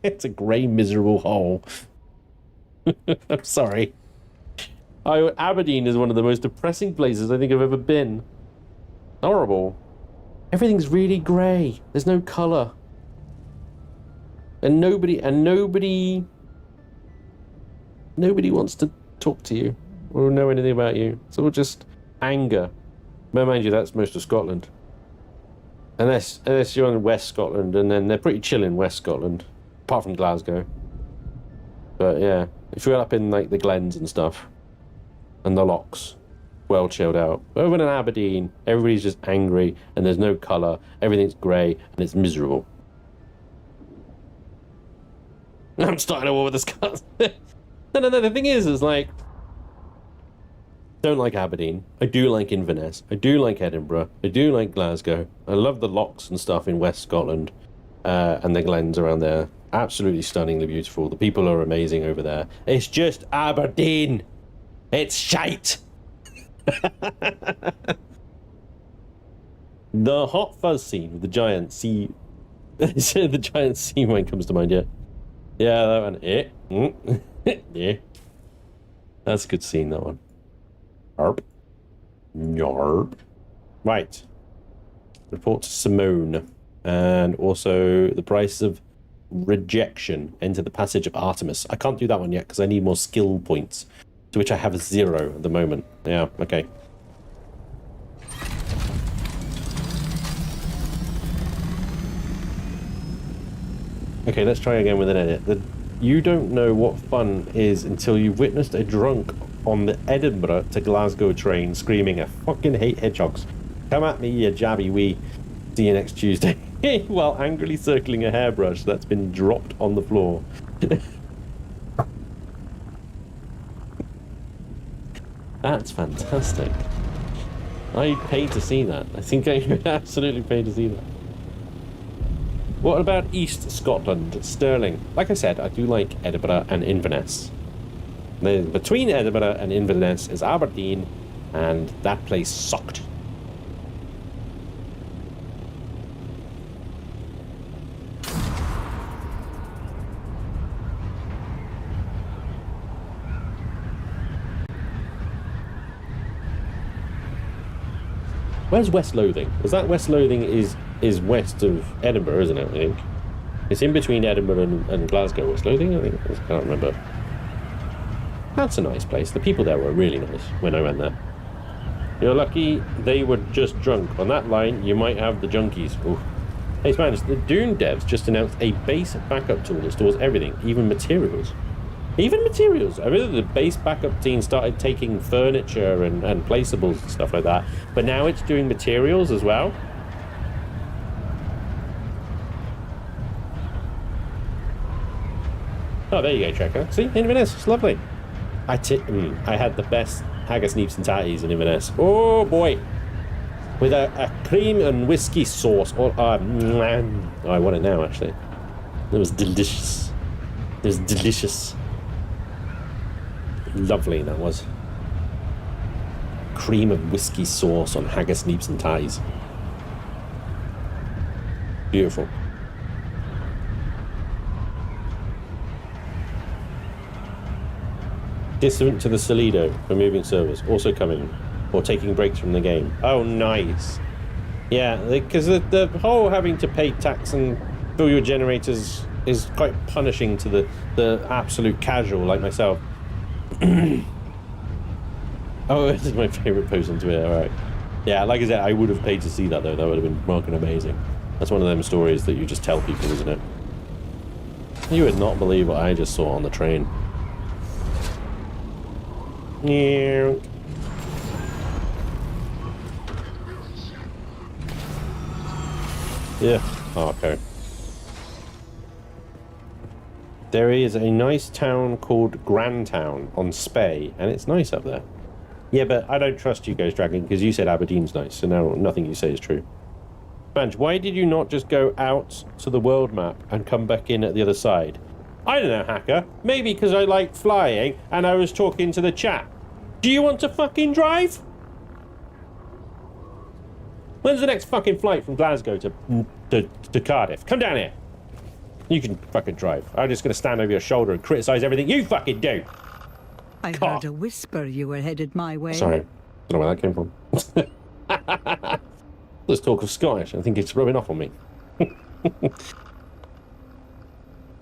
It's a grey, miserable hole. I'm sorry. Aberdeen is one of the most depressing places I think I've ever been. Horrible. Everything's really grey. There's no colour. And nobody wants to talk to you or know anything about you. It's all just anger. But mind you, that's most of Scotland. Unless you're in West Scotland, and then they're pretty chill in West Scotland, apart from Glasgow. But yeah, if you're up in like the glens and stuff, and the lochs, well chilled out. Over in Aberdeen, everybody's just angry, and there's no colour, everything's grey, and it's miserable. I'm starting a war with this guy. No, the thing is like, don't like Aberdeen. I do like Inverness. I do like Edinburgh. I do like Glasgow. I love the lochs and stuff in West Scotland, and the glens around there. Absolutely stunningly beautiful. The people are amazing over there. It's just Aberdeen. It's shite. The hot fuzz scene with the giant sea. The giant sea mine comes to mind, yeah. Yeah, that one. Yeah. That's a good scene, that one. Yarp. Yarp. Right. Report to Simone. And also the price of rejection. Enter the passage of Artemis. I can't do that one yet because I need more skill points. To which I have 0 at the moment. Yeah, okay. Okay, let's try again with an edit. You don't know what fun is until you've witnessed a drunk on the Edinburgh to Glasgow train screaming, "I fucking hate hedgehogs. Come at me, you jabby wee. See you next Tuesday." While angrily circling a hairbrush that's been dropped on the floor. That's fantastic. I paid to see that. I think I would absolutely pay to see that. What about East Scotland? Stirling. Like I said, I do like Edinburgh and Inverness. Between Edinburgh and Inverness is Aberdeen, and that place sucked. Where's West Lothing? Is that West Lothing is west of Edinburgh, isn't it, I think? It's in between Edinburgh and Glasgow. West Lothing, I think? I can't remember. That's a nice place. The people there were really nice when I went there. You're lucky they were just drunk. On that line, you might have the junkies. Ooh. Hey, Spanish, the Dune devs just announced a base backup tool that stores everything, even materials. Even materials. I really, the base backup team started taking furniture and placeables and stuff like that, but now it's doing materials as well. Oh, there you go, Trekker. See, Inverness, it's lovely. I had the best haggis, neeps and tatties in Inverness. Oh boy, with a cream and whiskey sauce. Oh, I want it now. Actually, it was delicious. It was delicious. Lovely, that was. Cream of whiskey sauce on haggis, neeps and tatties. Beautiful. Distant to the Salido for moving servers, also coming, or taking breaks from the game. Oh, nice. Yeah, because the whole having to pay tax and fill your generators is quite punishing to the absolute casual like myself. Oh, this is my favourite post on Twitter, alright. Yeah, like I said, I would have paid to see that though, that would have been fucking amazing. That's one of them stories that you just tell people, isn't it? You would not believe what I just saw on the train. Yeah. Yeah. Oh, okay. There is a nice town called Grandtown on Spey, and it's nice up there. Yeah, but I don't trust you, Ghost Dragon, because you said Aberdeen's nice, so now nothing you say is true. Banj, why did you not just go out to the world map and come back in at the other side? I don't know, Hacker. Maybe because I like flying and I was talking to the chat. Do you want to fucking drive? When's the next fucking flight from Glasgow to Cardiff? Come down here. You can fucking drive. I'm just going to stand over your shoulder and criticise everything you fucking do. I heard a whisper you were headed my way. Sorry. Don't know where that came from. Let's talk of Scottish. I think it's rubbing off on me.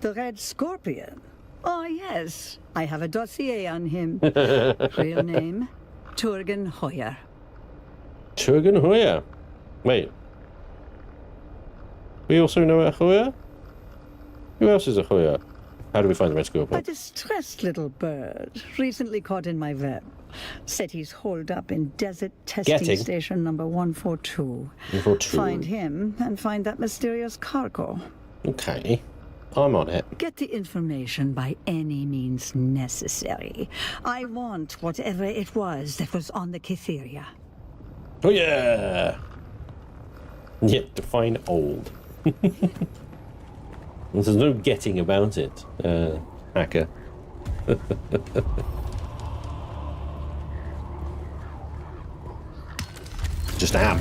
The Red Scorpion? Oh, yes. I have a dossier on him. Real name, Turgan Hoyer. Turgan Hoyer? Wait. We also know a Hoyer? Who else is a Hoyer? How do we find the Red Scorpion? A distressed little bird, recently caught in my web. Said he's holed up in desert testing station number 142. 142. Find him and find that mysterious cargo. Okay. I'm on it. Get the information by any means necessary. I want whatever it was that was on the Kytheria. Oh yeah! Yet to find old. There's no getting about it, Hacker. Just am.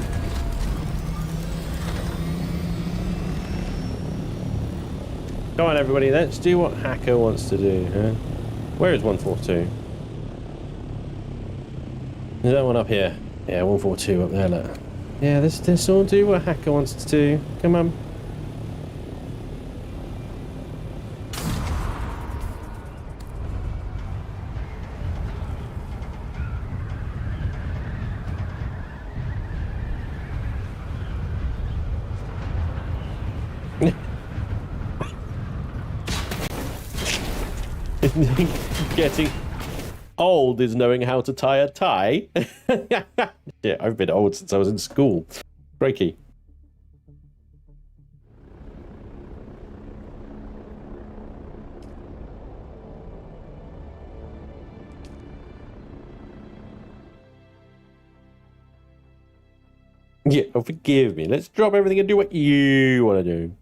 Come on, everybody, let's do what Hacker wants to do, huh? Where is 142? Is that one up here? Yeah, 142 up there, look. Yeah, let's all do what Hacker wants to do. Come on. Getting old is knowing how to tie a tie. Yeah, I've been old since I was in school. Breaky. Yeah, oh, forgive me. Let's drop everything and do what you want to do.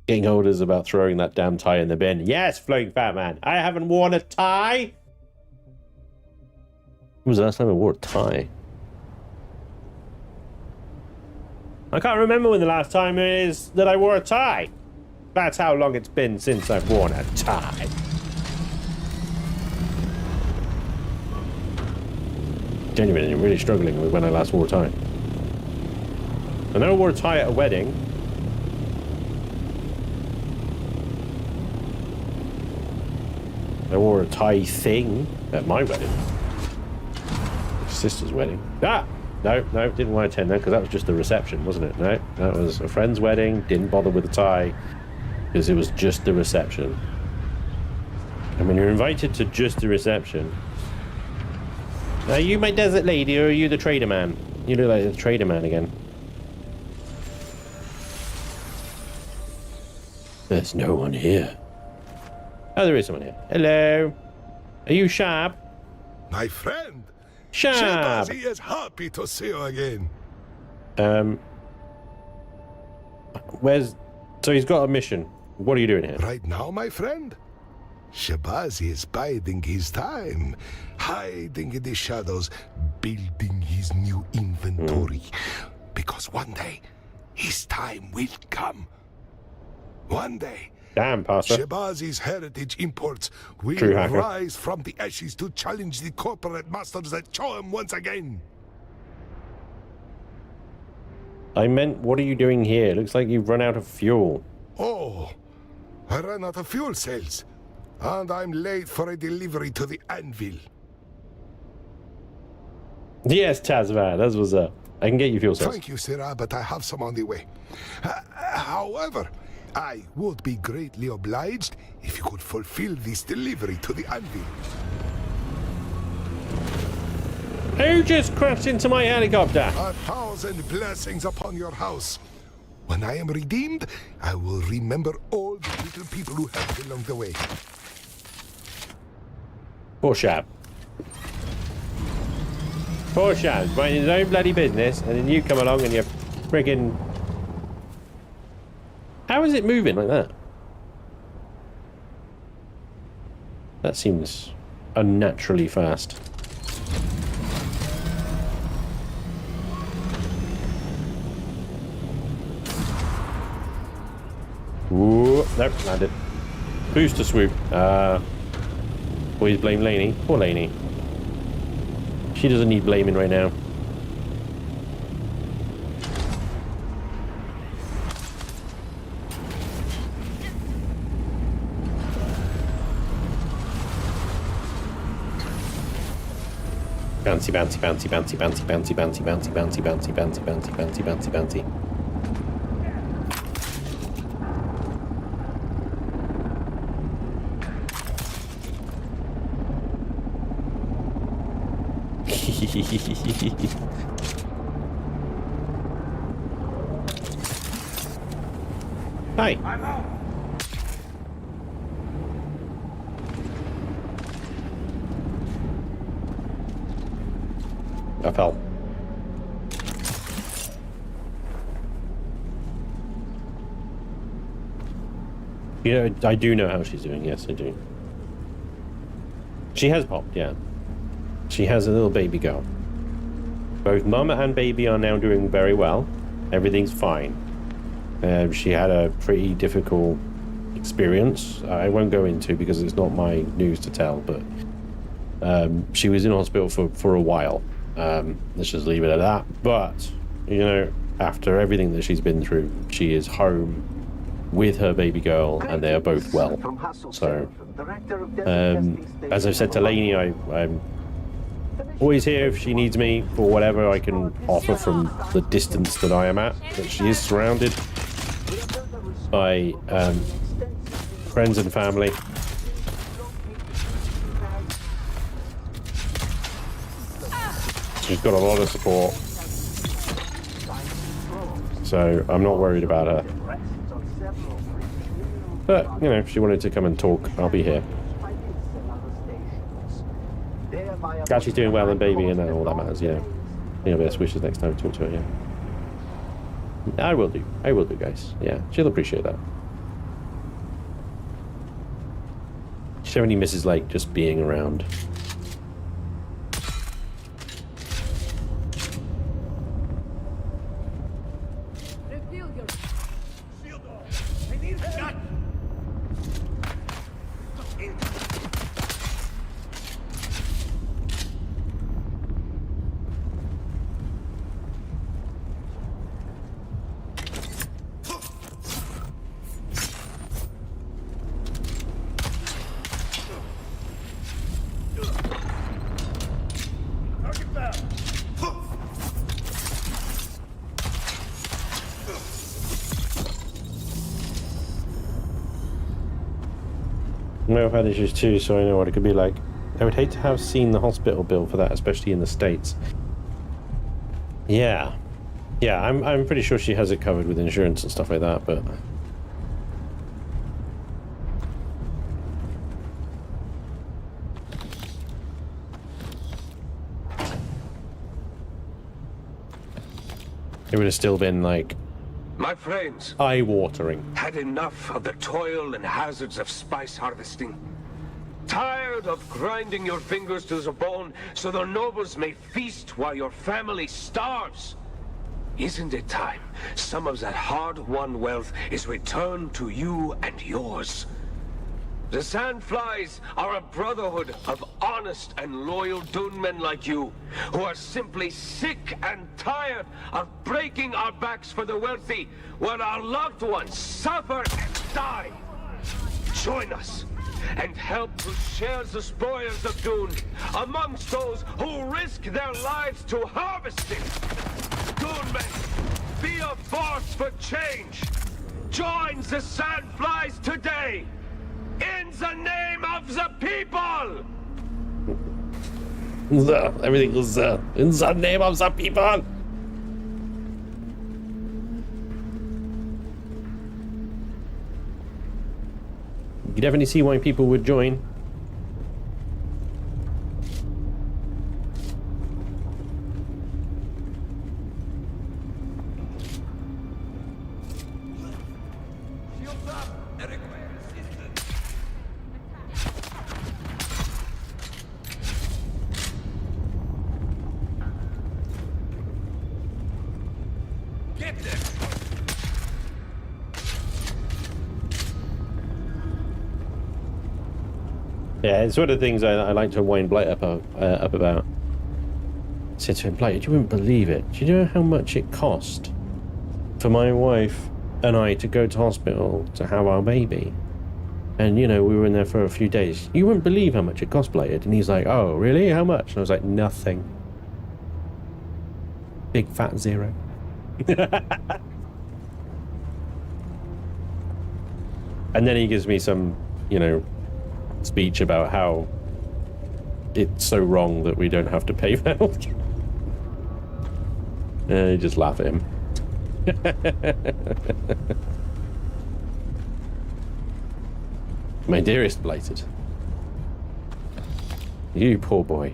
Getting older is about throwing that damn tie in the bin. Yes, Floating Fat Man. I haven't worn a tie. When was the last time I wore a tie? I can't remember when the last time it is that I wore a tie. That's how long it's been since I've worn a tie. Genuinely, I'm really struggling with when I last wore a tie. I know I wore a tie at a wedding. I wore a tie thing at my wedding. My sister's wedding. Ah! No, didn't want to attend that because that was just the reception, wasn't it? No, that was a friend's wedding. Didn't bother with the tie because it was just the reception. And when you're invited to just the reception, are you my desert lady or are you the trader man? You look like the trader man again. There's no one here. Oh, there is someone here. Hello. Are you Shab? My friend. Shab. She is happy to see you again. Where's... So he's got a mission. What are you doing here? Right now, my friend? Shabazi is biding his time, hiding in the shadows, building his new inventory. Because one day, his time will come. One day, damn, Pastor. Shabazi's heritage imports will rise from the ashes to challenge the corporate masters that show him once again. I meant, what are you doing here? Looks like you've run out of fuel. Oh, I ran out of fuel cells. And I'm late for a delivery to the anvil. Yes, Tazvan, that's what's up. I can get you fuel cells. Thank you, Sarah, but I have some on the way. However, I would be greatly obliged if you could fulfill this delivery to the anvil. Who just crashed into my helicopter? 1,000 blessings upon your house. When I am redeemed, I will remember all the little people who helped along the way. Poor Shab. Poor Shab, minding his own bloody business, and then you come along and you're friggin'... How is it moving like that? That seems unnaturally fast. Ooh, nope, landed. Booster swoop. Always blame Lainey. Poor Lainey. She doesn't need blaming right now. Bouncy, bouncy, bouncy, bouncy, bouncy, bouncy, bouncy, bouncy, bouncy, bouncy, bouncy, bouncy, bouncy, bouncy, bouncy. Hi. I'm out. I fell. Yeah, I do know how she's doing. Yes, I do. She has popped, yeah. She has a little baby girl. Both mum and baby are now doing very well. Everything's fine. She had a pretty difficult experience. I won't go into because it's not my news to tell, but she was in hospital for a while. Let's just leave it at that. But, you know, after everything that she's been through, she is home with her baby girl and they are both well. So, as I said to Lainey, I'm always here if she needs me for whatever I can offer from the distance that I am at. But she is surrounded by friends and family. She's got a lot of support. So I'm not worried about her. But, you know, if she wanted to come and talk, I'll be here. Glad she's doing well and baby and all that matters, you know, best wishes next time I talk to her, yeah. I will do, guys. Yeah, she'll appreciate that. She only misses, like, just being around. I've had issues too, so I know what it could be like. I would hate to have seen the hospital bill for that, especially in the States. Yeah, I'm pretty sure she has it covered with insurance and stuff like that, but it would have still been like my friends, eye-watering. Had enough of the toil and hazards of spice harvesting. Tired of grinding your fingers to the bone so the nobles may feast while your family starves. Isn't it time some of that hard-won wealth is returned to you and yours? The Sandflies are a brotherhood of honest and loyal Dune men like you, who are simply sick and tired of breaking our backs for the wealthy, while our loved ones suffer and die. Join us, and help to share the spoils of Dune amongst those who risk their lives to harvest it. Goonmate, be a force for change. Join the Sandflies today. In the name of the people. Everything was in the name of the people. You definitely see why people would join. Yeah, it's one of the things I like to wind Blight up about. I said to him, Blight, you wouldn't believe it. Do you know how much it cost for my wife and I to go to hospital to have our baby? And, you know, we were in there for a few days. You wouldn't believe how much it cost, Blighted. And he's like, oh, really? How much? And I was like, nothing. Big fat zero. And then he gives me some, you know, speech about how it's so wrong that we don't have to pay for healthcare. You just laugh at him. My dearest Blighted. You poor boy.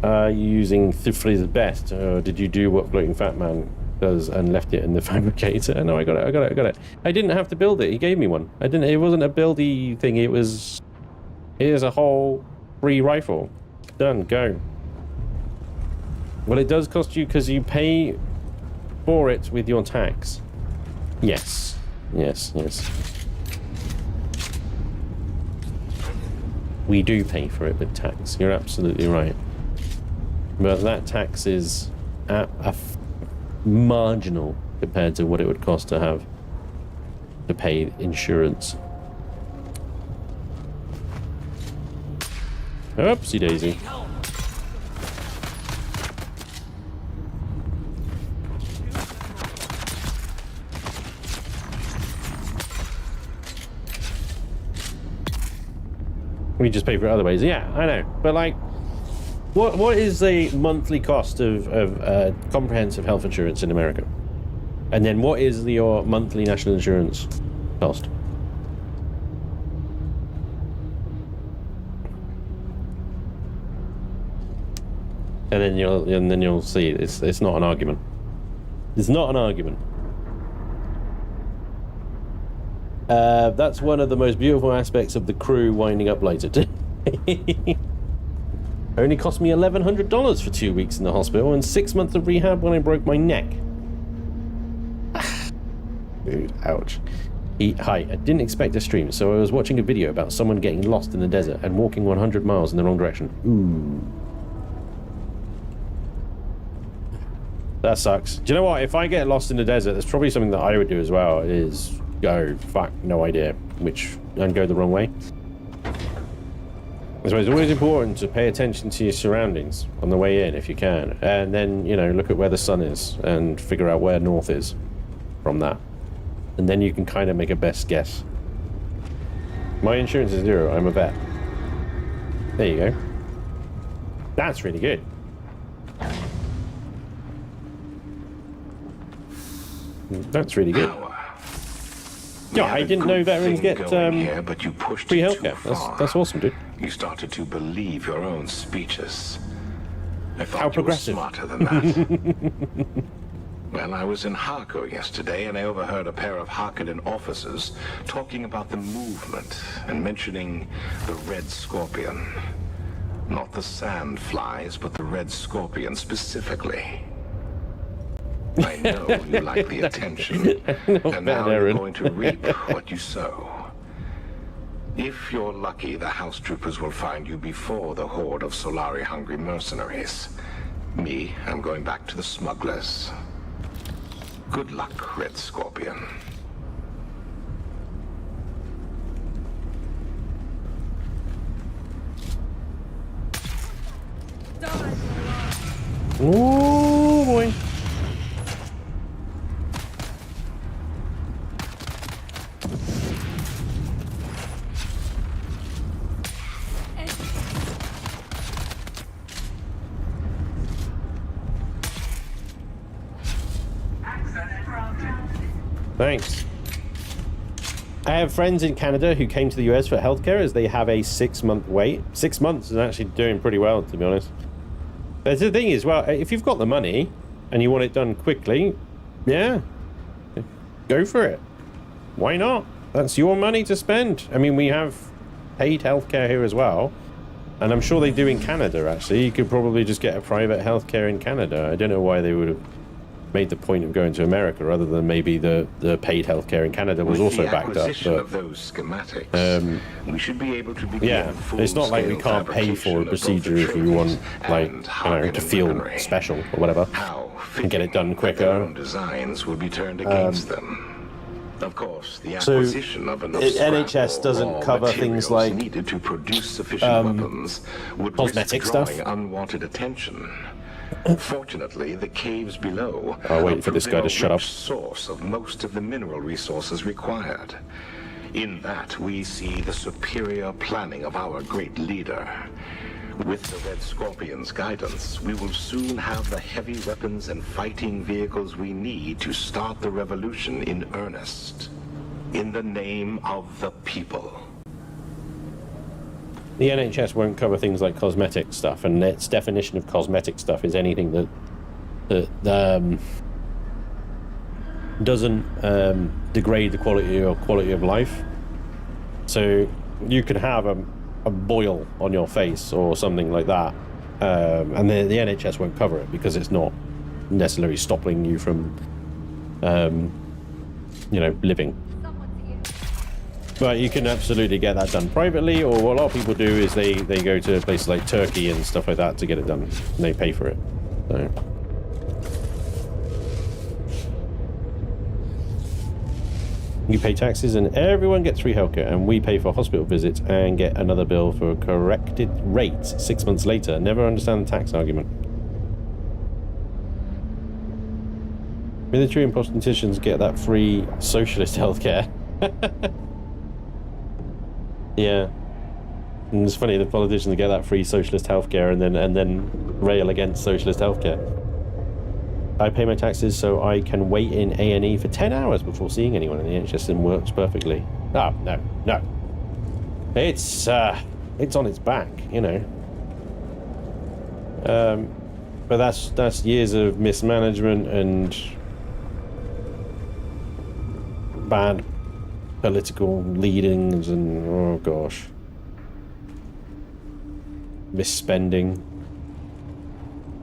Are you using Thifri's best, or did you do what Floating Fat Man does and left it in the fabricator? No, I got it. I didn't have to build it. He gave me one. It wasn't a buildy thing. It was, here's a whole free rifle. Done. Go. Well, it does cost you because you pay for it with your tax. Yes. We do pay for it with tax. You're absolutely right. But that tax is marginal compared to what it would cost to have to pay insurance. Oopsie daisy. We just pay for it other ways. Yeah, I know. But like, what is the monthly cost of comprehensive health insurance in America? And then what is your monthly national insurance cost? And then you'll see it's not an argument. It's not an argument. That's one of the most beautiful aspects of the crew winding up later. Only cost me $1,100 for 2 weeks in the hospital and 6 months of rehab when I broke my neck. Dude, ouch. Hi, I didn't expect a stream, so I was watching a video about someone getting lost in the desert and walking 100 miles in the wrong direction. Ooh. That sucks. Do you know what? If I get lost in the desert, there's probably something that I would do as well, is go, fuck, no idea, and go the wrong way. So it's always important to pay attention to your surroundings on the way in if you can, and then, you know, look at where the sun is and figure out where north is from that, and then you can kind of make a best guess. My insurance is 0. I'm a vet. There you go. That's really good. That's really good. Yeah, I didn't know veterans get here, but you pushed free it healthcare. too far. That's awesome, dude. You started to believe your own speeches. I thought How you progressive. were smarter than that. Well, I was in Harco yesterday, and I overheard a pair of Harkonnen officers talking about the movement and mentioning the Red Scorpion. Not the sand flies, but the Red Scorpion specifically. I know you like the attention, and now you're going to reap what you sow. If you're lucky, the house troopers will find you before the horde of Solari-hungry mercenaries. Me, I'm going back to the smugglers. Good luck, Red Scorpion. Oh boy. Thanks. I have friends in Canada who came to the US for healthcare as they have a 6-month wait. 6 months is actually doing pretty well, to be honest. But the thing is, well, if you've got the money and you want it done quickly, yeah, go for it. Why not? That's your money to spend. I mean, we have paid healthcare here as well. And I'm sure they do in Canada, actually. You could probably just get a private healthcare in Canada. I don't know why they would have made the point of going to America, other than maybe the paid healthcare in Canada was also backed up. But of those schematics, we should be able to begin yeah, it's not like we can't pay for a procedure if we want, like, you know, to feel special or whatever, and get it done quicker. Designs will be turned against them. Of course, the So acquisition of enough NHS doesn't cover things like needed to produce sufficient weapons would cosmetic risk stuff. drawing unwanted attention. Fortunately, the caves below I'll wait for this guy to shut up. source of most of the mineral resources required. In that, we see the superior planning of our great leader. With the Red Scorpion's guidance, we will soon have the heavy weapons and fighting vehicles we need to start the revolution in earnest. In the name of the people. The NHS won't cover things like cosmetic stuff, and its definition of cosmetic stuff is anything that doesn't degrade the quality of life. So you could have a boil on your face or something like that, and the NHS won't cover it because it's not necessarily stopping you from, you know, living. But you can absolutely get that done privately, or what a lot of people do is they go to places like Turkey and stuff like that to get it done, and they pay for it. So. You pay taxes and everyone gets free healthcare, and we pay for hospital visits and get another bill for corrected rates 6 months later. Never understand the tax argument. Military and politicians get that free socialist healthcare. Yeah, and it's funny, the politicians get that free socialist healthcare and then rail against socialist healthcare. I pay my taxes so I can wait in A&E for 10 hours before seeing anyone, and the NHS works perfectly. Oh, no. It's on its back, you know. But that's years of mismanagement and bad political leadings and, oh gosh, misspending,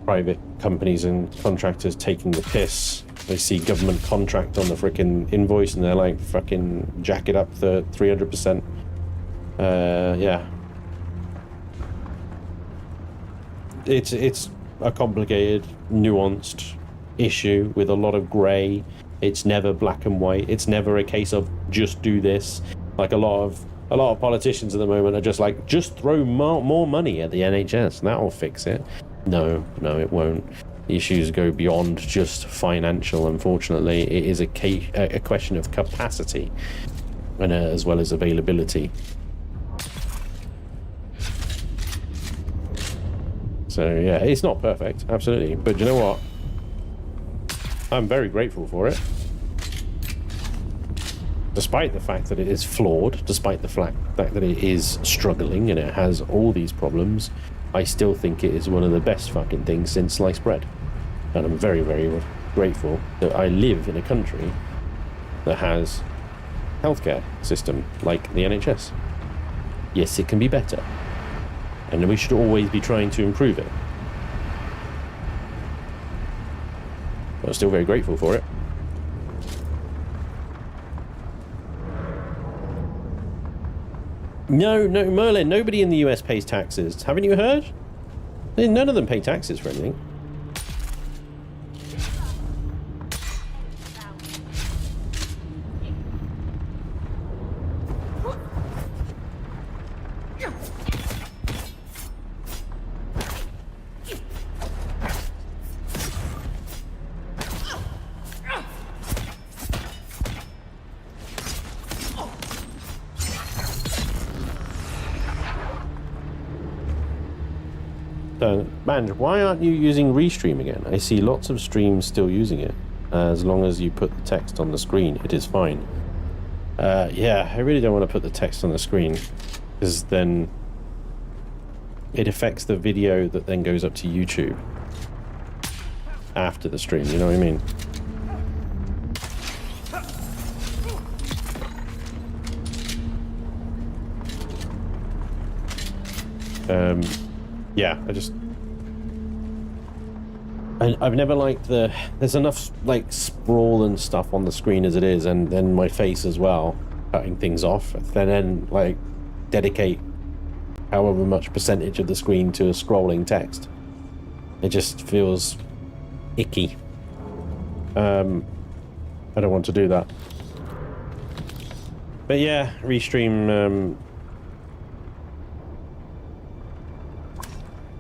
private companies and contractors taking the piss. They see government contract on the frickin' invoice and they're like, fucking jack it up to 300%. Yeah. It's a complicated, nuanced issue with a lot of grey. It's never black and white. It's never a case of just do this. Like a lot of politicians at the moment are just like, just throw more money at the NHS. That'll fix it. No, it won't. The issues go beyond just financial. Unfortunately, it is a question of capacity, and as well as availability. So yeah, it's not perfect, absolutely. But you know what? I'm very grateful for it. Despite the fact that it is flawed, despite the fact that it is struggling and it has all these problems, I still think it is one of the best fucking things since sliced bread. And I'm very, very grateful that I live in a country that has a healthcare system like the NHS. Yes, it can be better. And we should always be trying to improve it. I'm still very grateful for it. No, Merlin, nobody in the US pays taxes. Haven't you heard? None of them pay taxes for anything. Man, why aren't you using Restream again? I see lots of streams still using it. As long as you put the text on the screen, it is fine. Yeah, I really don't want to put the text on the screen, because then it affects the video that then goes up to YouTube after the stream, you know what I mean? Yeah, I've never liked there's enough like sprawl and stuff on the screen as it is, and then my face as well, cutting things off, then like dedicate however much percentage of the screen to scrolling text. It just feels icky. I don't want to do that. But yeah, Restream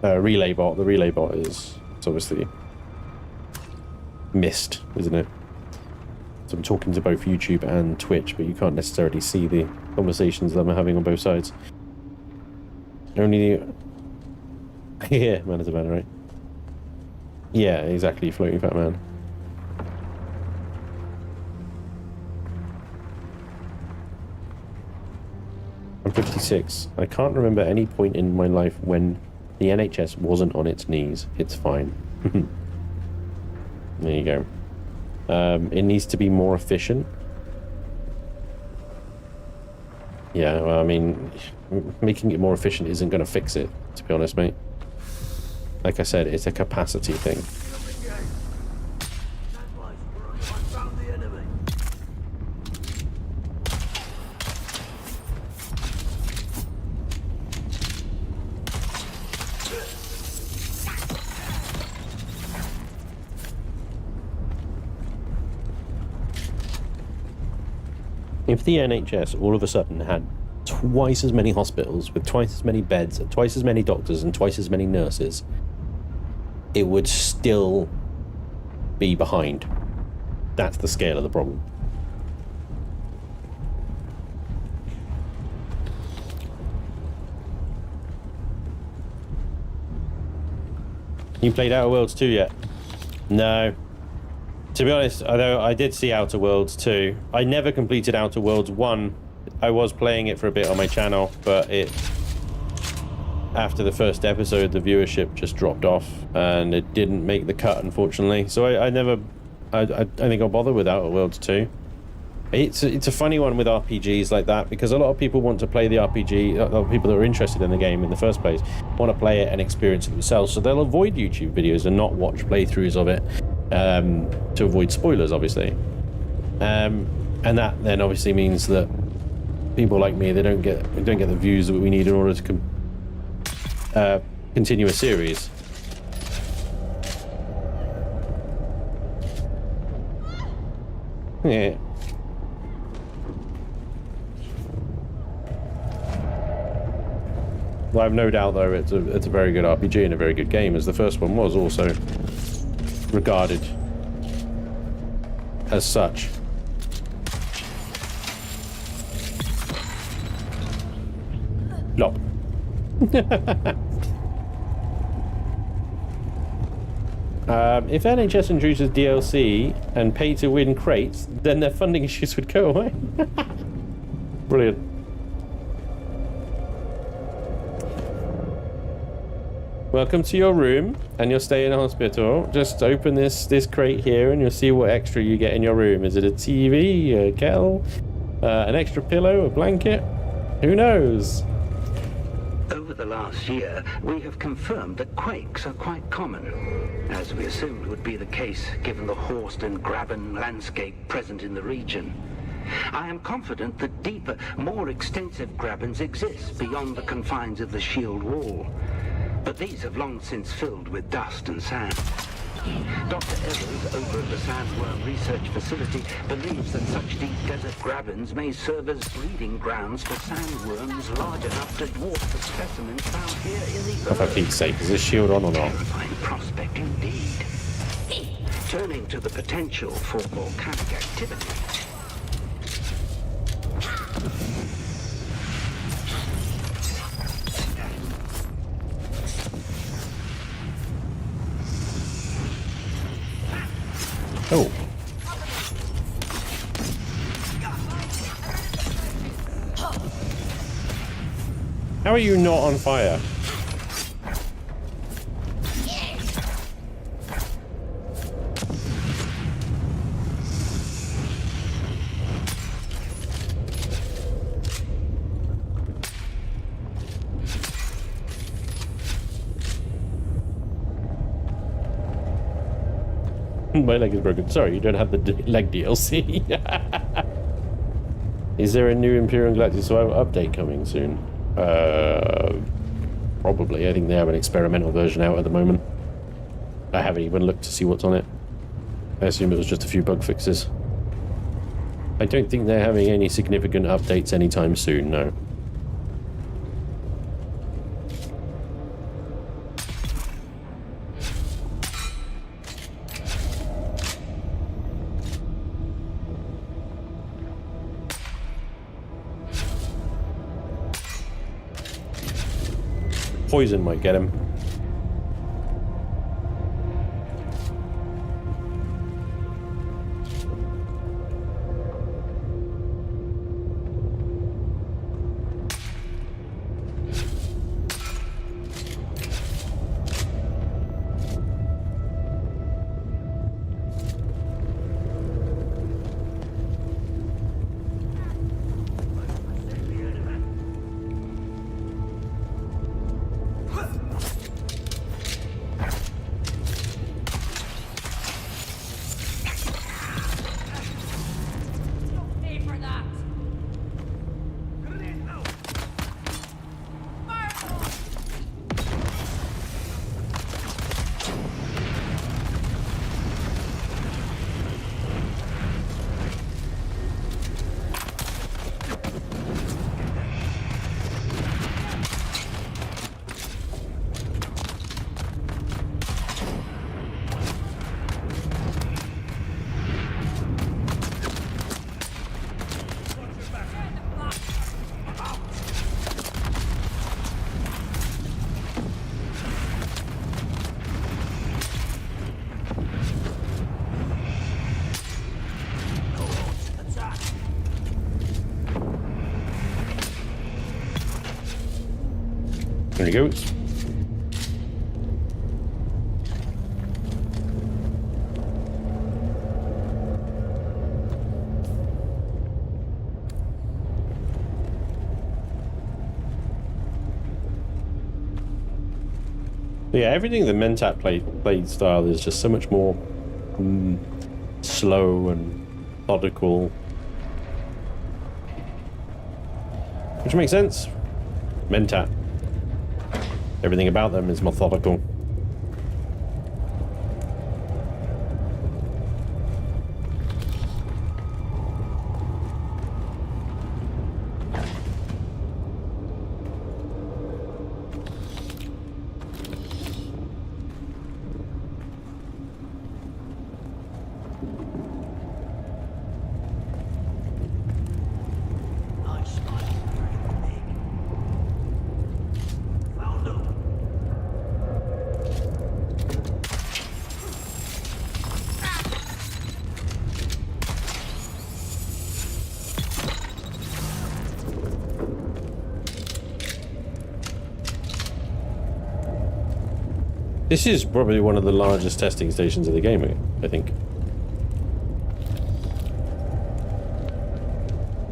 relay bot. The relay bot is obviously missed, isn't it? So I'm talking to both YouTube and Twitch, but you can't necessarily see the conversations that I'm having on both sides. Only yeah, man is a man, right? Yeah, exactly, floating fat man. I'm 56. I can't remember any point in my life when the NHS wasn't on its knees. It's fine. There you go. It needs to be more efficient. Yeah, well, I mean, making it more efficient isn't going to fix it, to be honest, mate. Like I said, it's a capacity thing. If the NHS all of a sudden had twice as many hospitals with twice as many beds, twice as many doctors and twice as many nurses, it would still be behind. That's the scale of the problem. You played Outer Worlds 2 yet? No. To be honest, although I did see Outer Worlds 2, I never completed Outer Worlds 1. I was playing it for a bit on my channel, but after the first episode, the viewership just dropped off, and it didn't make the cut, unfortunately. So I think I'll bother with Outer Worlds 2. It's a funny one with RPGs like that, because a lot of people want to play the RPG, a lot of people that are interested in the game in the first place, want to play it and experience it themselves, so they'll avoid YouTube videos and not watch playthroughs of it. To avoid spoilers, obviously, and that then obviously means that people like me, they don't get the views that we need in order to continue a series. Yeah. Well, I have no doubt, though, it's a very good RPG and a very good game, as the first one was also regarded as such. Lop. If NHS introduces DLC and pay-to-win crates, then their funding issues would go away. Brilliant. Welcome to your room and your stay in a hospital. Just open this crate here and you'll see what extra you get in your room. Is it a TV, a kettle, an extra pillow, a blanket? Who knows? Over the last year, we have confirmed that quakes are quite common, as we assumed would be the case given the horsed and graben landscape present in the region. I am confident that deeper, more extensive grabens exist beyond the confines of the shield wall. But these have long since filled with dust and sand. Dr. Evers, over at the Sandworm Research Facility, believes that such deep desert grabens may serve as breeding grounds for sandworms large enough to dwarf the specimens found here in the For Pete's sake, is this shield on or not? Terrifying prospect indeed. Turning to the potential for volcanic activity. Oh. How are you not on fire? My leg is broken. Sorry, you don't have the leg DLC. Is there a new Imperium Galactic Survival update coming soon? Probably. I think they have an experimental version out at the moment. I haven't even looked to see what's on it. I assume it was just a few bug fixes. I don't think they're having any significant updates anytime soon, no. Poison might get him. There he goes. Yeah, everything the Mentat played style is just so much more slow and methodical. Which makes sense. Mentat. Everything about them is methodical. This is probably one of the largest testing stations of the game, I think.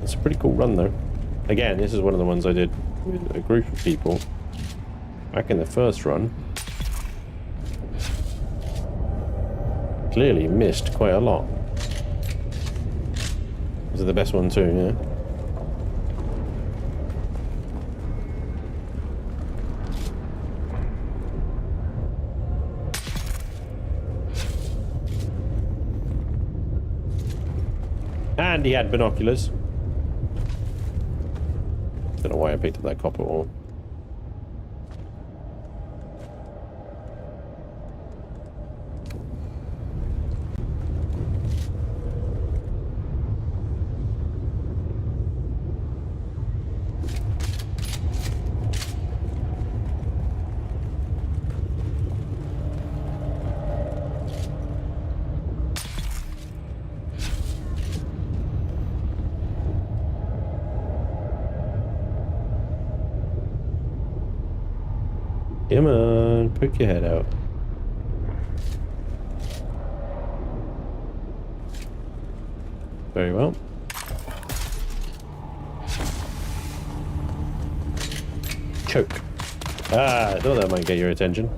It's a pretty cool run, though. Again, this is one of the ones I did with a group of people back in the first run. Clearly missed quite a lot. Was it the best one too, yeah? And he had binoculars. Don't know why I picked up that copper ore. Come on, poke your head out. Very well. Choke. Ah, I thought that might get your attention.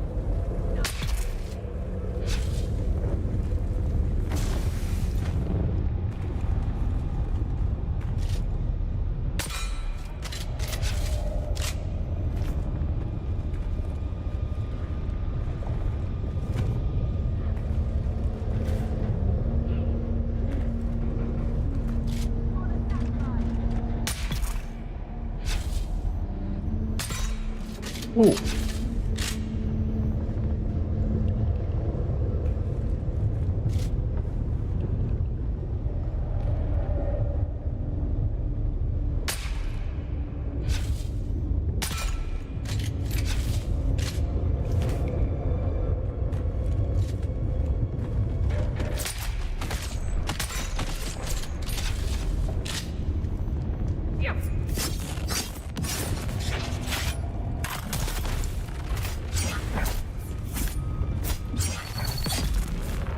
Ooh.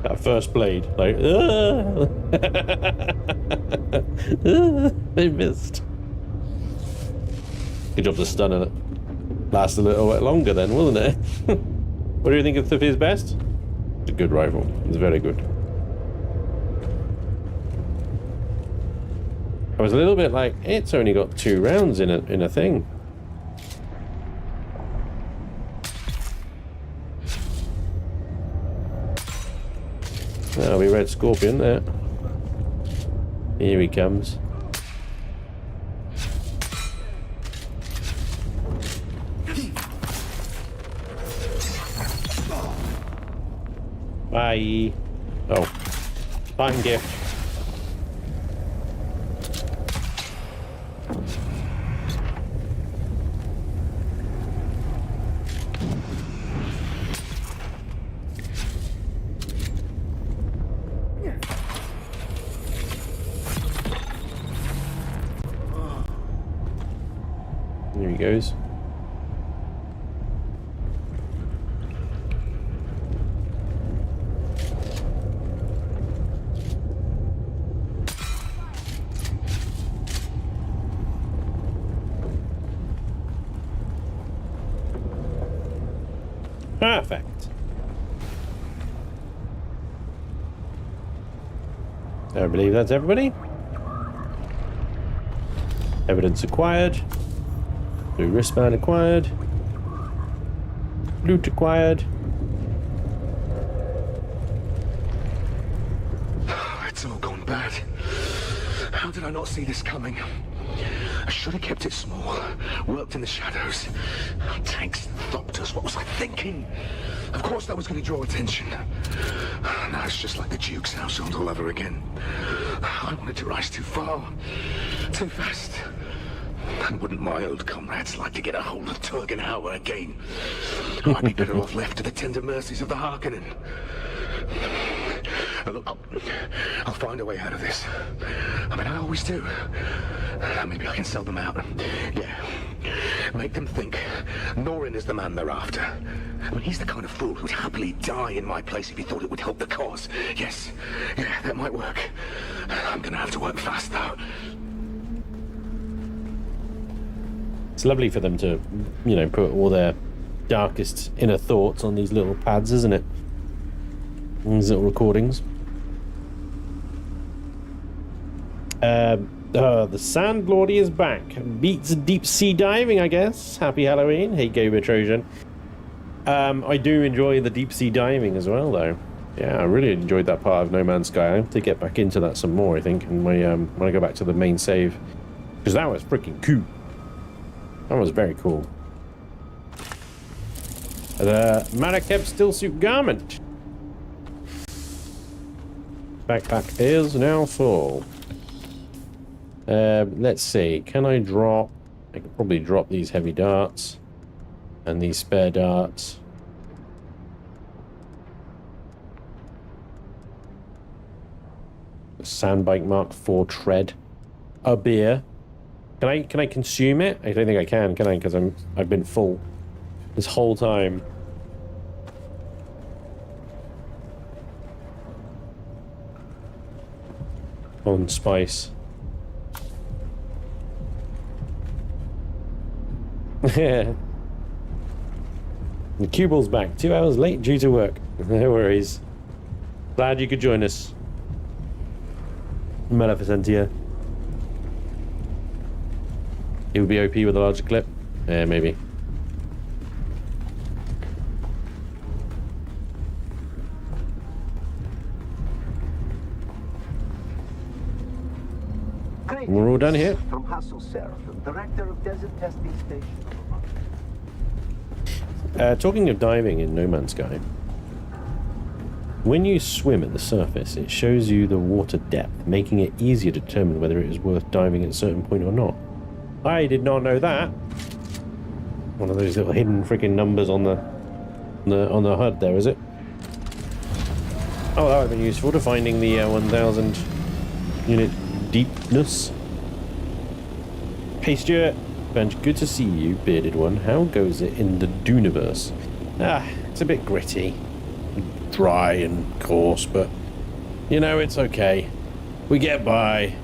That first blade, like, they missed. Good job to stun it. Last a little bit longer then, wasn't it? What do you think of his best? It's a good rifle. It's very good. I was a little bit like, it's only got 2 rounds in a thing. That'll be Red Scorpion there. Here he comes. Bye. Oh. Fine gift. There he goes. Perfect. I believe that's everybody. Evidence acquired. Blue wristband acquired. Loot acquired. It's all gone bad. How did I not see this coming? I should have kept it small. Worked in the shadows. Tanks, thopters, what was I thinking? Of course that was going to draw attention. Now it's just like the Duke's household all over again. I wanted to rise too far. Too fast. And wouldn't my old comrades like to get a hold of Turgenhauer again? I'd be better off left to the tender mercies of the Harkonnen. Look, I'll find a way out of this. I mean, I always do. Maybe I can sell them out. Yeah. Make them think Norin is the man they're after. I mean, he's the kind of fool who'd happily die in my place if he thought it would help the cause. Yes. Yeah, that might work. I'm gonna have to work fast, though. It's lovely for them to, you know, put all their darkest inner thoughts on these little pads, isn't it? These little recordings. The Sandlordy is back. Beats deep sea diving, I guess. Happy Halloween. Hey, Gober Trojan. I do enjoy the deep sea diving as well, though. Yeah, I really enjoyed that part of No Man's Sky. I have to get back into that some more, I think, and when I go back to the main save. Because that was freaking cool. That was very cool. The Marakeb stillsuit garment. Backpack is now full. Let's see. Can I drop? I could probably drop these heavy darts and these spare darts. Sandbike Mark IV tread. A beer. Can I consume it? I don't think I can I? Because I've been full. This whole time. On spice. Yeah. The Cubal's back. 2 hours late due to work. No worries. Glad you could join us. Maleficentia. It would be OP with a larger clip. Yeah, maybe. We're all done here. From Hassel Seraphim, director of Desert Testing Station. Talking of diving in No Man's Sky, when you swim at the surface, it shows you the water depth, making it easier to determine whether it is worth diving at a certain point or not. I did not know that. One of those little hidden freaking numbers on the HUD there, is it? Oh, that would have been useful to finding the 1000 unit deepness. Hey Stuart, Bench, good to see you, bearded one. How goes it in the Duneverse? It's a bit gritty, dry and coarse, but you know, it's okay. We get by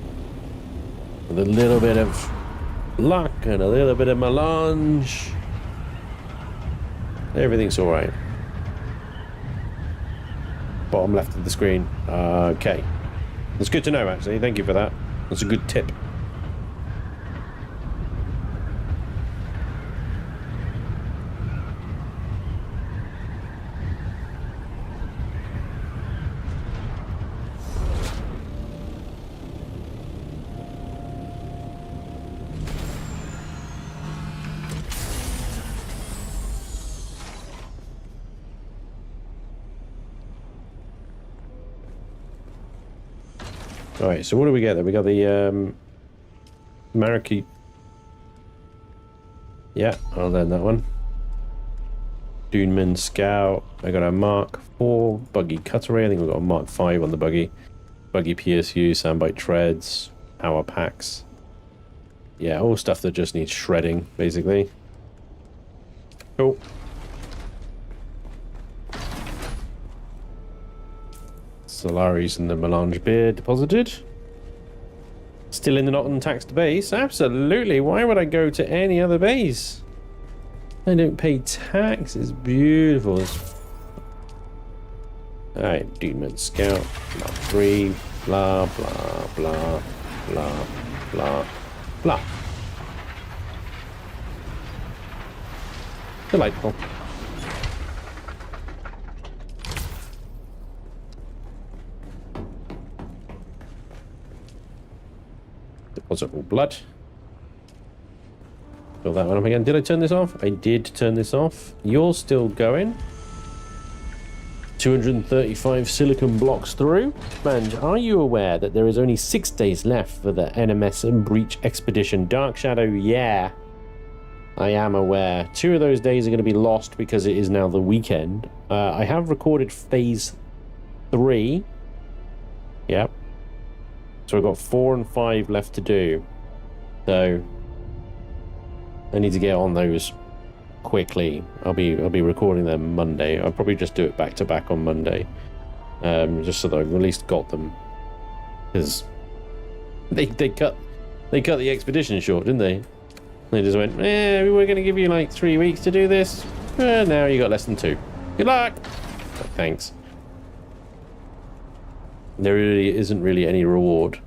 with a little bit of luck and a little bit of melange. Everything's alright. Bottom left of the screen. Okay. That's good to know, actually. Thank you for that. That's a good tip. Alright, so what do we get there? We got the Arrakis. Yeah, I'll learn that one. Duneman Scout. I got a Mark 4 buggy cutaway. I think we've got a Mark 5 on the buggy. Buggy PSU, sandbite treads, power packs. Yeah, all stuff that just needs shredding, basically. Cool. Solaris and the Melange beer deposited. Still in the not untaxed base? Absolutely. Why would I go to any other base? I don't pay tax. It's beautiful. Alright, Duneman Scout. Mark 3. Blah, blah, blah, blah, blah, blah. Delightful. Deposit all blood. Fill that one up again. Did I turn this off? I did turn this off. You're still going. 235 silicon blocks through. Banj, are you aware that there is only 6 days left for the NMS and Breach Expedition? Dark Shadow, yeah. I am aware. 2 of those days are going to be lost because it is now the weekend. I have recorded phase 3. Yep. So I've got 4 and 5 left to do. So I need to get on those quickly. I'll be recording them Monday. I'll probably just do it back to back on Monday. Just so that I've at least got them. Because they cut the expedition short, didn't they? They just went, we were going to give you like 3 weeks to do this. Now you got less than 2. Good luck. Oh, thanks. There really isn't really any reward.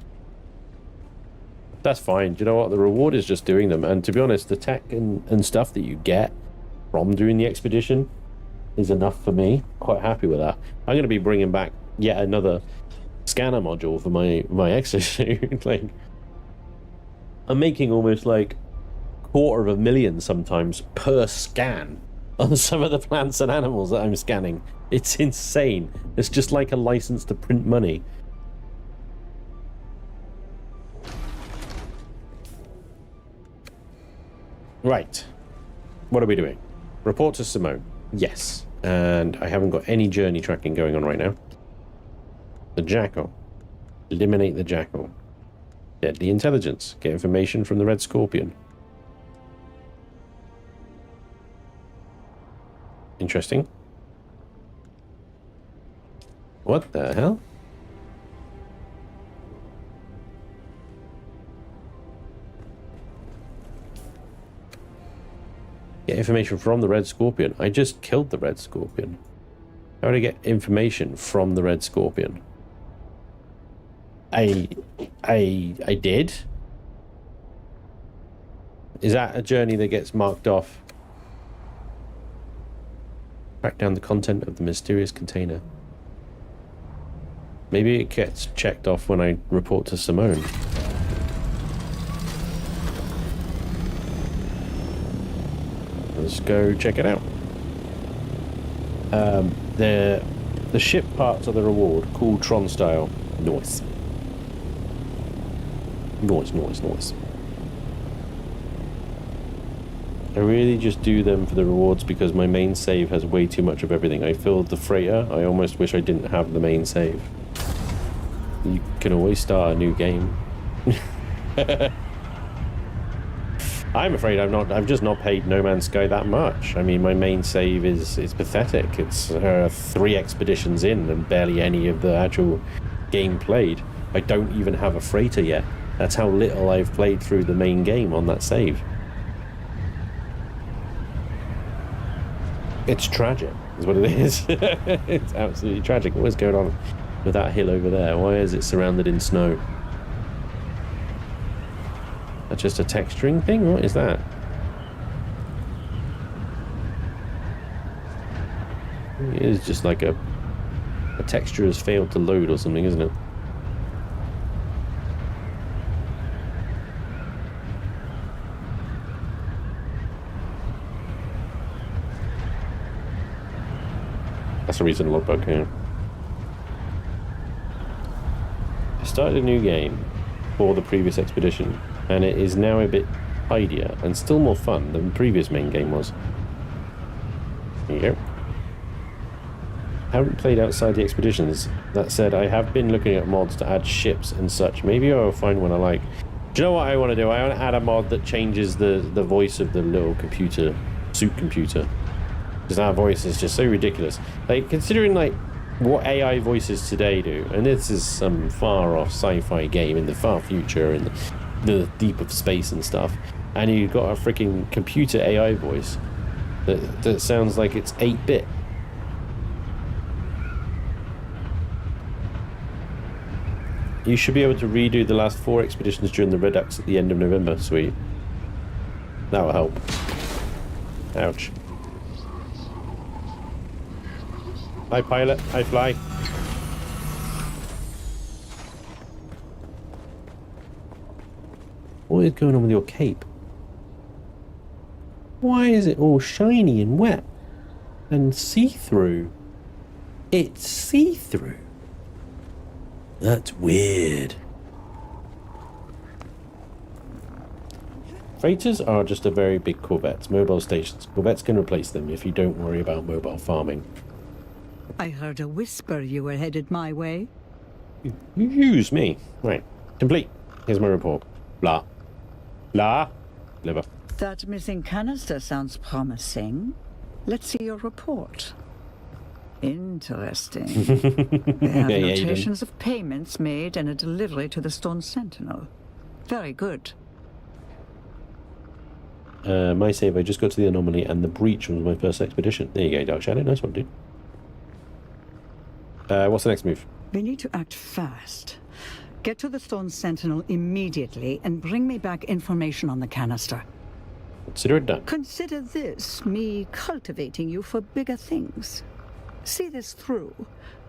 That's fine. Do you know what? The reward is just doing them. And to be honest, the tech and stuff that you get from doing the expedition is enough for me. Quite happy with that. I'm going to be bringing back yet another scanner module for my exosuit. Like, I'm making almost like 250,000 sometimes per scan on some of the plants and animals that I'm scanning. It's insane. It's just like a license to print money. Right. What are we doing? Report to Simone. Yes. And I haven't got any journey tracking going on right now. The Jackal. Eliminate the Jackal. Deadly intelligence. Get information from the Red Scorpion. Interesting. What the hell? Get information from the Red Scorpion. I just killed the Red Scorpion. How would I get information from the Red Scorpion? I did? Is that a journey that gets marked off? Track down the content of the mysterious container. Maybe it gets checked off when I report to Simone. Let's go check it out. The ship parts are the reward. Cool Tron style. Nice. Nice. I really just do them for the rewards because my main save has way too much of everything. I filled the freighter. I almost wish I didn't have the main save. You can always start a new game. I'm afraid I've just not paid No Man's Sky that much. I mean, my main save is pathetic. It's 3 expeditions in and barely any of the actual game played. I don't even have a freighter yet. That's how little I've played through the main game on that save. It's tragic, is what it is. It's absolutely tragic. What is going on with that hill over there? Why is it surrounded in snow? That's just a texturing thing? What is that? It is just like a texture has failed to load or something, isn't it? That's a reasonable bug, yeah. I started a new game for the previous expedition, and it is now a bit tidier and still more fun than the previous main game was. There you go. I haven't played outside the expeditions. That said, I have been looking at mods to add ships and such. Maybe I'll find one I like. Do you know what I want to do? I want to add a mod that changes the voice of the little computer, suit computer. Because that voice is just so ridiculous. Like, considering, like, what AI voices today do, and this is some far-off sci-fi game in the far future, in the deep of space and stuff, and you've got a freaking computer AI voice that sounds like it's 8-bit. You should be able to redo the last 4 expeditions during the Redux at the end of November. Sweet. That will help. Ouch. Hi, pilot. Hi, fly. What is going on with your cape? Why is it all shiny and wet and see-through? It's see-through. That's weird. Freighters are just a very big corvettes, mobile stations. Corvettes can replace them if you don't worry about mobile farming. I heard a whisper you were headed my way. Use me. Right. Complete. Here's my report. Blah. Blah. Liver. That missing canister sounds promising. Let's see your report. Interesting. They have notations of payments made and a delivery to the Stone Sentinel. Very good. My save, I just got to the anomaly and the breach was my first expedition. There you go, Dark Shadow. Nice one, dude. What's the next move? We need to act fast. Get to the Stone Sentinel immediately and bring me back information on the canister. Consider it done. Consider this me cultivating you for bigger things. See this through,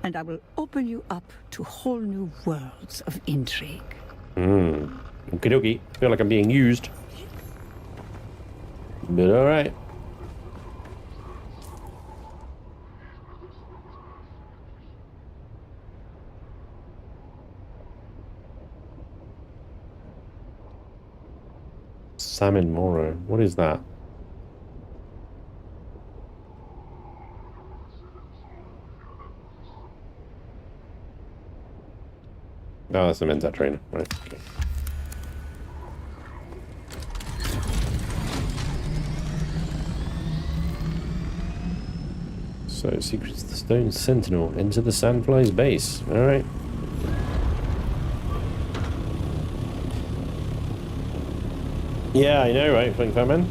and I will open you up to whole new worlds of intrigue. Okie dokie. Feel like I'm being used. But alright. Salmon Moro. What is that? Oh, that's a Mentat trainer. Right. Okay. So, secrets of the Stone Sentinel. Enter the Sandfly's base. Alright. Yeah, I know, right, Fling Fireman?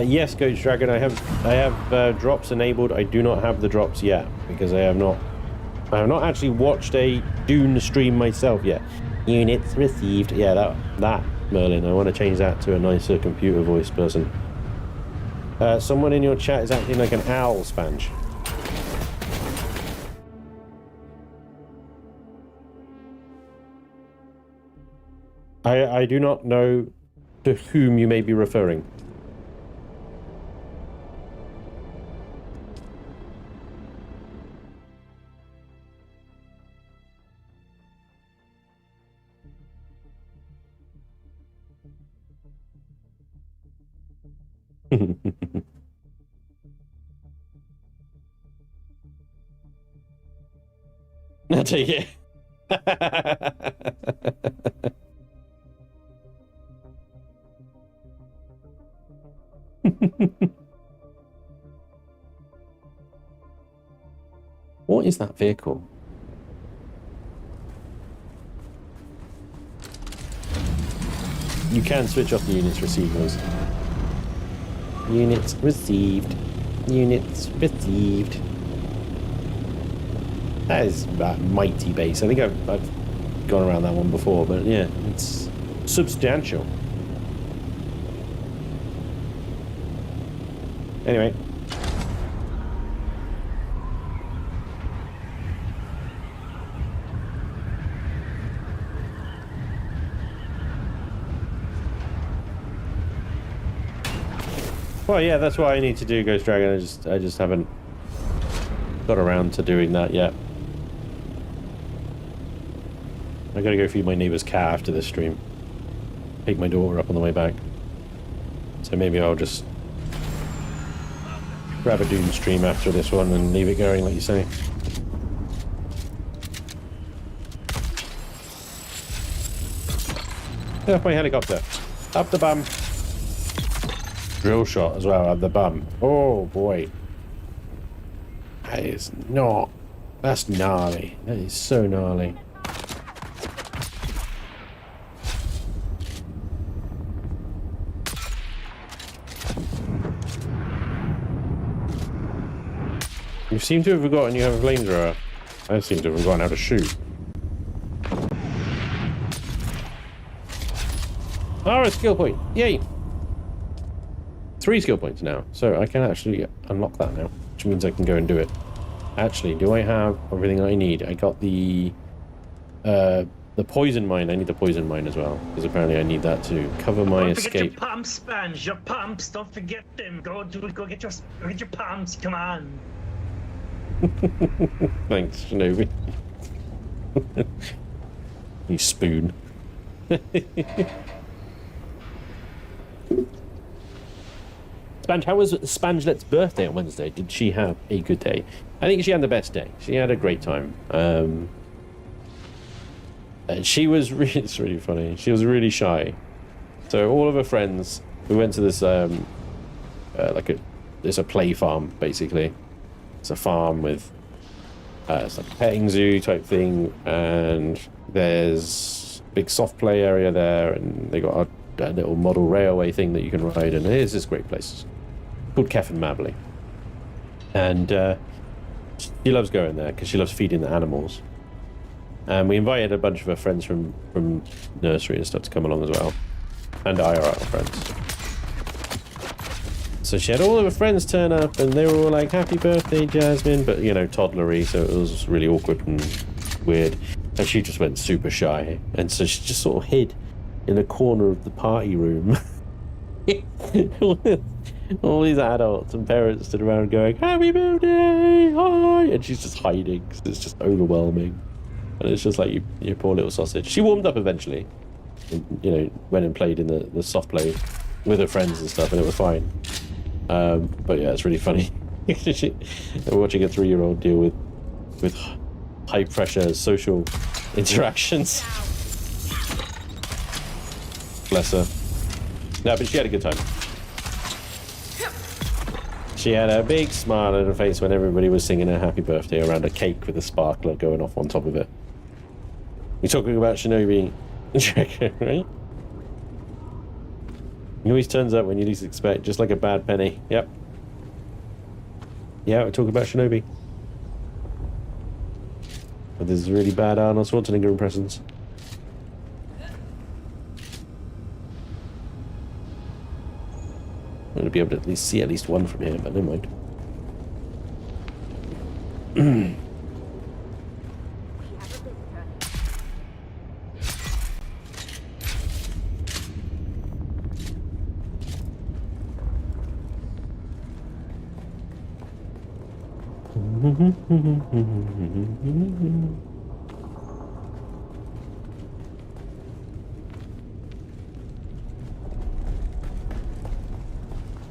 Yes, Ghost Dragon, I have drops enabled. I do not have the drops yet, because I have not actually watched a Dune stream myself yet. Units received. Yeah, that Merlin. I want to change that to a nicer computer voice person. Someone in your chat is acting like an owl, Spange. I do not know to whom you may be referring. I'll take it. What is that vehicle? You can switch off the units received noise. Units received. Units received. That is a mighty base. I think I've gone around that one before, but yeah, it's substantial. Anyway. Well, yeah, that's what I need to do, Ghost Dragon. I just haven't got around to doing that yet. I gotta go feed my neighbour's cat after this stream. Pick my daughter up on the way back. So maybe I'll just grab a Dune stream after this one and leave it going, like you say. Get off my helicopter. Up the bum. Drill shot as well at the bum. Oh boy. That is not... That's gnarly. That is so gnarly. You seem to have forgotten you have a flamethrower. I seem to have forgotten how to shoot. Oh, a skill point. Yay! 3 skill points now. So I can actually unlock that now, which means I can go and do it. Actually, do I have everything I need? I got the poison mine. I need the poison mine as well, because apparently I need that to cover my escape. Don't forget your pumps, Spange. Your pumps. Don't forget them. Go get your pumps. Come on. Thanks, Shinobi. You spoon. Spange, how was Spangelet's birthday on Wednesday? Did she have a good day? I think she had the best day. She had a great time. She was really, it's really funny. She was really shy. So all of her friends, we went to this it's a play farm basically. It's a farm with it's like a petting zoo type thing, and there's a big soft play area there, and they got a little model railway thing that you can ride, and it is this great place called Keffin Mabley. And she loves going there because she loves feeding the animals. And we invited a bunch of her friends from nursery and stuff to come along as well, and IRL friends. So she had all of her friends turn up, and they were all like, "Happy birthday, Jasmine," but you know, toddlery, so it was really awkward and weird. And she just went super shy, and so she just sort of hid in a corner of the party room. All these adults and parents stood around going, "Happy birthday, hi!" And she's just hiding because it's just overwhelming. And it's just like you poor little sausage. She warmed up eventually, and, you know, went and played in the soft play with her friends and stuff, and it was fine. But yeah, it's really funny. We're watching a 3-year-old deal with high pressure social interactions. Bless her. No, but she had a good time. She had a big smile on her face when everybody was singing her happy birthday around a cake with a sparkler going off on top of it. We're talking about Shinobi and Jackal, right? He always turns up when you least expect, just like a bad penny. Yep. Yeah, we're talking about Shinobi. But there's really bad Arnold Schwarzenegger impressions. I'm going to be able to at least see at least one from here, but never mind.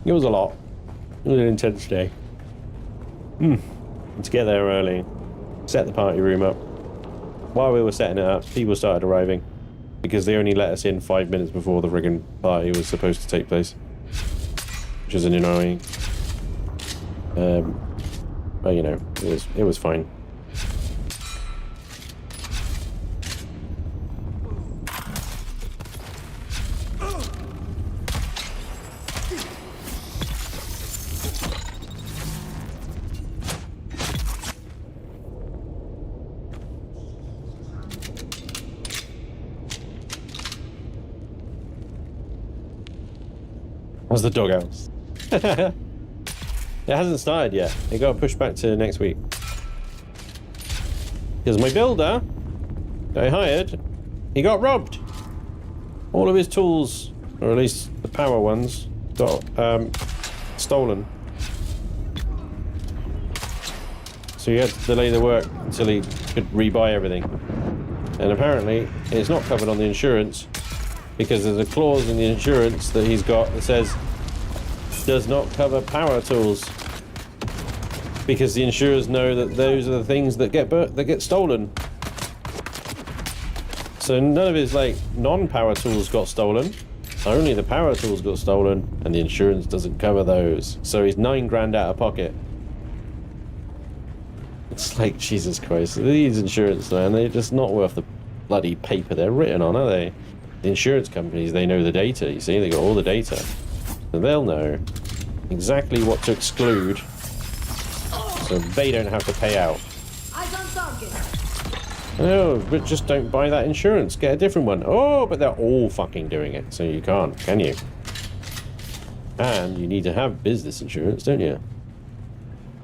It was a lot. It was an intense day. To get there early, set the party room up. While we were setting it up, people started arriving because they only let us in 5 minutes before the friggin' party was supposed to take place, which is an annoying. But you know, it was fine. How's the doghouse? It hasn't started yet. It got pushed back to next week. Because my builder that I hired, he got robbed. All of his tools, or at least the power ones, got stolen. So he had to delay the work until he could rebuy everything. And apparently, it's not covered on the insurance because there's a clause in the insurance that he's got that says does not cover power tools, because the insurers know that those are the things that get stolen. So none of his like non-power tools got stolen, only the power tools got stolen, and the insurance doesn't cover those. So he's $9 grand out of pocket. It's like, Jesus Christ, these insurance, man, they're just not worth the bloody paper they're written on, are they? The insurance companies, they know the data, you see, they got all the data. So they'll know exactly what to exclude so they don't have to pay out. Oh, but just don't buy that insurance, get a different one. Oh, but they're all fucking doing it, so you can't, can you? And you need to have business insurance, don't you?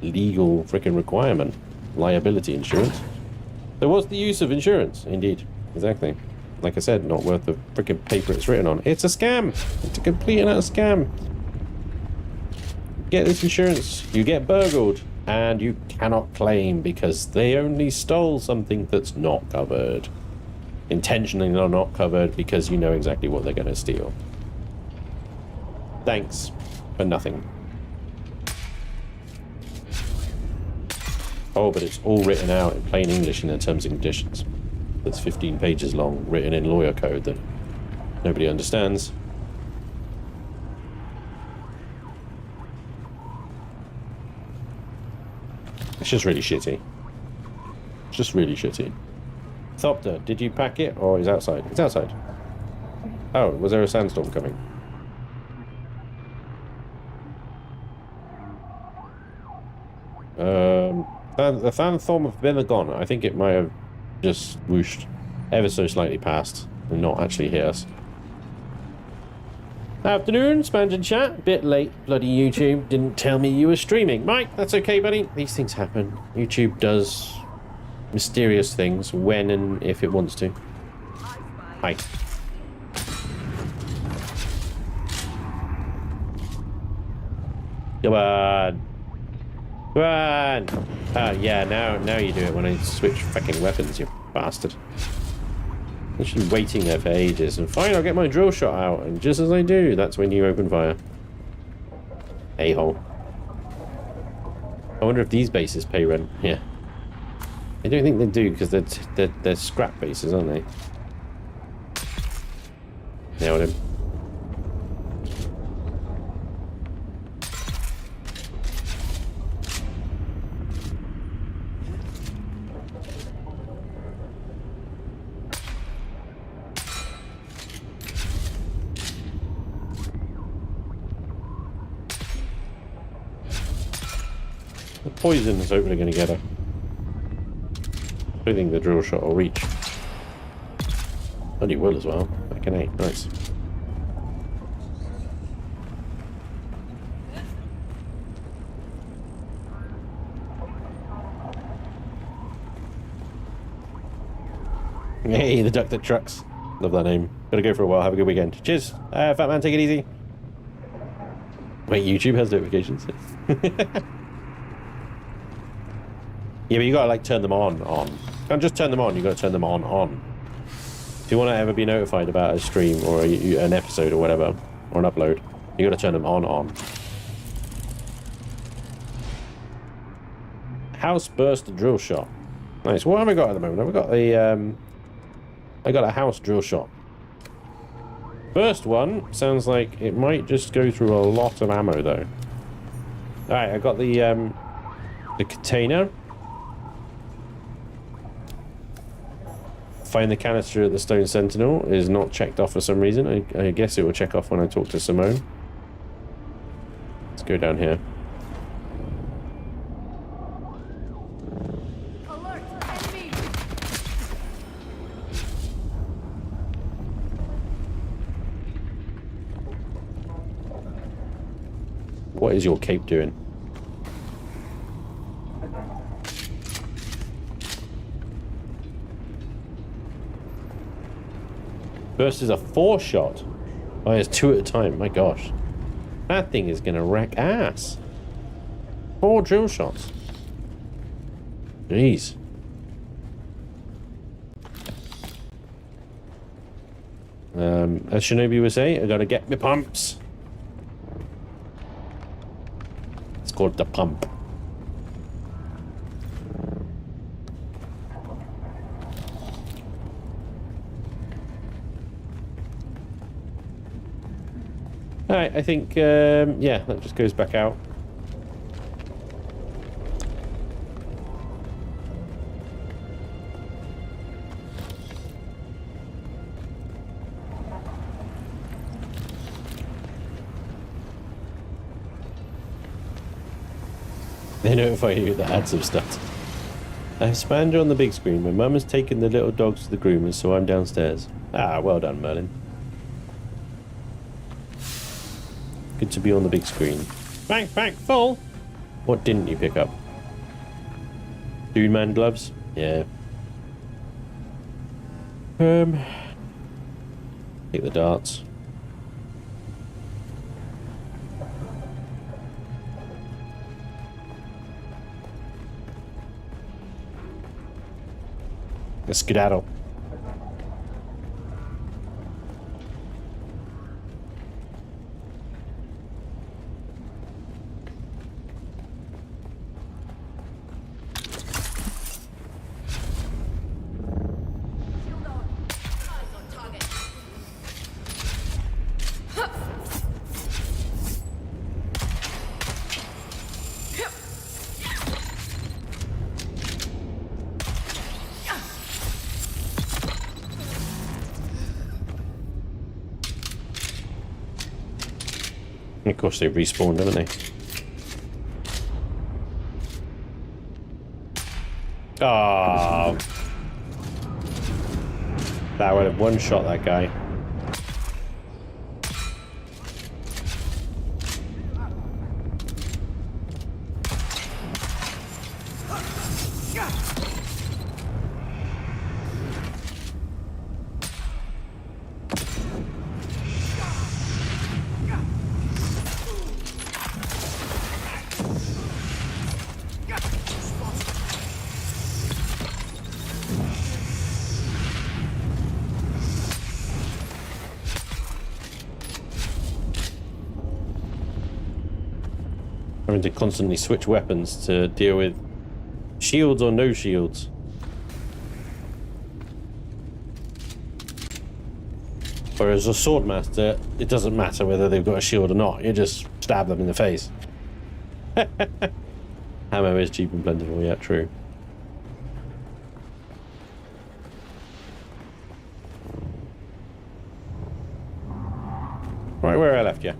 Legal freaking requirement. Liability insurance. So what's the use of insurance? Indeed, exactly. Like I said, not worth the freaking paper it's written on. It's a scam. It's a complete and utter scam. Get this insurance, you get burgled, and you cannot claim because they only stole something that's not covered. Intentionally not covered because you know exactly what they're going to steal. Thanks for nothing. Oh, but it's all written out in plain English in the terms and conditions. That's 15 pages long, written in lawyer code that nobody understands. It's just really shitty. It's just really shitty. Thopter, did you pack it or is it outside? It's outside. Oh, was there a sandstorm coming? The sandstorm have been gone. I think it might have just whooshed ever so slightly past and not actually hit us. Afternoon, Sponge and Chat. Bit late, bloody YouTube didn't tell me you were streaming. Mike, that's okay, buddy. These things happen. YouTube does mysterious things when and if it wants to. Hi. Come on. Come on. Yeah, now you do it when I switch fucking weapons, you bastard. I'm just waiting there for ages, and fine, I'll get my drill shot out, and just as I do, that's when you open fire. A-hole. I wonder if these bases pay rent. Yeah. I don't think they do, because they're scrap bases, aren't they? Nailed him. The poison is hopefully going to get her. I don't think the drill shot will reach. Bloody will as well. Back in 8. Nice. Hey, the duck that trucks. Love that name. Gotta go for a while. Have a good weekend. Cheers. Fat man, take it easy. Wait, YouTube has notifications. Yeah, but you gotta like turn them on. You can't just turn them on. You gotta turn them on. If you want to ever be notified about a stream or an episode or whatever, or an upload, you gotta turn them on. House burst drill shot. Nice. What have I got at the moment? I've got a I got a house drill shot. First one sounds like it might just go through a lot of ammo though. Alright, I got the container. Find the canister at the Stone Sentinel is not checked off for some reason. I guess it will check off when I talk to Simone. Let's go down here. What is your cape doing? Burst is a 4-shot. Oh, it's 2 at a time. My gosh. That thing is going to wreck ass. 4 drill shots. Jeez. As Shinobi would say, I gotta get my pumps. It's called the pump. Alright, I think, yeah, that just goes back out. They notify you that ads have started. I have spanned you on the big screen. My mum has taken the little dogs to the groomers, so I'm downstairs. Ah, well done, Merlin. Good to be on the big screen. Backpack full! What didn't you pick up? Dune Man gloves? Yeah. Take the darts. A skedaddle. Of course, they respawned, haven't they? Ah, that would have one-shot that guy. Having to constantly switch weapons to deal with shields or no shields. Whereas a sword master, it doesn't matter whether they've got a shield or not. You just stab them in the face. Ammo is cheap and plentiful, yeah, true. Right, where I left you.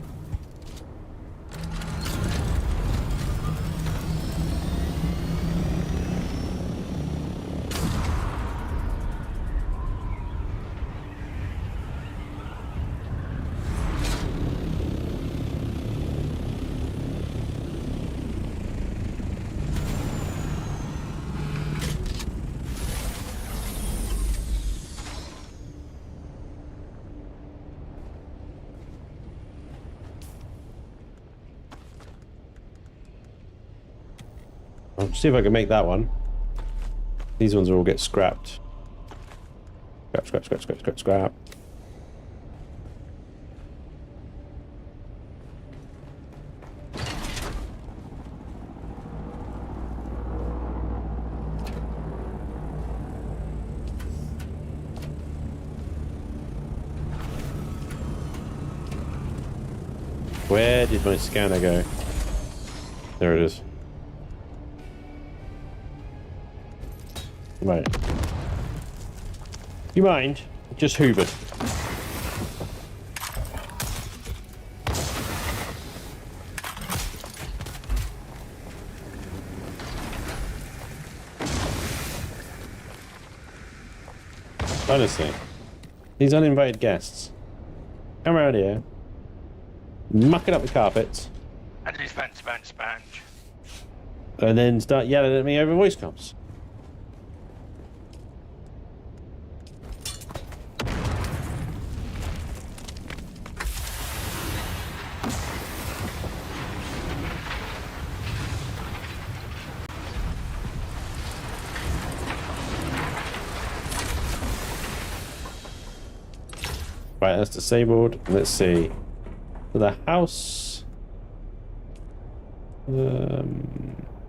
I'll see if I can make that one. These ones will all get scrapped. Scrap, scrap, scrap, scrap, scrap, scrap. Where did my scanner go? There it is. Right. You mind? Just hoovered. Honestly. These uninvited guests. Come around here. Mucking up the carpets. And do sponge. And then start yelling at me over voice comms. Right, that's disabled. Let's see. So the house.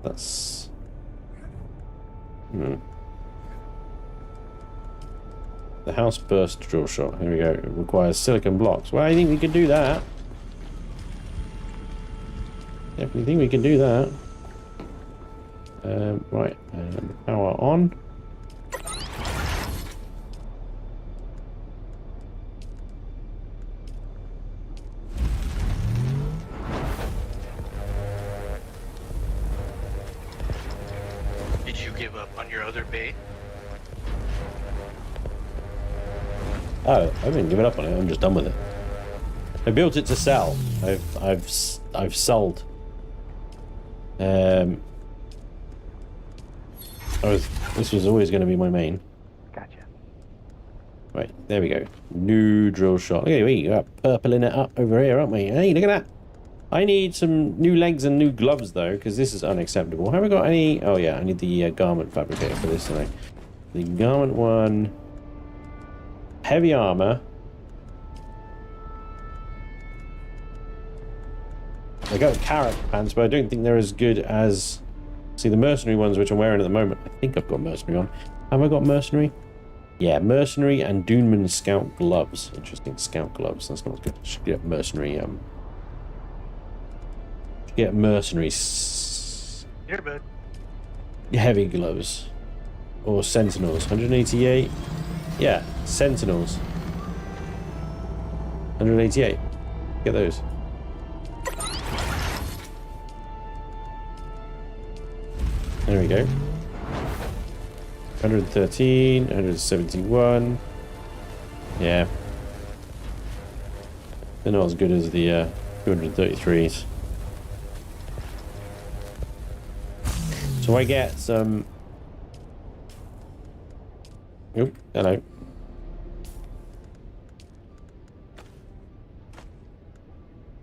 That's. The house burst drill shot. Here we go. It requires silicon blocks. Well, I think we can do that. Definitely think we can do that. Right. Power on. Oh, I haven't given up on it. I'm just done with it. I built it to sell. I've sold. This was always going to be my main. Gotcha. Right, there we go. New drill shot. Look at we got purpling it up over here, aren't we? Hey, look at that. I need some new legs and new gloves though, because this is unacceptable. Have we got any? Oh yeah, I need the garment fabricator for this. Don't I? The garment one. Heavy armor. I got carrot pants, but I don't think they're as good as... See, the mercenary ones, which I'm wearing at the moment. I think I've got mercenary on. Have I got mercenary? Yeah, mercenary and Duneman scout gloves. Interesting, scout gloves. That's not good. Should get mercenary. Should get mercenary. Here, bud. Heavy gloves. Or sentinels. 188. Yeah, sentinels. 188. Get those. There we go. 113, 171. Yeah. They're not as good as the 233s. So I get some... Oop, hello.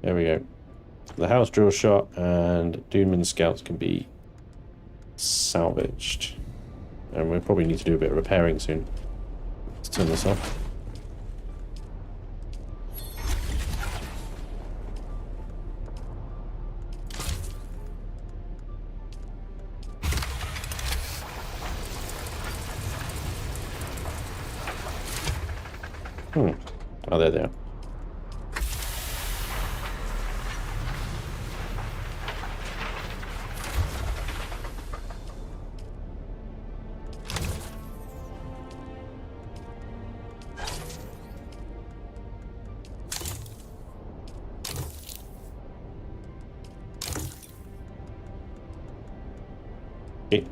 There we go. The house drill shot and Duneman scouts can be salvaged. And we'll probably need to do a bit of repairing soon. Let's turn this off. Oh, there they are. Okay.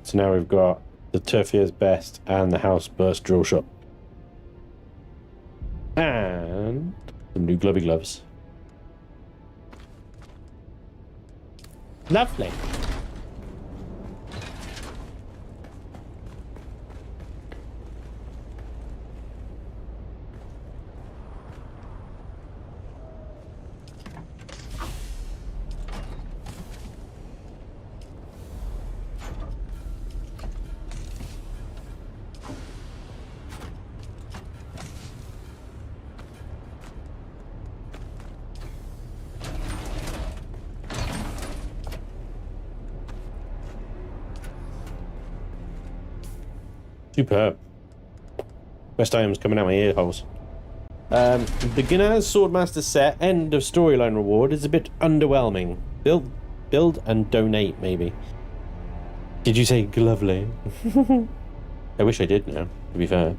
So now we've got the Turfier's Best and the House Burst drill shot. And some new glubby gloves. Lovely. Superb. Best items coming out my ear holes. The Gnaz Swordmaster set end of storyline reward is a bit underwhelming. Build and donate, maybe. Did you say lovely? I wish I did now, to be fair.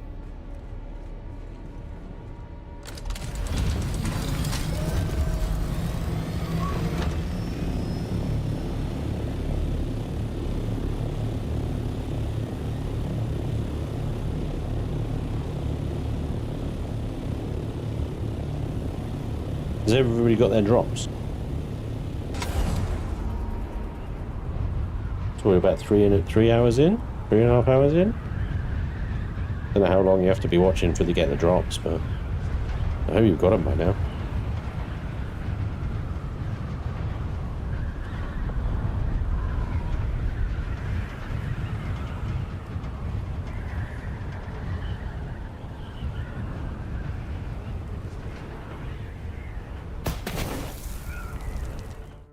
Has everybody got their drops? So we're about 3 hours in? 3.5 hours in? Don't know how long you have to be watching for to get the drops, but I hope you've got them by now.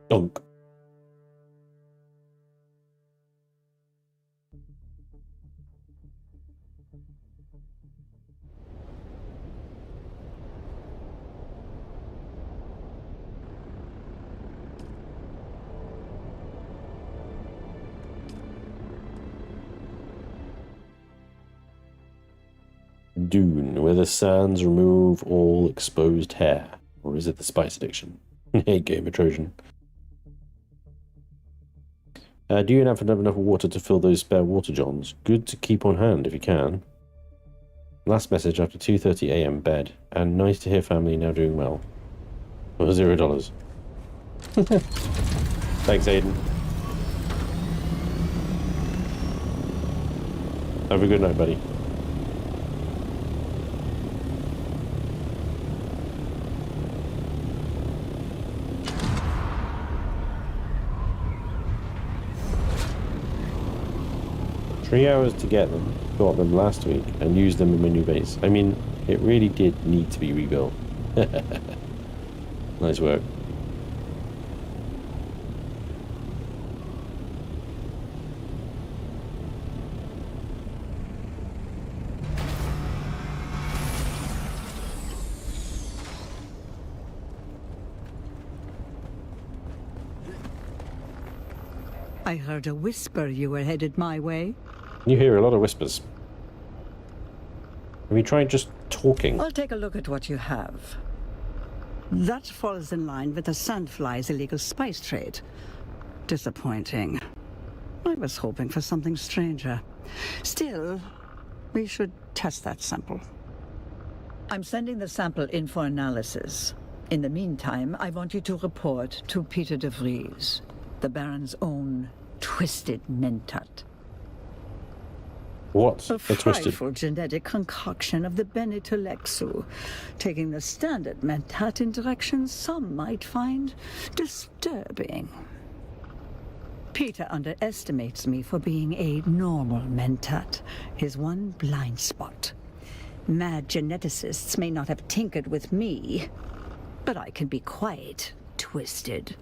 Dunk. Dune, where the sands remove all exposed hair. Or is it the spice addiction? Hey, Gamer Trojan. Do you have enough water to fill those spare water johns? Good to keep on hand if you can. Last message after 2:30 AM bed. And nice to hear family now doing well. For $0. Thanks, Aiden. Have a good night, buddy. Three hours to get them. Got them last week and used them in my new base. I mean, it really did need to be rebuilt. Nice work. I heard a whisper you were headed my way. You hear a lot of whispers. Have you tried just talking? I'll take a look at what you have. That falls in line with the Sandfly's illegal spice trade. Disappointing. I was hoping for something stranger. Still, we should test that sample. I'm sending the sample in for analysis. In the meantime, I want you to report to Peter de Vries, the Baron's own twisted Mentat. What? A twisted? frightful genetic concoction of the Bene Telexu, taking the standard Mentat in directions some might find disturbing. Peter underestimates me for being a normal Mentat, his one blind spot. Mad geneticists may not have tinkered with me, but I can be quite twisted.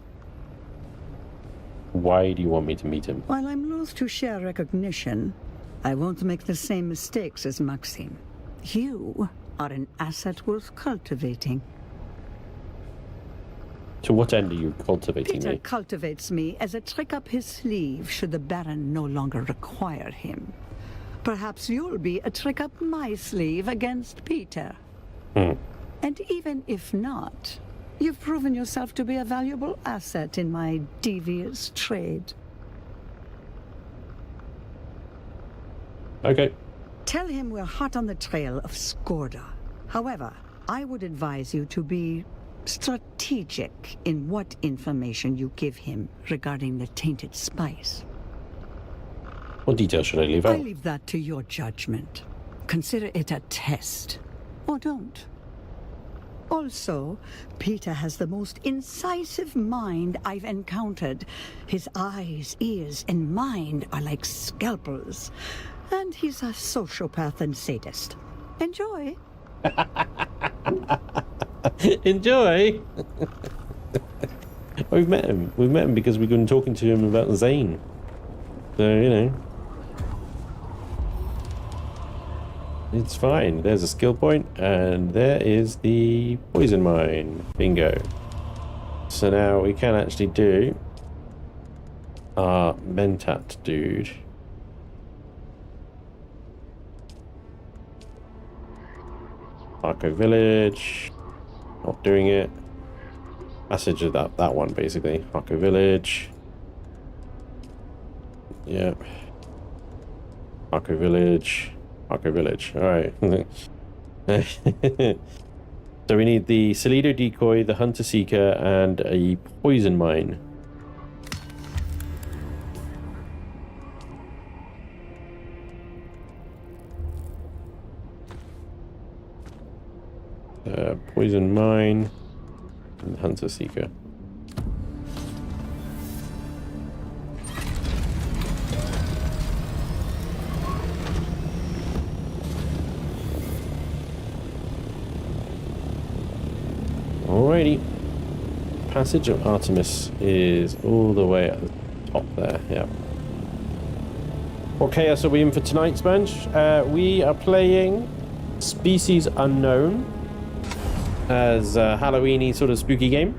Why do you want me to meet him? While I'm loath to share recognition, I won't make the same mistakes as Maxim. You are an asset worth cultivating. To what end are you cultivating Peter me? cultivates me as a trick up his sleeve should the Baron no longer require him. Perhaps you'll be a trick up my sleeve against Peter. And even if not, you've proven yourself to be a valuable asset in my devious trade. Okay. Tell him we're hot on the trail of Skorda. However, I would advise you to be strategic in what information you give him regarding the tainted spice. What details should I leave I out? leave that to your judgment. Consider it a test. Or don't. Also, Peter has the most incisive mind I've encountered. His eyes, ears, and mind are like scalpels. And he's a sociopath and sadist. Enjoy. Enjoy. We've met him. We've met him because we've been talking to him about Zane. So, you know. It's fine. There's a skill point, and there is the poison mine. Bingo. So now we can actually do our Mentat dude. Arco Village. Not doing it. Passage of that one, basically. Arco Village. Yep. Arco Village. Arco Village. Alright. So we need the Salido decoy, the Hunter Seeker, and a poison mine. Poison mine and Hunter Seeker. Alrighty. Passage of Artemis is all the way at the top there, yeah. What chaos are we in for tonight, Sponge? We are playing Species Unknown as a Halloween-y sort of spooky game.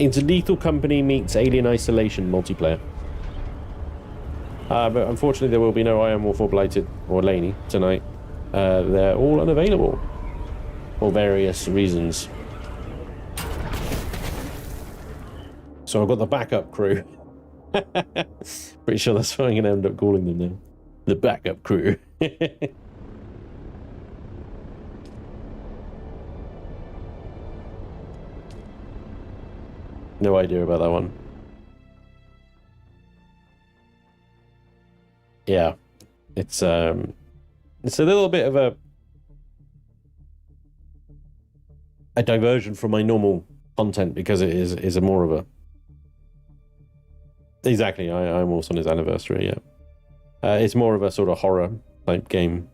It's Lethal Company meets Alien Isolation multiplayer. But unfortunately there will be no Iron Wolf or Blighted or Laney tonight. They're all unavailable for various reasons. So I've got the backup crew. Pretty sure that's what I'm going to end up calling them now. The backup crew. No idea about that one. Yeah. It's a little bit of a diversion from my normal content because it is a more of a... Exactly, I'm also on his anniversary, yeah. It's more of a sort of horror type game,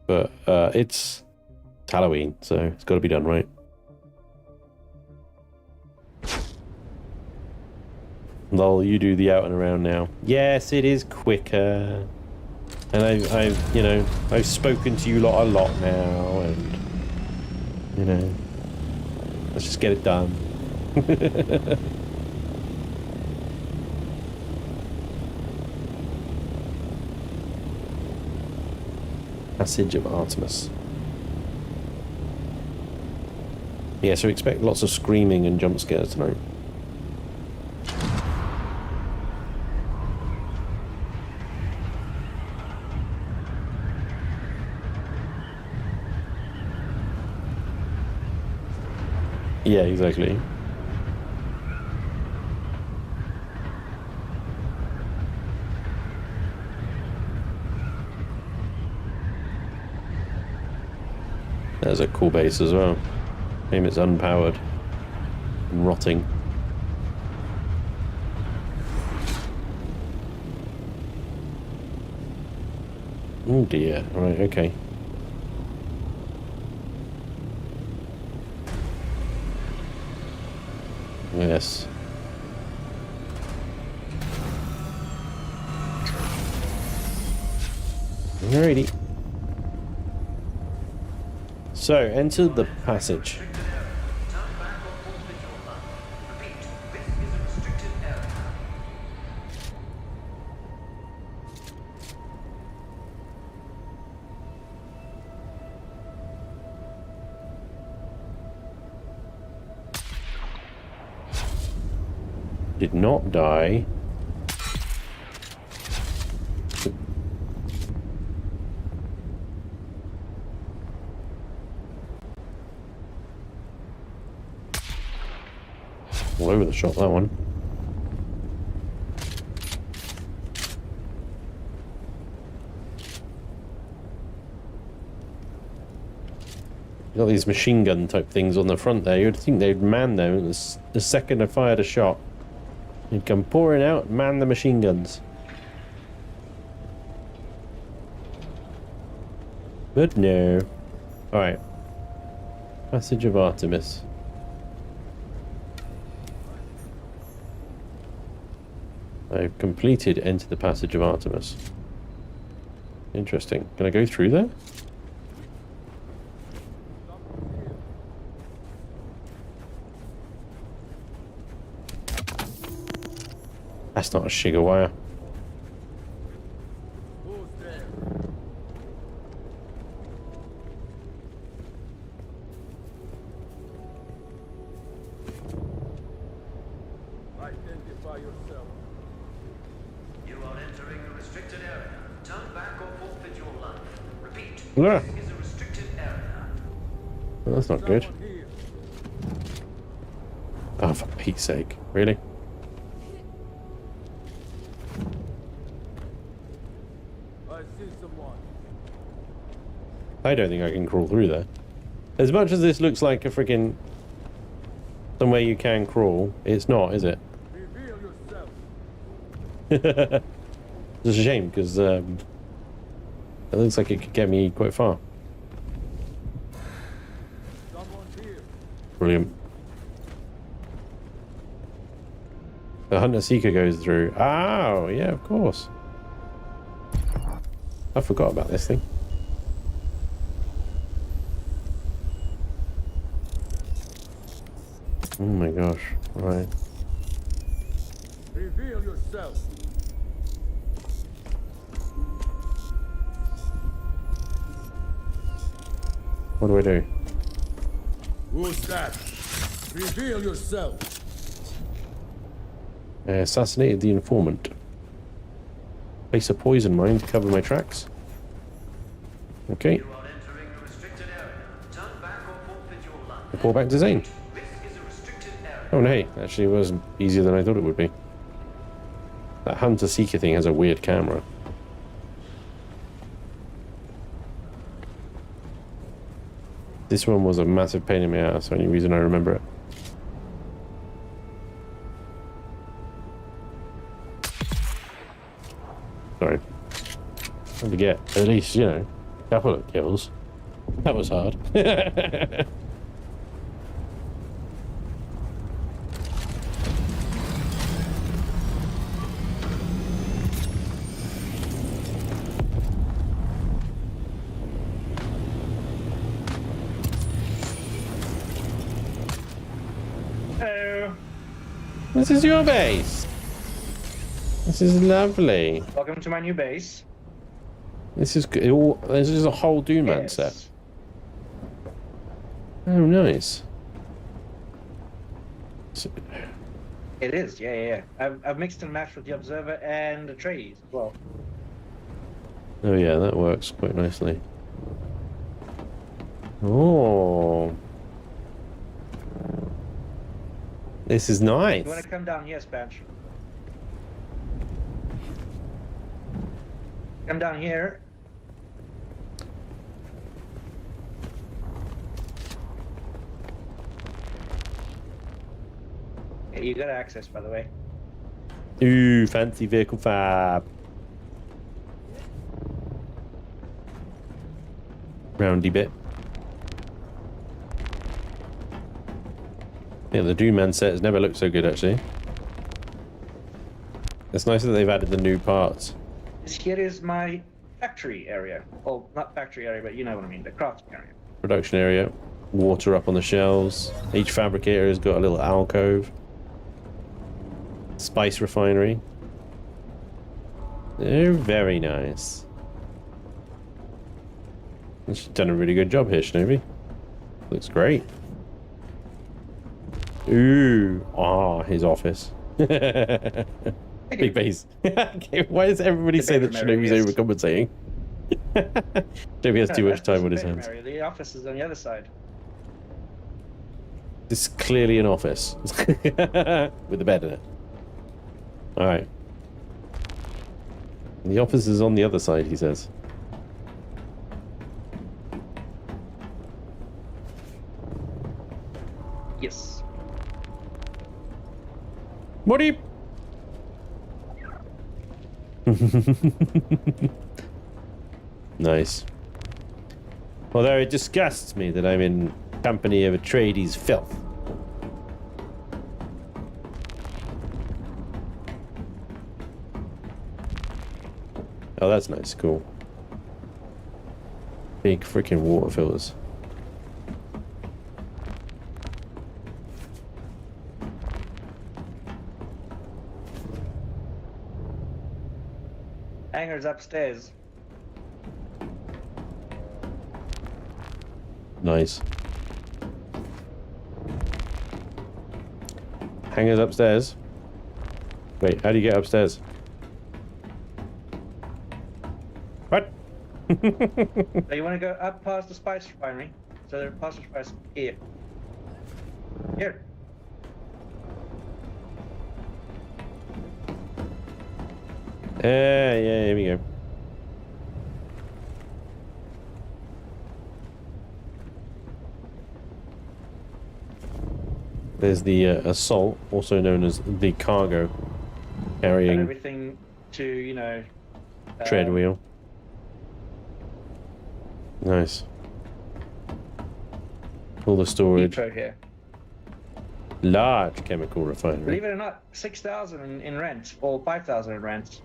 but it's Halloween, so it's got to be done right. Lol, you do the out and around now. Yes, it is quicker. And I've you know, I've spoken to you lot a lot now, and you know, let's just get it done. Passage of Artemis. Yeah, so expect lots of screaming and jump scares tonight. Yeah, exactly. There's a cool base as well. Shame it's unpowered and rotting. Oh dear. Right, okay. Yes. Alrighty. So, enter the passage. Did not die. All over the shop, that one. You got these machine gun type things on the front there. You'd think they'd man them. The second I fired a shot, they'd come pouring out and man the machine guns. But no. Alright. Passage of Artemis. I've completed Enter the Passage of Artemis. Interesting. Can I go through there? That's not a sugar wire. Identify yourself. You are entering a restricted area. Turn back or forfeit your life. Repeat. Yeah. This is a restricted area. Well, that's not good. Oh, for Pete's sake. Really? I see someone. I don't think I can crawl through there. As much as this looks like a freaking somewhere you can crawl, it's not, is it? Reveal yourself. It's a shame because it looks like it could get me quite far. Someone here. Brilliant. The Hunter Seeker goes through. Oh, yeah, of course. I forgot about this thing. Oh my gosh, right. Reveal yourself. What do I do? Who's that? Reveal yourself. I assassinated the informant. Place a poison mine to cover my tracks. Okay. I pull back to Zane. Oh no, actually it was easier than I thought it would be. That Hunter Seeker thing has a weird camera. This one was a massive pain in my ass, the only reason I remember it. Sorry. Trying to get at least, you know, a couple of kills. That was hard. Hello. This is your base. This is lovely. Welcome to my new base. This is good. This is a whole Dune Man set. Oh, nice. So, It is, yeah. I've mixed and matched with the Observer and the trees as well. oh yeah, that works quite nicely. Oh. This is nice. You want to come down here, Spanch? Come down here. Yeah, you got access, by the way. Ooh, fancy vehicle fab. Roundy bit. Yeah, the Dune Man set has never looked so good, actually. It's nice that they've added the new parts. This here is my factory area. Well, not factory area, but you know what I mean, the crafting area. Production area. Water up on the shelves. Each fabricator has got a little alcove. Spice refinery. They're very nice. She's done a really good job here, Shinobi. Looks great. Ooh. Ah, his office. Big base. Okay, why does everybody say that Shinobi's overcompensating? Shinobi has too much time on his hands. The office is on the other side. This is clearly an office. With a bed in it. Alright. The office is on the other side, he says. Yes. What are you... Nice. Although it disgusts me that I'm in company of Atreides' filth. Oh, that's nice. Cool. Big freaking water filters. Hangar's upstairs. Nice. Hangers upstairs. Wait, how do you get upstairs? What? So you want to go up past the spice refinery? So they're past the spice here. Here. Yeah, here we go. There's the assault, also known as the cargo, carrying And everything to, you know... tread wheel. Nice. All the storage. Depot here. Large chemical refinery. Believe it or not, 6,000 in rent, or 5,000 in rent.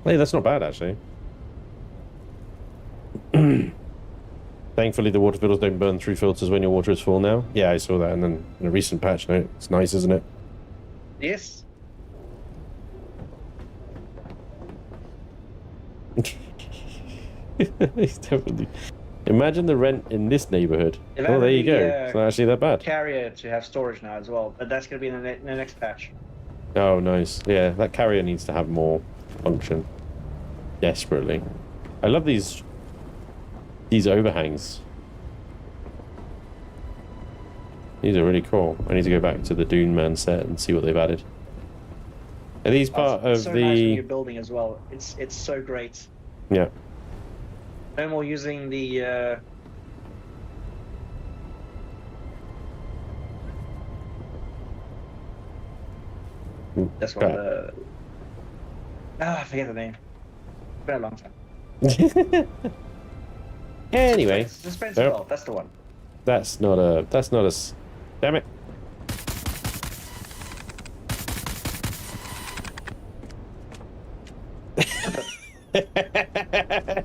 Hey, that's not bad, actually. Thankfully, the water filters don't burn through filters when your water is full now. Yeah, I saw that in a recent patch note. It's nice, isn't it? Yes. It's definitely... Imagine the rent in this neighborhood. They've Oh, there added you go. the, It's not actually that bad. Carrier to have storage now as well, but that's going to be in the next patch. Oh, nice. Yeah, that carrier needs to have more function. Desperately. I love these overhangs. These are really cool. I need to go back to the Dune Man set and see what they've added. Are these part of so the... nice when you're building as well. It's so great. Yeah. No more using the that's one of the... I forget the name. It's been a long time. Anyway. Suspense Nope. belt, that's the one. That's not a... Damn it.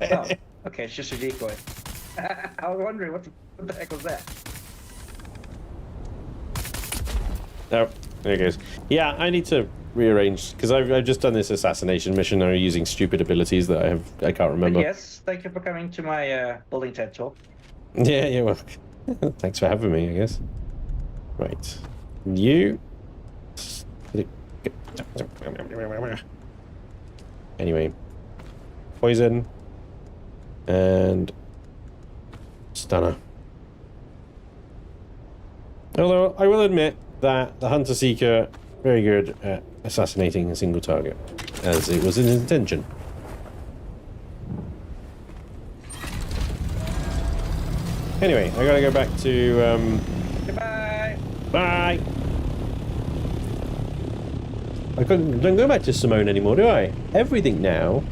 Oh, okay, it's just a decoy. I was wondering what the heck was that? Oh, there it goes. Yeah, I need to rearrange because I've just done this assassination mission. I'm using stupid abilities that I can't remember. But yes, thank you for coming to my building TED talk. Yeah, you're welcome. Thanks for having me, I guess. Right. You... Anyway. Poison. And... Stunner. Although, I will admit that the Hunter Seeker very good at assassinating a single target, as it was his intention. Anyway, I gotta go back to, Goodbye! Bye! I don't go back to Simone anymore, do I? Everything now.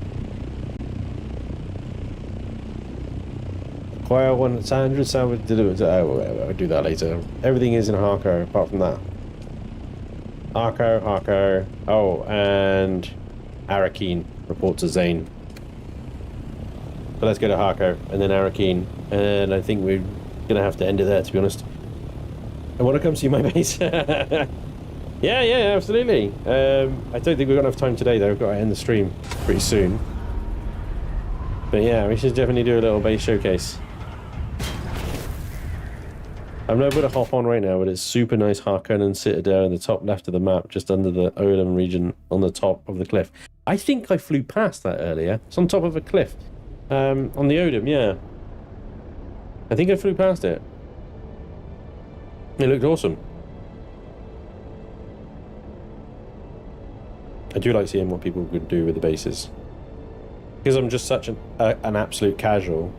Acquire 100 salvage delivered to... Oh, whatever, I'll do that later. Everything is in Harko, apart from that. Harko. Oh, and... Arrakis. Report to Zane. So let's go to Harko, and then Arrakis. And I think we're going to have to end it there, to be honest. I want to come see my base. Yeah, absolutely. I don't think we've got enough time today, though. We've got to end the stream pretty soon. But yeah, we should definitely do a little base showcase. I'm not able to hop on right now, but it's super nice Harkonnen Citadel in the top left of the map, just under the Olam region on the top of the cliff. I think I flew past that earlier. It's on top of a cliff. On the Odom, yeah. I think I flew past it. It looked awesome. I do like seeing what people could do with the bases. Because I'm just such an absolute casual,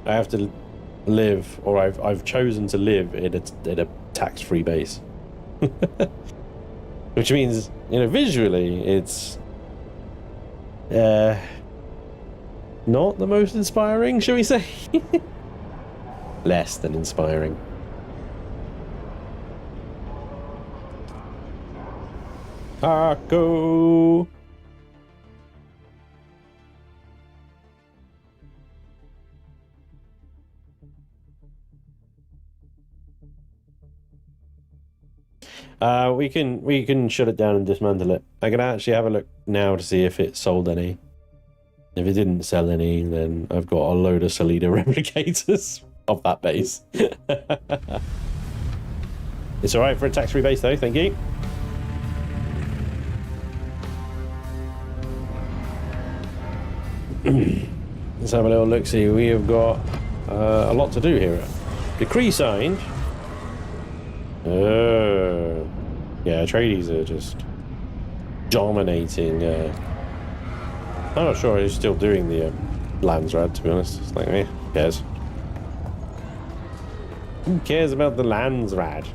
I have to live, or I've chosen to live in a tax-free base. Which means, you know, visually, it's not the most inspiring, shall we say? Less than inspiring. Harko! We can shut it down and dismantle it. I can actually have a look now to see if it sold any. If it didn't sell any, then I've got a load of Solida replicators of that base. It's alright for a tax-free base though, thank you. Let's have a little look-see. We have got a lot to do here. Decree signed. Yeah, tradies are just dominating. I'm not sure he's still doing the lands rad, to be honest. It's like, who cares? Who cares about the lands rad?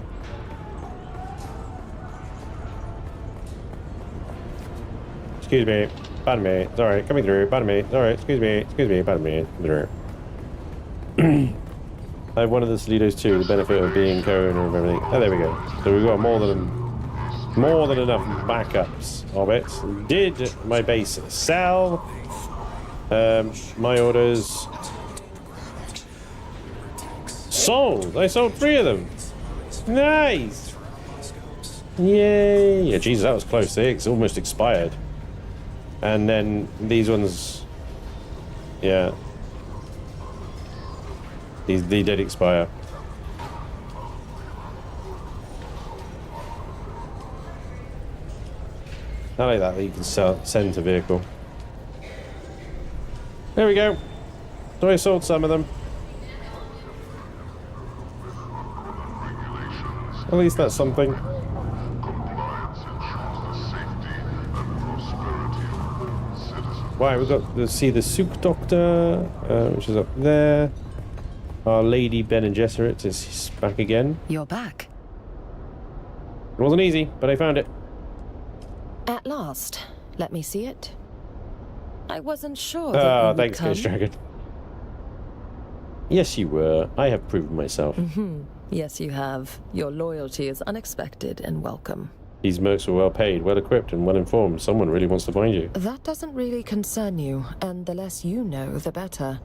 Excuse me, pardon me, sorry, coming through, pardon me, sorry, excuse me, pardon me, through. I have one of the Solidos too, the benefit of being co-owner of everything. Oh, there we go. So we've got more than enough backups of it. Did my base sell? My orders sold. I sold 3 of them. Nice. Yay! Yeah, Jesus, that was close. It's almost expired. And then these ones, yeah, they did expire. I like that you can send to vehicle. There we go. So I sold some of them. At least that's something. Right, we've got to see the Souk Doctor, which is up there. Our Lady Ben and Gesserit is back again. You're back. It wasn't easy, but I found it. At last. Let me see it. I wasn't sure. Oh, thanks, Ghost Dragon. Yes, you were. I have proven myself. Yes, you have. Your loyalty is unexpected and welcome. These mercs were well paid, well equipped, and well informed. Someone really wants to find you. That doesn't really concern you, and the less you know, the better.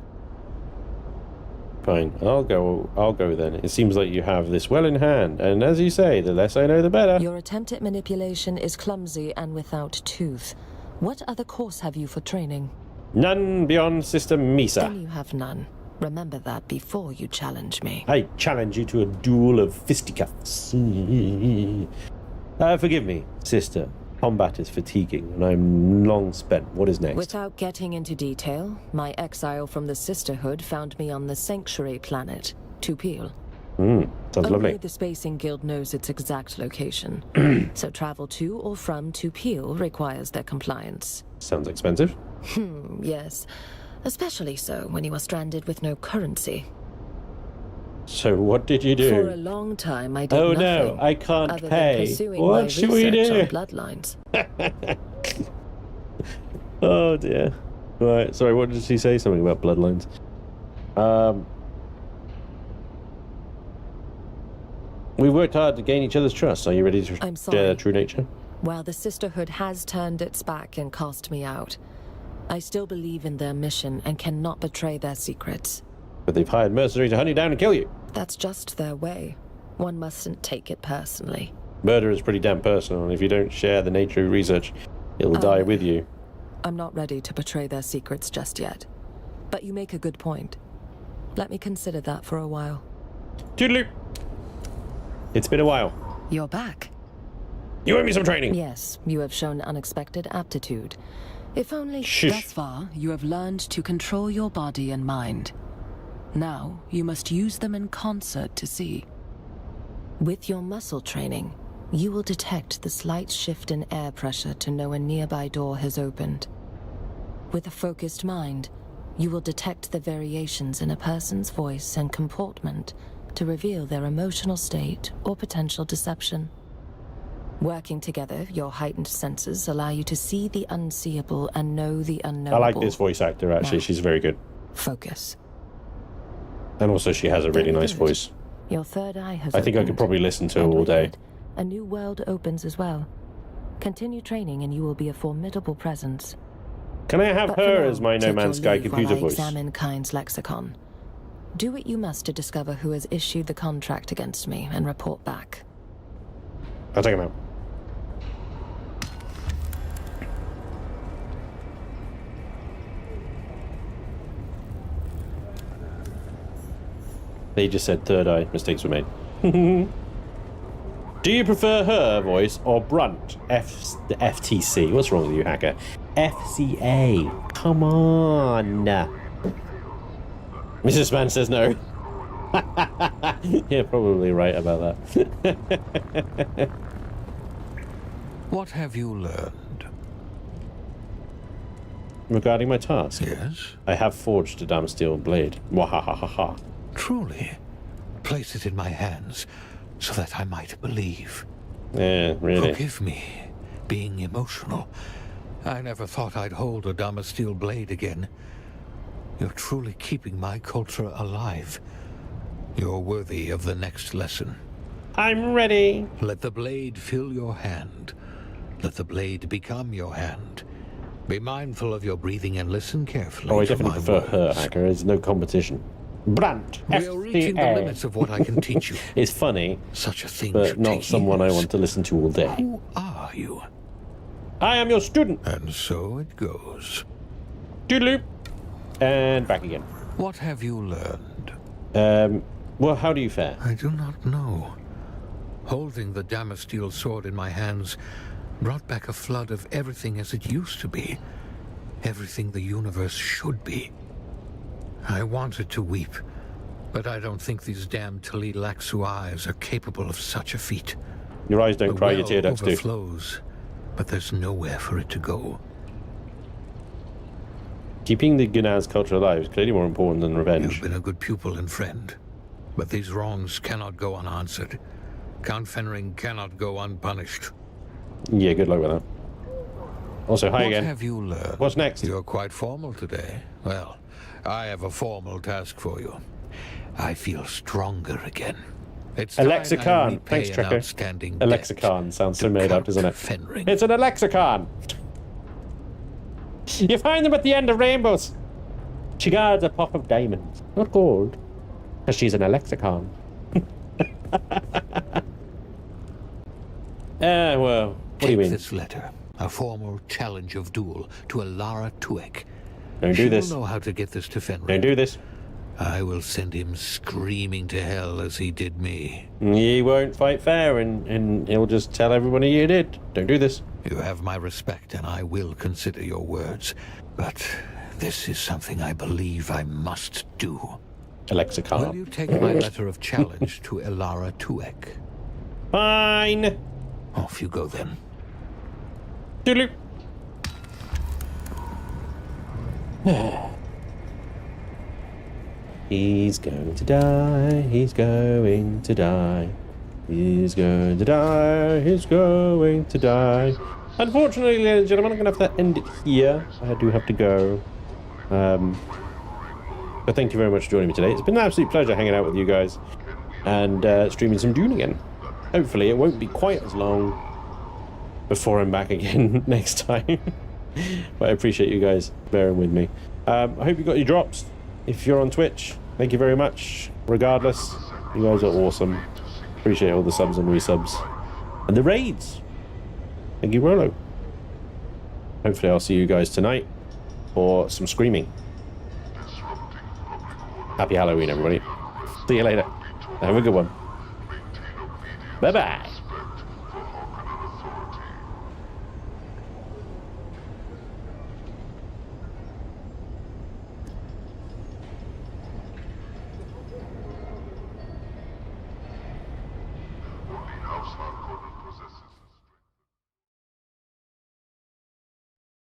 Fine, I'll go then. It seems like you have this well in hand, and as you say, the less I know, the better. Your attempt at manipulation is clumsy and without tooth. What other course have you for training? None beyond System Misa. Then you have none. Remember that before you challenge me. I challenge you to a duel of fisticuffs. Forgive me, sister. Combat is fatiguing, and I'm long spent. What is next? Without getting into detail, my exile from the Sisterhood found me on the Sanctuary planet, Tupil. Sounds Only lovely. the Spacing Guild knows its exact location, so travel to or from Tupil requires their compliance. Sounds expensive. Yes. Especially so when you are stranded with no currency. So what did you do? For a long time, I did nothing. No, I can't other pay. Than pursuing What my should we research do? on bloodlines. Oh dear. Right, sorry, what did she say? Something about bloodlines. We've worked hard to gain each other's trust. Are you ready to I'm share sorry. true nature? While the Sisterhood has turned its back and cast me out, I still believe in their mission and cannot betray their secrets. But they've hired mercenaries to hunt you down and kill you. That's just their way. One mustn't take it personally. Murder is pretty damn personal, and if you don't share the nature of research, it'll die with you. I'm not ready to betray their secrets just yet. But you make a good point. Let me consider that for a while. Toodaloo! It's been a while. You're back. You owe me some training. Yes, you have shown unexpected aptitude. If only Shush. thus far you have learned to control your body and mind. Now you must use them in concert to see. With your muscle training, you will detect the slight shift in air pressure to know a nearby door has opened. With a focused mind, you will detect the variations in a person's voice and comportment to reveal their emotional state or potential deception. Working together, your heightened senses allow you to see the unseeable and know the unknowable. I like this voice actor, actually. Now, she's very good. focus. And also she has a really nice voice. Your third eye has I think I opened, could probably listen to her and all with day. it, a new world opens as well. Continue training and you will be a formidable presence. Can I have But for her now, as my No take Man's your Sky leave computer while I voice? examine Kind's lexicon. Do what you must to discover who has issued the contract against me and report back. I'll take him out. They just said third eye. Mistakes were made. Do you prefer her voice or Brunt? The FTC. What's wrong with you, hacker? FCA. Come on. Mrs. Mann says no. You're probably right about that. What have you learned? Regarding my task? Yes? I have forged a Damasteel blade. Wahahaha. Truly? Place it in my hands, so that I might believe. Yeah, really. Forgive me, being emotional. I never thought I'd hold a Damasteel blade again. You're truly keeping my culture alive. You're worthy of the next lesson. I'm ready. Let the blade fill your hand. Let the blade become your hand. Be mindful of your breathing and listen carefully. Oh, I to definitely my prefer words. her, hacker. There's no competition. Brunt. We are reaching the limits of what I can teach you. It's funny, Such a thing but should not take someone years. I want to listen to all day. Who are you? I am your student. And so it goes. Doodaloop. And back again. What have you learned? Well, how do you fare? I do not know. Holding the Damasteel sword in my hands brought back a flood of everything as it used to be. Everything the universe should be. I wanted to weep, but I don't think these damn Tali-Laxu eyes are capable of such a feat. Your eyes don't The cry, your well tear ducts do. overflows, but there's nowhere for it to go. Keeping the Gunaz culture alive is clearly more important than revenge. You've been a good pupil and friend, but these wrongs cannot go unanswered. Count Fenring cannot go unpunished. Yeah, good luck with that. Also, hi again. What have you learned? What's next? You're quite formal today. Well, I have a formal task for you. I feel stronger again. It's time I Alexicon. repay Thanks, an Trekker. outstanding debt Alexicon sounds so to made up, Count doesn't it? Fenring. It's an Alexicon. You find them at the end of rainbows. She guards a pot of diamonds, not gold, because she's an Alexicon. Well, what do you mean? Take this letter, a formal challenge of duel to Alara Tuek. Don't do this. She'll know how to get this to Fenrir. Don't do this. I will send him screaming to hell as he did me. He won't fight fair, and he'll just tell everybody you did. Don't do this. You have my respect, and I will consider your words. But this is something I believe I must do. Alexicon. Will you take my letter of challenge to Alara Tuek? Fine. Off you go then. Doodaloo. He's going to die. He's going to die. He's going to die. He's going to die. Unfortunately, ladies and gentlemen, I'm going to have to end it here. I do have to go. But thank you very much for joining me today. It's been an absolute pleasure hanging out with you guys and streaming some Dune again. Hopefully, it won't be quite as long before I'm back again next time. But I appreciate you guys bearing with me. I hope you got your drops. If you're on Twitch, thank you very much. Regardless, you guys are awesome. Appreciate all the subs and resubs. And the raids. Thank you, Rolo. Hopefully I'll see you guys tonight for some screaming. Happy Halloween, everybody. See you later. Have a good one. Bye-bye. Outside